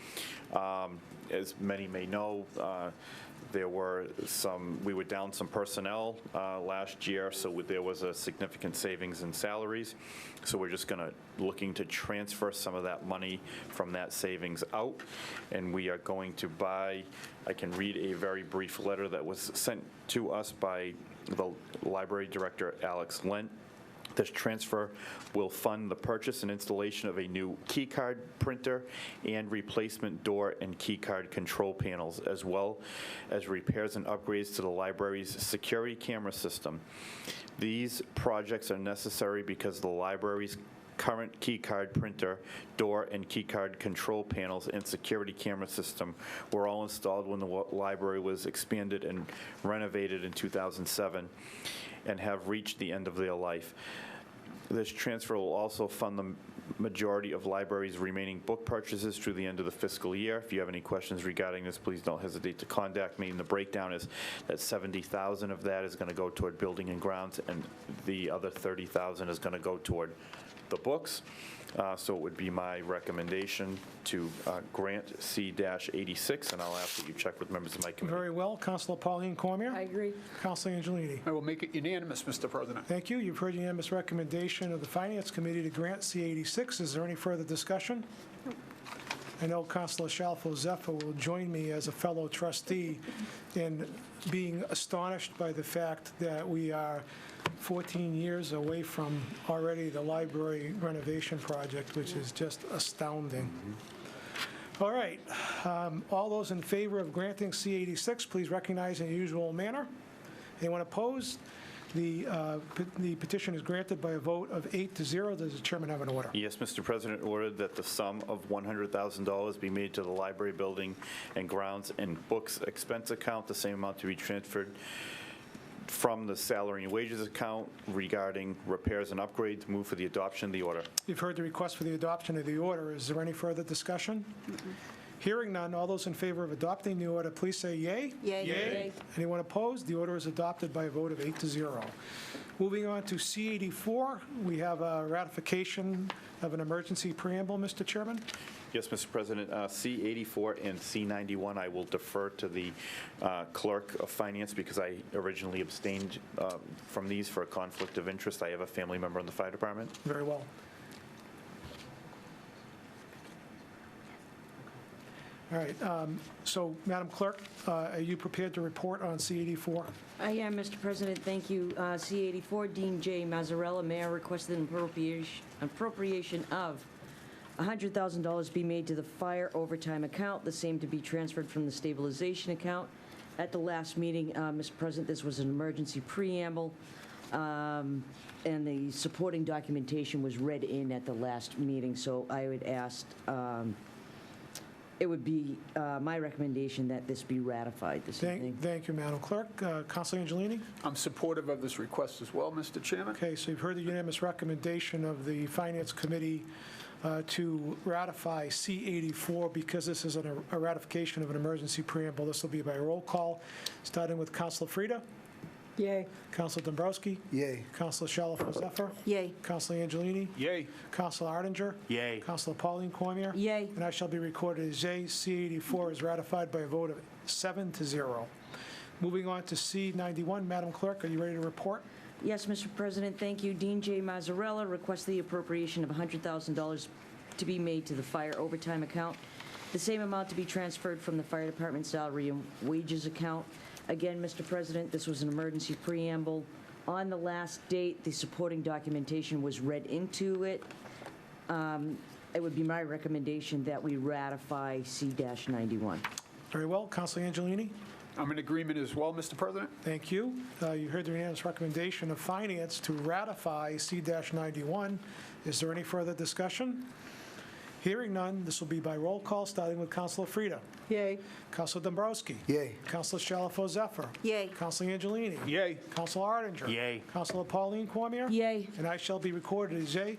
As many may know, we were down some personnel last year, so there was a significant savings in salaries. So we're just looking to transfer some of that money from that savings out, and we are going to buy, I can read a very brief letter that was sent to us by the library director, Alex Lent. This transfer will fund the purchase and installation of a new keycard printer and replacement door and keycard control panels, as well as repairs and upgrades to the library's security camera system. These projects are necessary because the library's current keycard printer, door, and keycard control panels and security camera system were all installed when the library was expanded and renovated in 2007 and have reached the end of their life. This transfer will also fund the majority of library's remaining book purchases through the end of the fiscal year. If you have any questions regarding this, please don't hesitate to contact me. And the breakdown is that $70,000 of that is going to go toward building and grounds, and the other $30,000 is going to go toward the books. So it would be my recommendation to grant C-86, and I'll ask that you check with members of my committee. Very well. Councilor Pauline Cormier? I agree. Councilor Angelini? I will make it unanimous, Mr. President. Thank you. You've heard unanimous recommendation of the Finance Committee to grant C-86. Is there any further discussion? I know Councilor Shalfo-Zephyr will join me as a fellow trustee in being astonished by the fact that we are 14 years away from already the library renovation project, which is just astounding. All right. All those in favor of granting C-86, please recognize in the usual manner. Anyone opposed? The petition is granted by a vote of 8-0. Does the chairman have an order? Yes, Mr. President, ordered that the sum of $100,000 be made to the library building and grounds and books expense account, the same amount to be transferred from the salary and wages account regarding repairs and upgrades. Move for the adoption of the order. You've heard the request for the adoption of the order. Is there any further discussion? Hearing none, all those in favor of adopting the order, please say yay. Yay. Yay. Anyone opposed? The order is adopted by a vote of 8-0. Moving on to C-84, we have a ratification of an emergency preamble, Mr. Chairman. Yes, Mr. President. C-84 and C-91, I will defer to the clerk of finance because I originally abstained from these for a conflict of interest. I have a family member in the fire department. Very well. All right. So, Madam Clerk, are you prepared to report on C-84? I am, Mr. President. Thank you. C-84, Dean J. Mazzarella, Mayor, requested an appropriation of $100,000 be made to the fire overtime account, the same to be transferred from the stabilization account. At the last meeting, Mr. President, this was an emergency preamble, and the supporting documentation was read in at the last meeting, so I would ask, it would be my recommendation that this be ratified this evening. Thank you, Madam Clerk. Councilor Angelini? I'm supportive of this request as well, Mr. Chairman. Okay, so you've heard the unanimous recommendation of the Finance Committee to ratify C-84 because this is a ratification of an emergency preamble. This will be by roll call, starting with Councilor Frida. Yay. Councilor Dombrowski. Yay. Councilor Shalfo-Zephyr. Yay. Councilor Angelini. Yay. Councilor Arndinger. Yay. Councilor Pauline Cormier. Yay. And I shall be recorded as yay. C-84 is ratified by a vote of 7-0. Moving on to C-91, Madam Clerk, are you ready to report? Yes, Mr. President, thank you. Dean J. Mazzarella requests the appropriation of $100,000 to be made to the fire overtime account, the same amount to be transferred from the fire department salary and wages account. Again, Mr. President, this was an emergency preamble. On the last date, the supporting documentation was read into it. it would be my recommendation that we ratify C-91. Very well. Councilor Angelini? I'm in agreement as well, Mr. President. Thank you. You heard the unanimous recommendation of Finance to ratify C-91. Is there any further discussion? Hearing none, this will be by roll call, starting with Councilor Frida. Yay. Councilor Dombrowski. Yay. Councilor Shalfo Zephyr. Yay. Councilor Angelini. Yay. Councilor Arndinger. Yay. Councilor Pauline Cormier. Yay. And I shall be recorded as yay.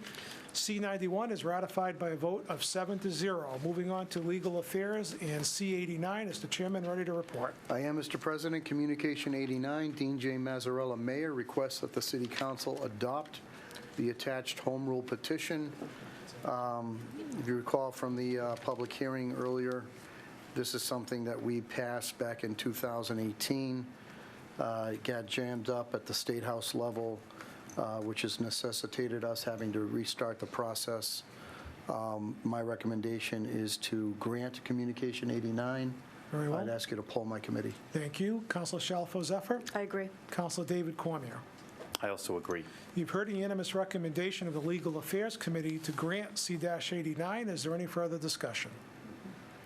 C-91 is ratified by a vote of 7-0. Moving on to Legal Affairs and C-89. Is the chairman ready to report? I am, Mr. President. Communication 89, Dean J. Mazzarella, Mayor, requests that the City Council adopt the attached home rule petition. If you recall from the public hearing earlier, this is something that we passed back in 2018. It got jammed up at the State House level, which has necessitated us having to restart the process. My recommendation is to grant Communication 89. Very well. I'd ask you to poll my committee. Thank you. Councilor Shalfo Zephyr. I agree. Councilor David Cormier. I also agree. You've heard the unanimous recommendation of the Legal Affairs Committee to grant C-89. Is there any further discussion?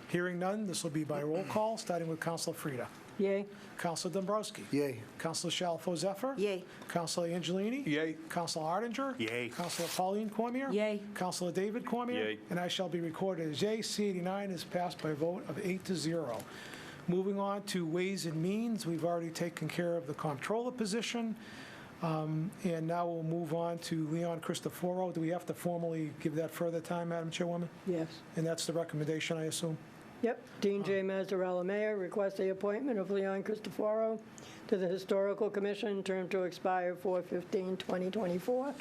Hearing none, this will be by roll call, starting with Councilor Frida. Yay. Councilor Dombrowski. Yay. Councilor Shalfo Zephyr. Yay. Councilor Angelini. Yay. Councilor Arndinger. Yay. Councilor Pauline Cormier. Yay. Councilor David Cormier. Yay. And I shall be recorded as yay. C-89 is passed by a vote of 8-0. Moving on to Ways and Means, we've already taken care of the comptroller position. And now we'll move on to Leon Cristoforo. Do we have to formally give that further time, Madam Chairwoman? Yes. And that's the recommendation, I assume? Yep. Dean J. Mazzarella, Mayor, requests the appointment of Leon Cristoforo to the Historical Commission, term to expire 4/15/2024.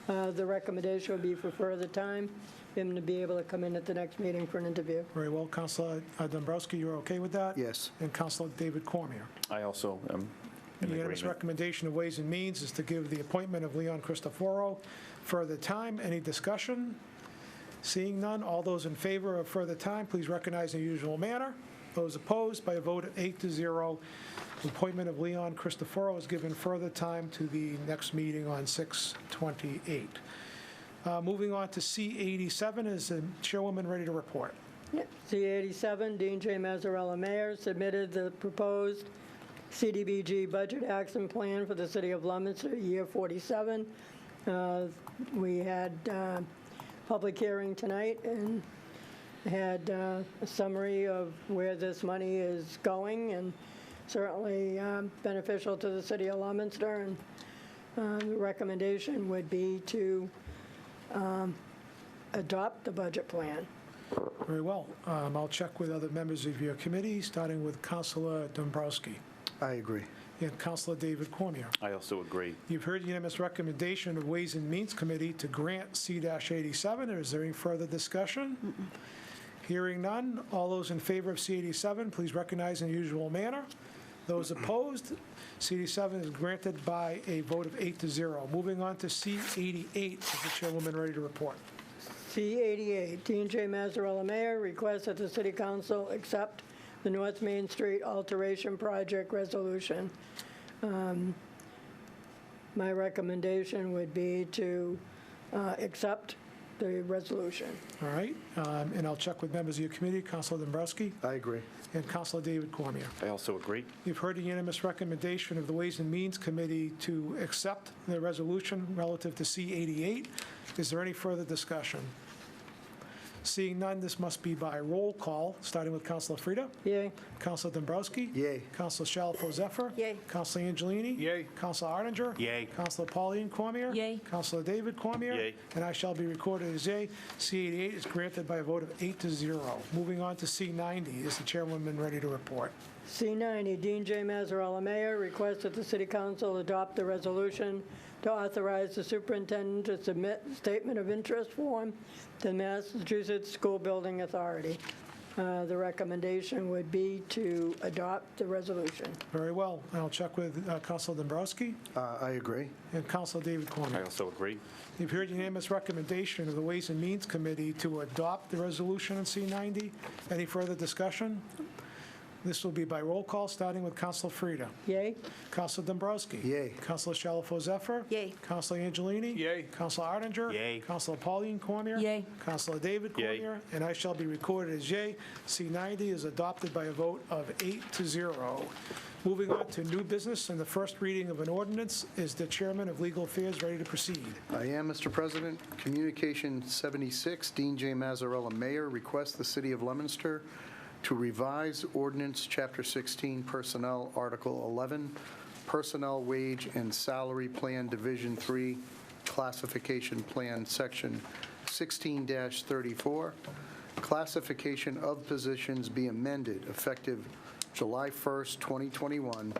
The recommendation would be for further time, for him to be able to come in at the next meeting for an interview. Very well. Councilor Dombrowski, you're okay with that? Yes. And Councilor David Cormier. I also am The in unanimous agreement. recommendation of Ways and Means is to give the appointment of Leon Cristoforo further time. Any discussion? Seeing none, all those in favor of further time, please recognize in the usual manner. Those opposed, by a vote of 8-0, the appointment of Leon Cristoforo is given further time to the next meeting on 6/28. Moving on to C-87, is the chairwoman ready to report? Yep. C-87, Dean J. Mazzarella, Mayor, submitted the proposed CDBG Budget Action Plan for the City of Leominster, year 47. We had public hearing tonight and had a summary of where this money is going, and certainly beneficial to the City of Leominster. And the recommendation would be to adopt the budget plan. Very well. I'll check with other members of your committee, starting with Councilor Dombrowski I agree. and Councilor David Cormier. I also agree. You've heard the unanimous recommendation of Ways and Means Committee to grant C-87. Is there any further discussion? Hearing none, all those in favor of C-87, please recognize in the usual manner. Those opposed, C-87 is granted by a vote of 8-0. Moving on to C-88, is the chairwoman ready to report? C-88, Dean J. Mazzarella, Mayor, requests that the City Council accept the North Main Street Alteration Project Resolution. My recommendation would be to accept the resolution. All right, and I'll check with members of your committee, Councilor Dombrowski I agree. and Councilor David Cormier. I also agree. You've heard the unanimous recommendation of the Ways and Means Committee to accept the resolution relative to C-88. Is there any further discussion? Seeing none, this must be by roll call, starting with Councilor Frida. Yay. Councilor Dombrowski. Yay. Councilor Shalfo Zephyr. Yay. Councilor Angelini. Yay. Councilor Arndinger. Yay. Councilor Pauline Cormier. Yay. Councilor David Cormier. Yay. And I shall be recorded as yay. C-88 is granted by a vote of 8-0. Moving on to C-90, is the chairwoman ready to report? C-90, Dean J. Mazzarella, Mayor, requests that the City Council adopt the resolution to authorize the superintendent to submit statement of interest form to the Massachusetts School Building Authority. The recommendation would be to adopt the resolution. Very well. I'll check with Councilor Dombrowski I agree. and Councilor David Cormier. I also agree. You've heard unanimous recommendation of the Ways and Means Committee to adopt the resolution on C-90. Any further discussion? This will be by roll call, starting with Councilor Frida. Yay? Councilor Dombrowski. Yay. Councilor Shalfo Zephyr. Yay. Councilor Angelini. Yay. Councilor Arndinger. Yay. Councilor Pauline Cormier. Yay. Councilor David Yay. Cormier. And I shall be recorded as yay. C90 is adopted by a vote of 8-0. Moving on to new business and the first reading of an ordinance. Is the Chairman of Legal Affairs ready to proceed? I am, Mr. President. Communication 76, Dean J. Mazzarella, Mayor, requests the City of Leominster to revise Ordinance Chapter 16, Personnel, Article 11, Personnel Wage and Salary Plan, Division 3, Classification Plan, Section 16-34. Classification of positions be amended effective July 1st, 2021,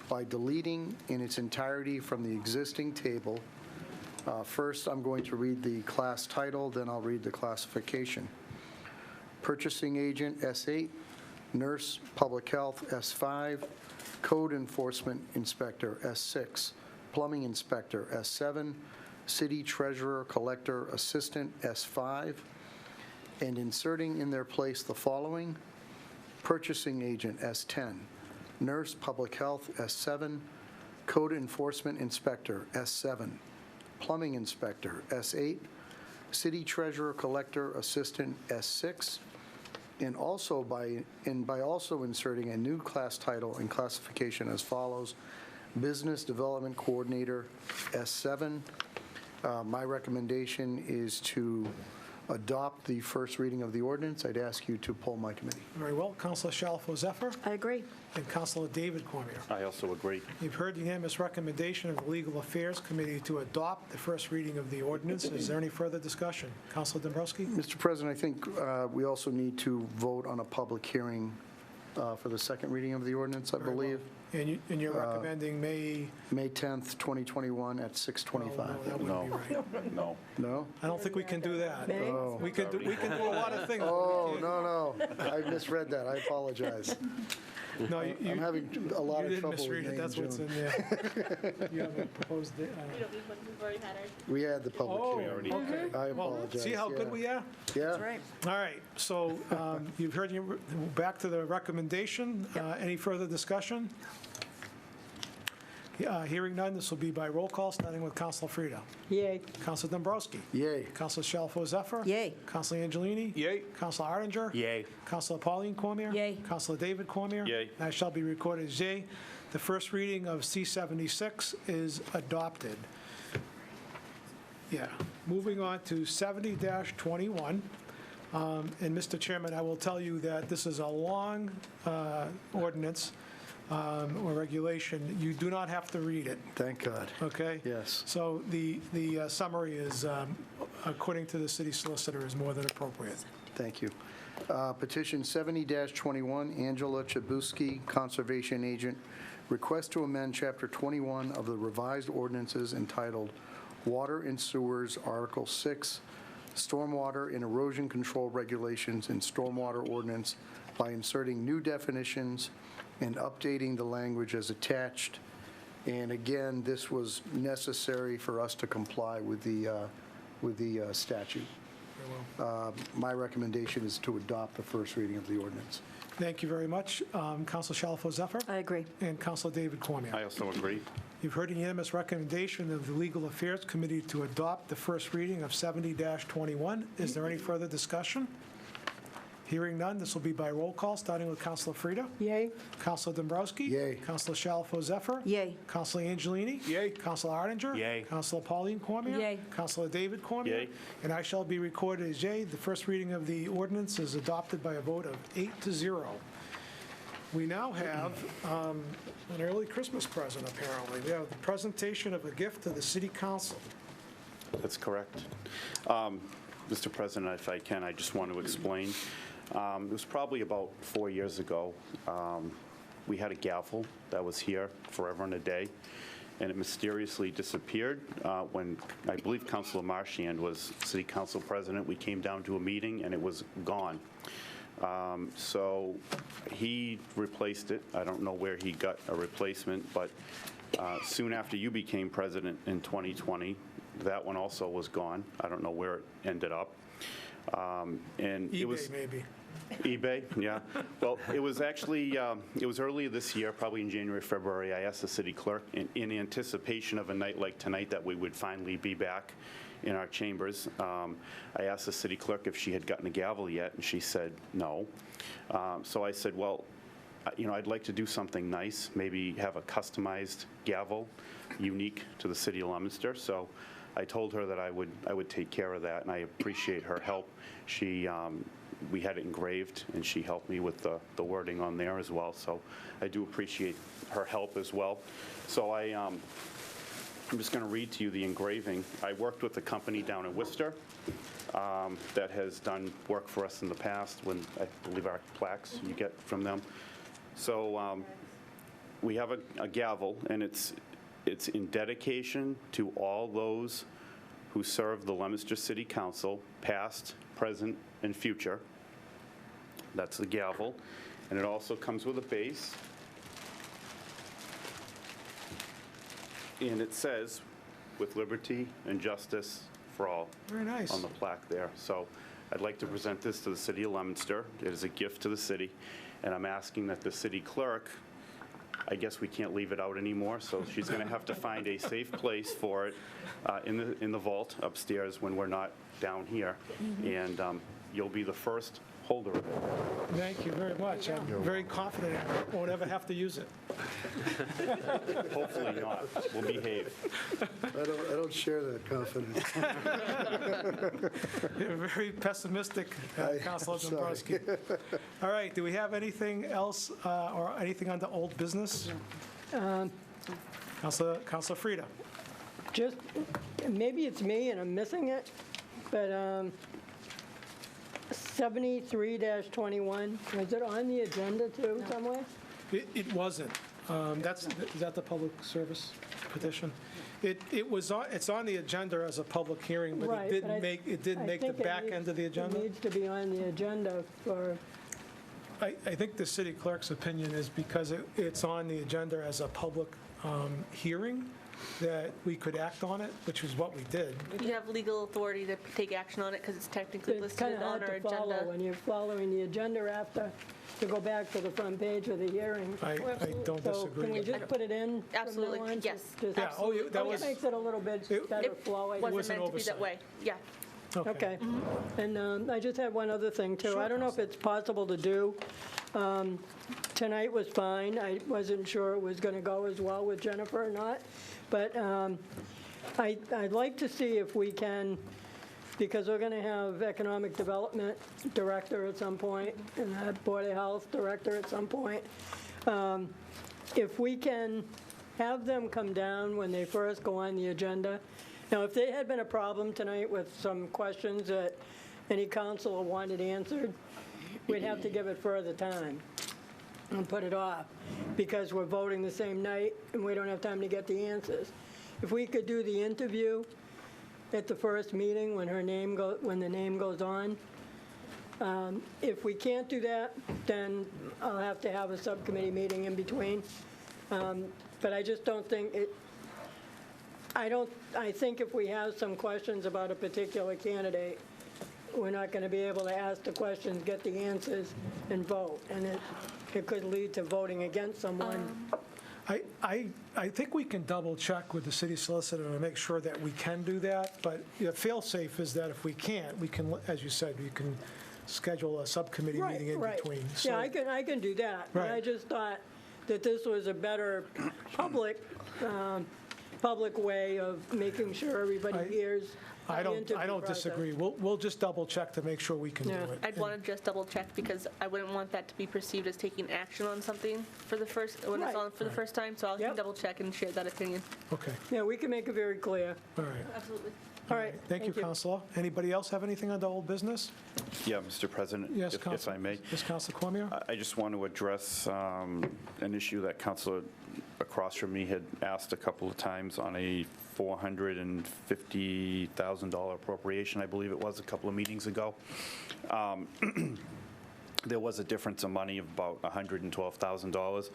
by deleting in its entirety from the existing table. First, I'm going to read the class title, then I'll read the classification. Purchasing Agent, S8, Nurse Public Health, S5, Code Enforcement Inspector, S6, Plumbing Inspector, S7, City Treasurer Collector Assistant, S5, and inserting in their place the following: Purchasing Agent, S10, Nurse Public Health, S7, Code Enforcement Inspector, S7, Plumbing Inspector, S8, City Treasurer Collector Assistant, S6, and by also inserting a new class title and classification as follows: Business Development Coordinator, S7. My recommendation is to adopt the first reading of the ordinance. I'd ask you to poll my committee. Very well. Councilor Shalfo Zephyr. I agree. And Councilor David Cormier. I also agree. You've heard the unanimous recommendation of the Legal Affairs Committee to adopt the first reading of the ordinance. Is there any further discussion? Councilor Dombrowski? Mr. President, I think we also need to vote on a public hearing for the second reading of the ordinance, I believe. And you're recommending May? May 10th, 2021 at 6:25. No, that wouldn't be right. No. No? I don't think we can do that. May? Oh. We can do a lot of things. but we Oh, can't- no. I misread that. I apologize. No, I'm having a lot you of didn't trouble with misread May it. and That's what's in June. there. You haven't proposed it. We don't need one, we've already had ours. We had the public Oh, hearing. okay. I Well, apologize. see how good yeah. we are? Yeah. Right. All right, so you've heard, back to the recommendation. Any further discussion? Hearing none, this will be by roll call, starting with Councilor Frida. Yay. Councilor Dombrowski. Yay. Councilor Shalfo Zephyr. Yay. Councilor Angelini. Yay. Councilor Arndinger. Yay. Councilor Pauline Cormier. Yay. Councilor David Cormier. Yay. And I shall be recorded as yay. The first reading of C-76 is adopted. Yeah. Moving on to 70-21. And Mr. Chairman, I will tell you that this is a long ordinance or regulation. You do not have to read it, Thank God. okay? Yes. So the summary is, according to the city solicitor, is more than appropriate. Thank you. Petition 70-21, Angela Chabuski, Conservation Agent, request to amend Chapter 21 of the revised ordinances entitled Water and Sewers, Article 6, Stormwater and Erosion Control Regulations and Stormwater Ordinance by inserting new definitions and updating the language as attached. And again, this was necessary for us to comply with the statute. My recommendation is to adopt the first reading of the ordinance. Thank you very much. Councilor Shalfo Zephyr. I agree. And Councilor David Cormier. I also agree. You've heard a unanimous recommendation of the Legal Affairs Committee to adopt the first reading of 70-21. Is there any further discussion? Hearing none, this will be by roll call, starting with Councilor Frida. Yay. Councilor Dombrowski. Yay. Councilor Shalfo Zephyr. Yay. Councilor Angelini. Yay. Councilor Arndinger. Yay. Councilor Pauline Cormier. Yay. Councilor David Cormier. Yay. And I shall be recorded as yay. The first reading of the ordinance is adopted by a vote of 8-0. We now have an early Christmas present, apparently. We have the presentation of a gift to the city council. That's correct. Mr. President, if I can, I just want to explain. It was probably about 4 years ago. We had a gavel that was here forever and a day, and it mysteriously disappeared when I believe Councilor Marchand was city council president. We came down to a meeting, and it was gone. So he replaced it. I don't know where he got a replacement, but soon after you became president in 2020, that one also was gone. I don't know where it ended up. And it was eBay, maybe. eBay, yeah. Well, it was actually, it was earlier this year, probably in January, February. I asked the city clerk, in anticipation of a night like tonight, that we would finally be back in our chambers. I asked the city clerk if she had gotten a gavel yet, and she said no. So I said, well, I'd like to do something nice, maybe have a customized gavel, unique to the city of Leominster. So I told her that I would take care of that, and I appreciate her help. We had it engraved, and she helped me with the wording on there as well. So I do appreciate her help as well. So I'm just going to read to you the engraving. I worked with a company down in Worcester that has done work for us in the past, when I believe our plaques you get from them. So we have a gavel, and it's in dedication to all those who serve the Leominster City Council, past, present, and future. That's the gavel. And it also comes with a base. And it says, "With liberty and justice for all." Very nice. On the plaque there. So I'd like to present this to the city of Leominster. It is a gift to the city. And I'm asking that the city clerk, I guess we can't leave it out anymore, so she's going to have to find a safe place for it in the vault upstairs when we're not down here. And you'll be the first holder of it. Thank you very much. I'm very confident I won't ever have to use it. Hopefully not. We'll behave. I don't share that confidence. You're very pessimistic, Councilor Dombrowski. All right, do we have anything else or anything under old business? Councilor Frida. Just, maybe it's me and I'm missing it, but 73-21, was it on the agenda too somewhere? It wasn't. Is that the public service petition? It's on the agenda as a public hearing, but Right, it didn't make the back end of the agenda. It needs to be on the agenda for, I think the city clerk's opinion is because it's on the agenda as a public hearing, that we could act on it, which is what we did. You have legal authority to take action on it because it's technically it's listed kind of on hard our to follow agenda. when you're following the agenda after, to go back to the front page of the hearing. I don't So disagree. can we with just that. put it in? from now Absolutely, on? yes. Just- Yeah, It makes it a little bit better flowing. Wasn't was an meant to be that oversight. way, yeah. Okay. And I just had one other thing, too. Sure, I don't know if it's possible to do. Tonight was fine. I wasn't sure it was going to go as well with Jennifer or not. But I'd like to see if we can, because we're going to have Economic Development Director at some point, and Board of Health Director at some point. If we can have them come down when they first go on the agenda. Now, if there had been a problem tonight with some questions that any councilor wanted answered, we'd have to give it further time and put it off, because we're voting the same night and we don't have time to get the answers. If we could do the interview at the first meeting when when the name goes on, if we can't do that, then I'll have to have a subcommittee meeting in between. But I just don't think I think if we have some questions about a particular candidate, we're not going to be able to ask the questions, get the answers, and vote. And it could lead to voting against someone. I think we can double check with the city solicitor to make sure that we can do that, but fail-safe is that if we can't, we can, as you said, we can schedule a subcommittee meeting in between. So- Yeah, I can do that. But I Right. just thought that this was a better public way of making sure everybody hears I the interview don't process. disagree. We'll just double check to make sure we can do Yeah. it. I'd want to just double check because I wouldn't want that to be perceived as taking action on something when it's on for the first time, so I'll double check and share that opinion. Okay, Yeah, we can make it very clear. all right. Absolutely. All right. Thank you, Counselor. Anybody else have anything under old business? Yeah, Mr. President, Yes, if Counselor. I may. Yes, Counselor Cormier? I just want to address an issue that Councilor across from me had asked a couple of times on a $450,000 appropriation, I believe it was, a couple of meetings ago. There was a difference of money of about $112,000.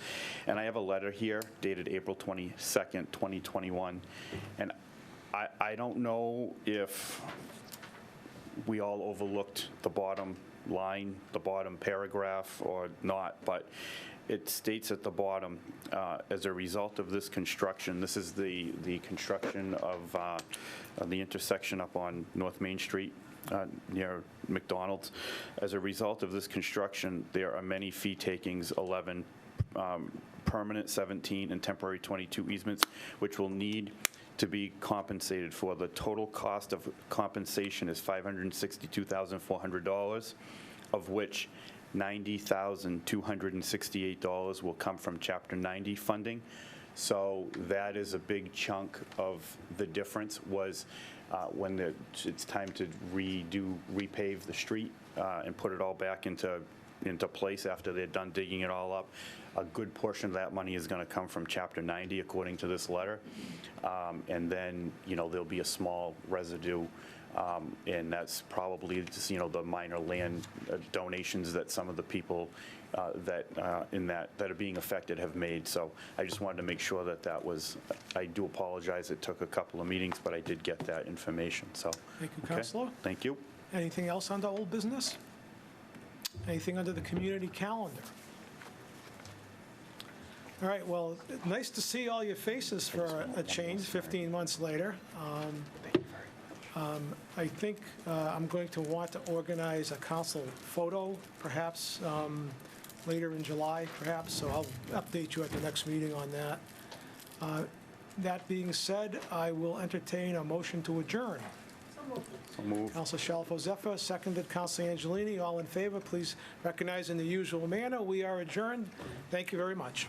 And I have a letter here dated April 22nd, 2021. And I don't know if we all overlooked the bottom line, the bottom paragraph, or not, but it states at the bottom, as a result of this construction, this is the construction of the intersection up on North Main Street, near McDonald's. As a result of this construction, there are many fee takings, 11 permanent 17 and temporary 22 easements, which will need to be compensated for. The total cost of compensation is $562,400, of which $90,268 will come from Chapter 90 funding. So that is a big chunk of the difference was when it's time to repave the street and put it all back into place after they're done digging it all up. A good portion of that money is going to come from Chapter 90, according to this letter. And then, there'll be a small residue, and that's probably just, the minor land donations that some of the people that are being affected have made. So I just wanted to make sure that was, I do apologize, it took a couple of meetings, but I did get that information, so. Thank you, Okay. Counselor. Thank you. Anything else under old business? Anything under the community calendar? All right, well, nice to see all your faces for a change 15 months later. I think I'm going to want to organize a council photo, perhaps later in July, perhaps, so I'll update you at the next meeting on that. That being said, I will entertain a motion to adjourn. So moved. Council Shalfo Zephyr, seconded Council Angelini. All in favor, please recognize in the usual manner. We are adjourned. Thank you very much.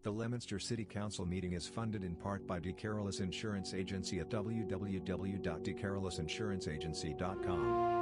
The Leominster City Council meeting is funded in part by DeCarolis Insurance Agency at www.decarolisinsuranceagency.com.